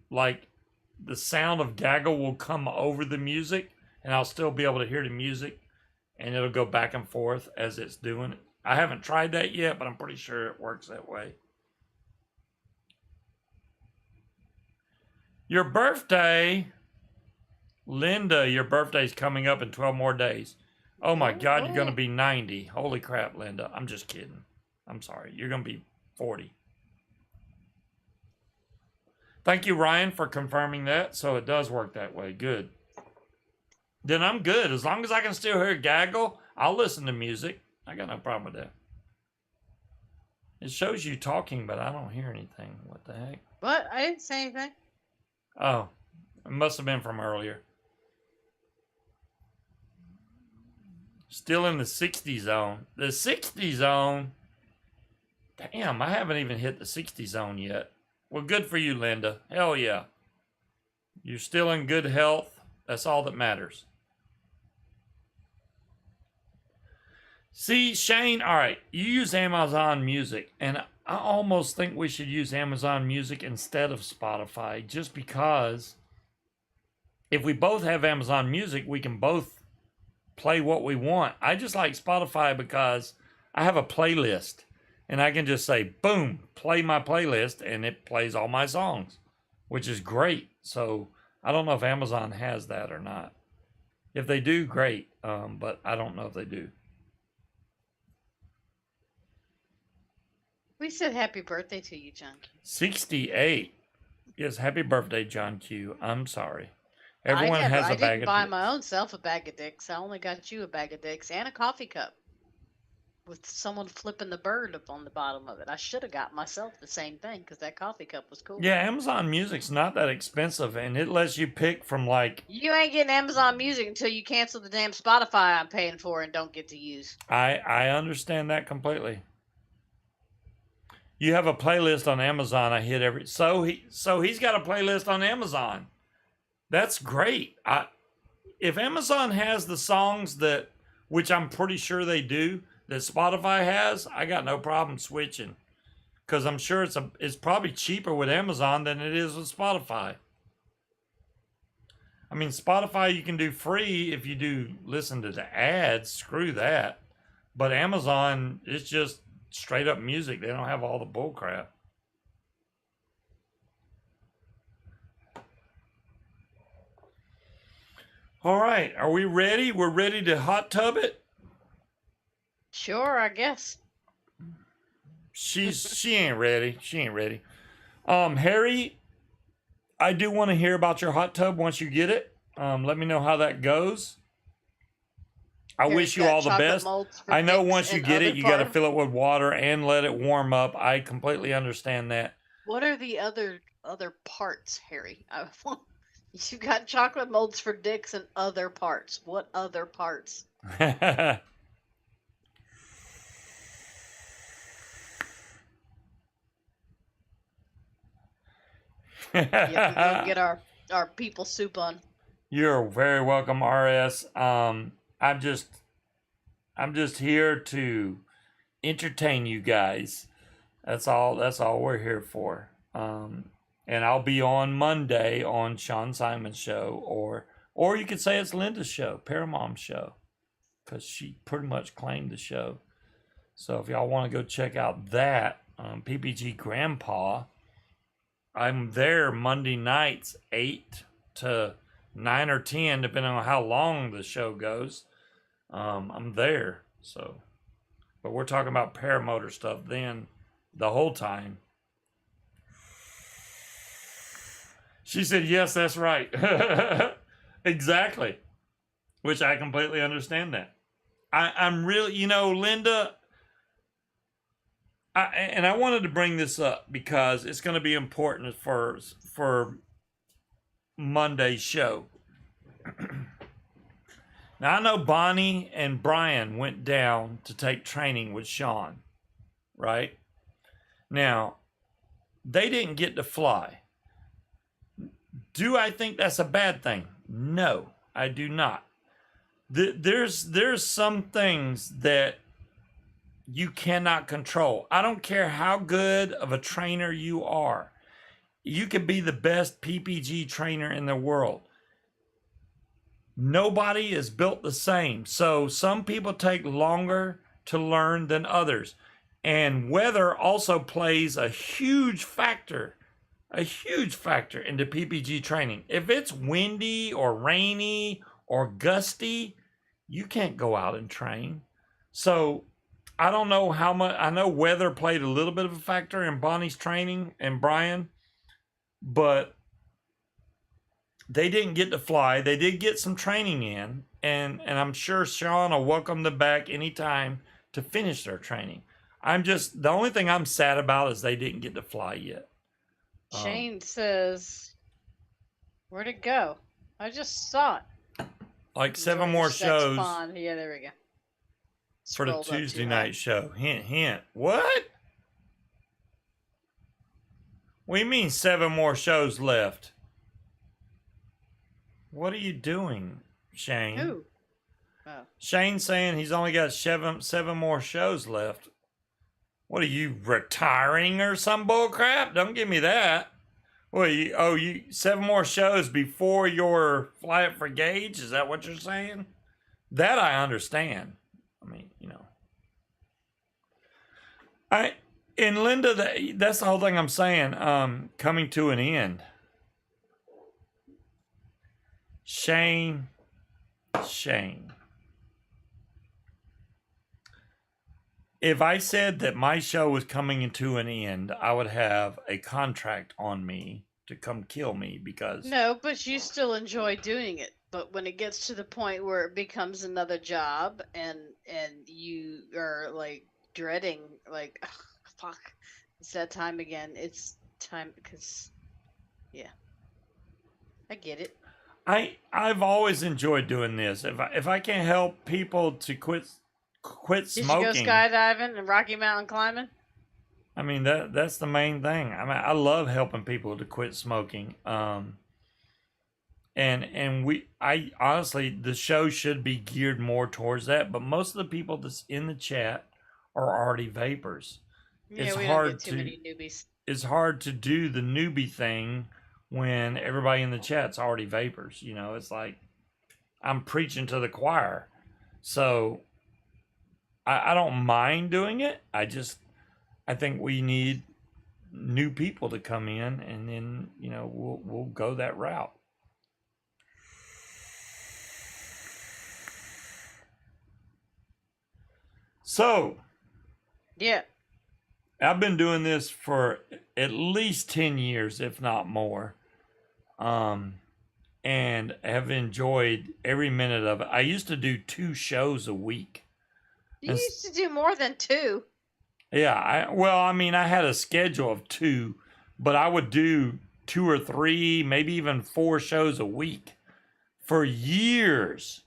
the sound of Gaggle will come over the music, and I'll still be able to hear the music, and it'll go back and forth as it's doing it. I haven't tried that yet, but I'm pretty sure it works that way. Your birthday, Linda, your birthday's coming up in 12 more days. Oh my God, you're going to be 90. Holy crap, Linda. I'm just kidding. I'm sorry. You're going to be 40. Thank you, Ryan, for confirming that. So it does work that way. Good. then I'm good. As long as I can still hear gaggle, I'll listen to music. I got no problem with that. It shows you talking, but I don't hear anything. What the heck? What? I didn't say anything. Oh, it must have been from earlier. Still in the 60 zone. The 60 zone. Damn, I haven't even hit the 60 zone yet. Well, good for you, Linda. Hell yeah. You're still in good health. That's all that matters. See, Shane, all right, you use Amazon Music, and I almost think we should use Amazon Music instead of Spotify, just because if we both have Amazon Music, we can both play what we want. I just like Spotify because I have a playlist, and I can just say, boom, play my playlist, and it plays all my songs, which is great. So I don't know if Amazon has that or not. If they do, great, but I don't know if they do. We said happy birthday to you, John. 68. Yes, happy birthday, John Q. I'm sorry. Everyone has a bag I didn't buy of my own self a bag of dicks. I only got you a bag of dicks and a coffee cup with someone flipping the bird up on the bottom of it. I should have got myself the same thing because that coffee cup was cool. Yeah, Amazon Music's not that expensive, and it lets you pick from like... You ain't getting Amazon Music until you cancel the damn Spotify I'm paying for and don't get to use. I understand that completely. You have a playlist on Amazon. I hit every... So he's got a playlist on Amazon. That's great. If Amazon has the songs that, which I'm pretty sure they do, that Spotify has, I got no problem switching, because I'm sure it's probably cheaper with Amazon than it is with Spotify. I mean, Spotify you can do free if you do listen to the ads. Screw that. But Amazon, it's just straight up music. They don't have all the bull crap. All right, are we ready? We're ready to hot tub it? Sure, I guess. She ain't ready. She ain't ready. Harry, I do want to hear about your hot tub once you get it. Let me know how that goes. I Harry's wish you got all the chocolate best. molds for I know dicks once you and get it, other you got to part- fill it with water and let it warm up. I completely understand that. What are the other parts, Harry? You got chocolate molds for dicks and other parts. What other parts? Yeah, we go get our people soup on. You're very welcome, RS. I'm just here to entertain you guys. That's all we're here for. And I'll be on Monday on Sean Simon's show, or you could say it's Linda's show, Paramom's show, because she pretty much claimed the show. So if y'all want to go check out that, PPG Grandpa, I'm there Monday nights, 8 to 9 or 10, depending on how long the show goes. I'm there. So, but we're talking about paramotor stuff then the whole time. She said, yes, that's right. Exactly. Which I completely understand that. I'm really, Linda, I wanted to bring this up because it's going to be important for Monday's show. Now, I know Bonnie and Brian went down to take training with Sean, right? Now, they didn't get to fly. Do I think that's a bad thing? No, I do not. There's some things that you cannot control. I don't care how good of a trainer you are. You could be the best PPG trainer in the world. Nobody is built the same. So some people take longer to learn than others. And weather also plays a huge factor into PPG training. If it's windy or rainy or gusty, you can't go out and train. So I don't know how much. I know weather played a little bit of a factor in Bonnie's training and Brian, but they didn't get to fly. They did get some training in, and I'm sure Sean will welcome them back anytime to finish their training. The only thing I'm sad about is they didn't get to fly yet. Shane says, "Where'd it go? I just saw it." Like 7 Enjoy more your sex shows bond. Yeah, there we go. for the Scrolled up Tuesday too night show. Hint, hint. What? What do you mean 7 more shows left? What are you doing, Shane? high. Who? Oh. Shane's saying he's only got seven more shows left. What are you, retiring or some bull crap? Don't give me that. What you 7 more shows before your flight for Gage? Is that what you're saying? That I understand. I mean, and Linda, that's the whole thing I'm saying. Coming to an end. Shane. If I said that my show was coming to an end, I would have a contract on me to come kill me because No, but you still enjoy doing it. But when it gets to the point where it becomes another job and you are like dreading, like, "Ugh, fuck, it's that time again." It's time because, yeah, I get it. I've always enjoyed doing this. If I can help people to quit Did smoking, you go skydiving and Rocky Mountain climbing? I mean that's the main thing. I mean I love helping people to quit smoking. And I honestly, the show should be geared more towards that. But most of the people that's in the chat are already vapors. Yeah, It's we hard don't get too many newbies. It's hard to do the newbie thing when everybody in the chat's already vapors. It's like I'm preaching to the choir. So I don't mind doing it. I think we need new people to come in, and then we'll go that route. So Yeah. I've been doing this for at least 10 years, if not more. And have enjoyed every minute of it. I used to do 2 shows a week. You used to do more than 2. Yeah, I had a schedule of 2, but I would do 2 or 3, maybe even 4 shows a week for years.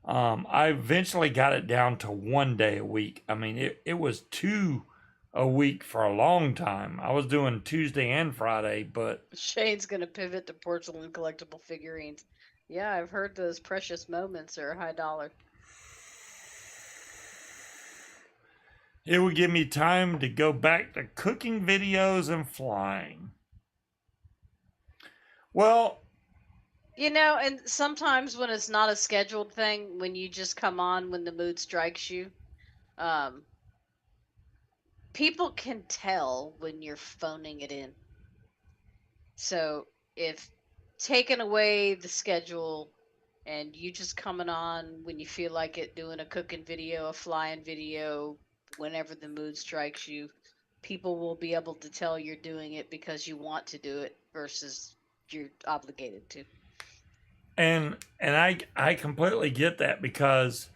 I eventually got it down to 1 day a week. I mean, it was 2 a week for a long time. I was doing Tuesday and Friday, but Shane's gonna pivot to porcelain collectible figurines. Yeah, I've heard those precious moments are high dollar. it would give me time to go back to cooking videos and flying. Well, And sometimes when it's not a scheduled thing, when you just come on when the mood strikes you, people can tell when you're phoning it in. So if taking away the schedule and you just coming on when you feel like it, doing a cooking video, a flying video, whenever the mood strikes you, people will be able to tell you're doing it because you want to do it versus you're obligated to. and I completely get that because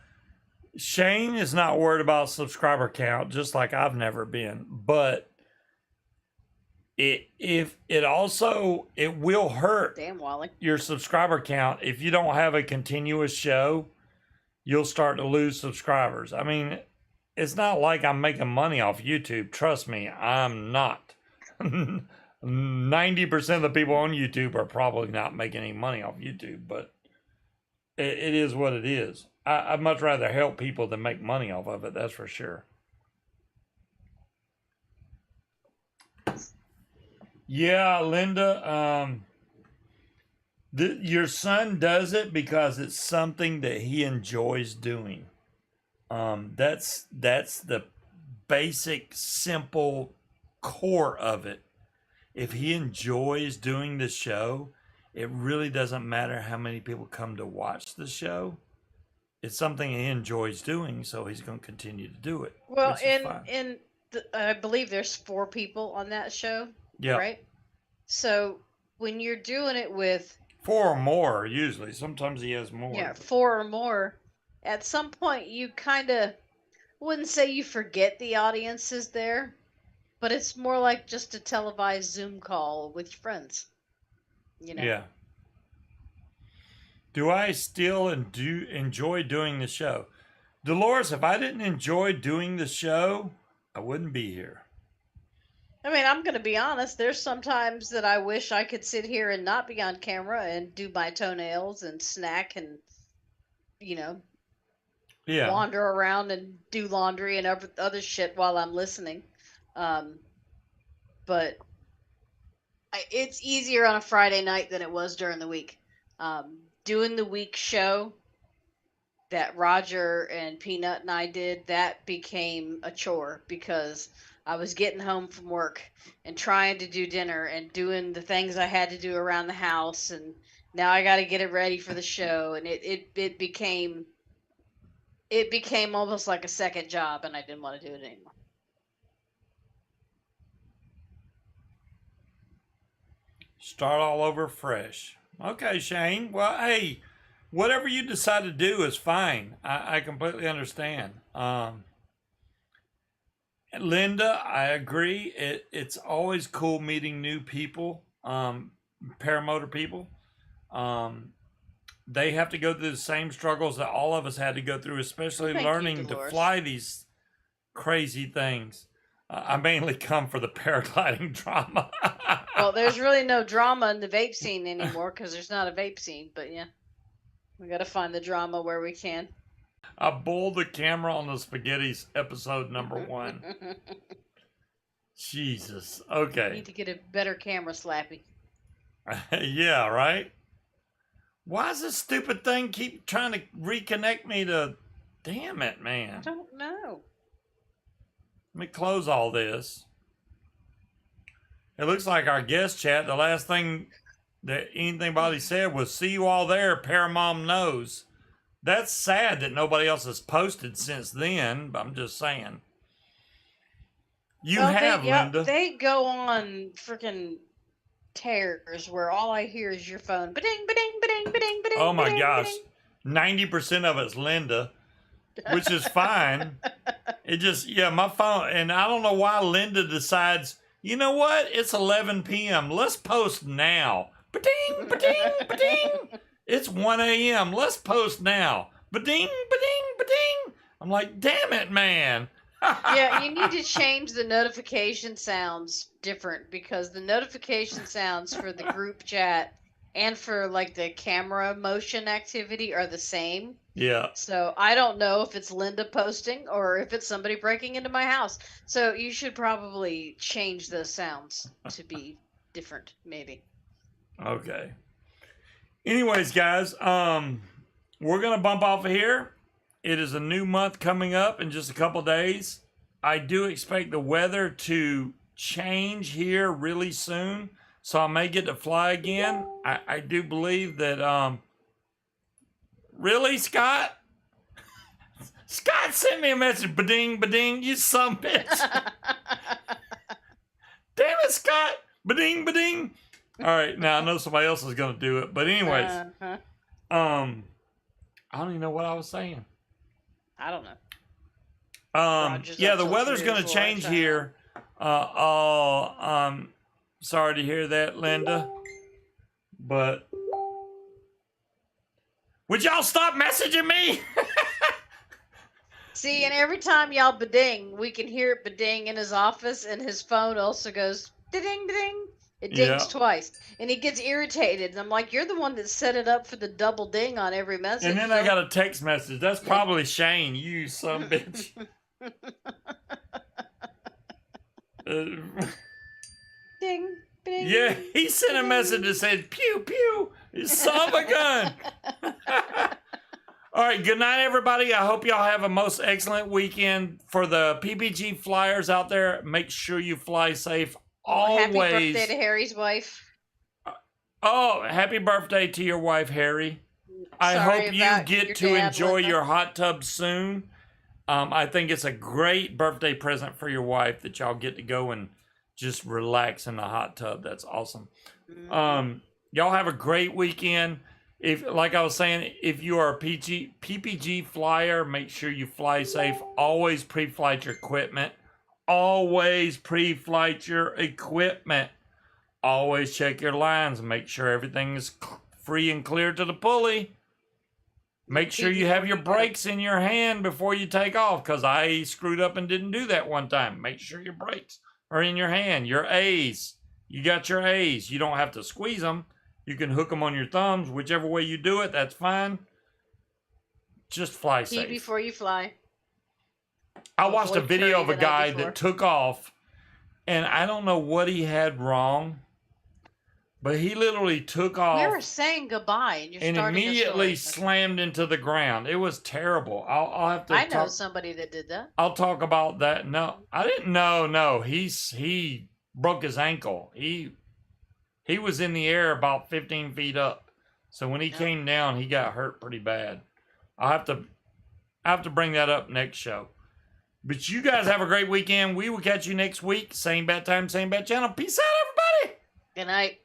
Shane is not worried about subscriber count, just like I've never been. But it will hurt Damn, Wally. your subscriber count if you don't have a continuous show. You'll start to lose subscribers. I mean, it's not like I'm making money off YouTube. Trust me, I'm not. 90% of the people on YouTube are probably not making any money off YouTube, but it is what it is. I'd much rather help people than make money off of it, that's for sure. Yeah, Linda, your son does it because it's something that he enjoys doing. That's the basic, simple core of it. If he enjoys doing the show, it really doesn't matter how many people come to watch the show. It's something he enjoys doing, so he's going to continue to do it. Well, which is fine. I believe there's 4 people on that show, Yeah. right? So when you're doing it with 4 or more usually. Sometimes he has more. Yeah, 4 or more. At some point, you kind of wouldn't say you forget the audience is there, but it's more like just a televised Zoom call with your friends. You know? Yeah. Do I still enjoy doing the show? Dolores, if I didn't enjoy doing the show, I wouldn't be here. I mean, I'm going to be honest. There's sometimes that I wish I could sit here and not be on camera and do my toenails and snack and, you know, Yeah. wander around and do laundry and other shit while I'm listening. But it's easier on a Friday night than it was during the week. Doing the week show that Roger and Peanut and I did, that became a chore because I was getting home from work and trying to do dinner and doing the things I had to do around the house, and now I got to get it ready for the show, and it became almost like a second job, and I didn't want to do it anymore. Start all over fresh. Okay, Shane. Well, hey, whatever you decide to do is fine. I completely understand. Linda, I agree. It's always cool meeting new people, paramotor people. They have to go through the same struggles that all of us had to go through, especially Thank you, learning to Dolores. fly these crazy things. I mainly come for the paragliding drama. Well, there's really no drama in the vape scene anymore because there's not a vape scene, but yeah, we got to find the drama where we can. I boiled the camera on the spaghettis, episode number 1. Jesus. Okay. Need to get a better camera, Slappy. Yeah, right? Why does this stupid thing keep trying to reconnect me to... Damn it, I man. don't know. Let me close all this. It looks like our guest chat, the last thing that anybody said was, see you all there, Paramom knows. That's sad that nobody else has posted since then, but I'm just saying. You have, Linda. They go on freaking tears where all I hear is your phone. Ba-ding, ba-ding, ba-ding, ba-ding, ba-ding. Oh my ba-ding, gosh. ba-ding. 90% of it's Linda, which is fine. It just, yeah, my phone, and I don't know why Linda decides, you know what? It's 11 p.m. Let's post now. Ba-ding, ba-ding, ba-ding. It's 1 a.m. Let's post now. Ba-ding, ba-ding, ba-ding. I'm like, damn it, man. Yeah, you need to change the notification sounds different because the notification sounds for the group chat and for like the camera motion activity are the same. Yeah. So I don't know if it's Linda posting or if it's somebody breaking into my house. So you should probably change those sounds to be different, maybe. Okay. Anyways, guys, we're gonna bump off of here. It is a new month coming up in just a couple days. I do expect the weather to change here really soon, so I may get to fly again. I do believe that. Really, Scott? Scott sent me a message. Ba-ding, ba-ding, you son of a bitch. Damn it, Scott. Ba-ding, ba-ding. All right, now I know somebody else is going to do it. But anyways, Uh-huh. I don't even know what I was saying. I don't know. Roger's Yeah, up the till weather's 3 or going to 4, I change try here. Sorry to hear that, Linda. But would y'all stop messaging me? See, and every time y'all ba-ding, we can hear it ba-ding in his office, and his phone also goes da-ding, da-ding. It dings Yeah. twice, and he gets irritated. And I'm like, you're the one that set it up for the double ding on every message. And then I got a text message. That's probably Shane, you son of a bitch. Ding, ding. Yeah, he sent a message that said, pew, pew, you son of a gun. All right, good night, everybody. I hope y'all have a most excellent weekend. For the PPG flyers out there, make sure you fly safe always. Happy birthday to Harry's wife. Oh, happy birthday to your wife, Harry. I Sorry hope you about get your to dad, enjoy Linda. your hot tub soon. I think it's a great birthday present for your wife that y'all get to go and just relax in the hot tub. That's awesome. y'all have a great weekend. If, like I was saying, if you are a PPG flyer, make sure you fly safe. Always pre-flight your equipment. Always pre-flight your equipment. Always check your lines and make sure everything is free and clear to the pulley. Make sure you have your brakes in your hand before you take off, because I screwed up and didn't do that one time. Make sure your brakes are in your hand. Your A's. You got your A's. You don't have to squeeze them. You can hook them on your thumbs. Whichever way you do it, that's fine. Just fly Pee safe. before you fly. I watched a Avoid video curry of a the night guy before. that took off, and I don't know what he had wrong, but he literally took off. We were saying goodbye, and you're And starting immediately a story. slammed into the ground. It was terrible. I'll have to I know talk. somebody that did that. I'll talk about that. No, I didn't know. No, he broke his ankle. He was in the air about 15 feet up. So when he came down, he got hurt pretty bad. I have to bring that up next show. But you guys have a great weekend. We will catch you next week. Same bat time, same bat channel. Peace out, everybody. Good night.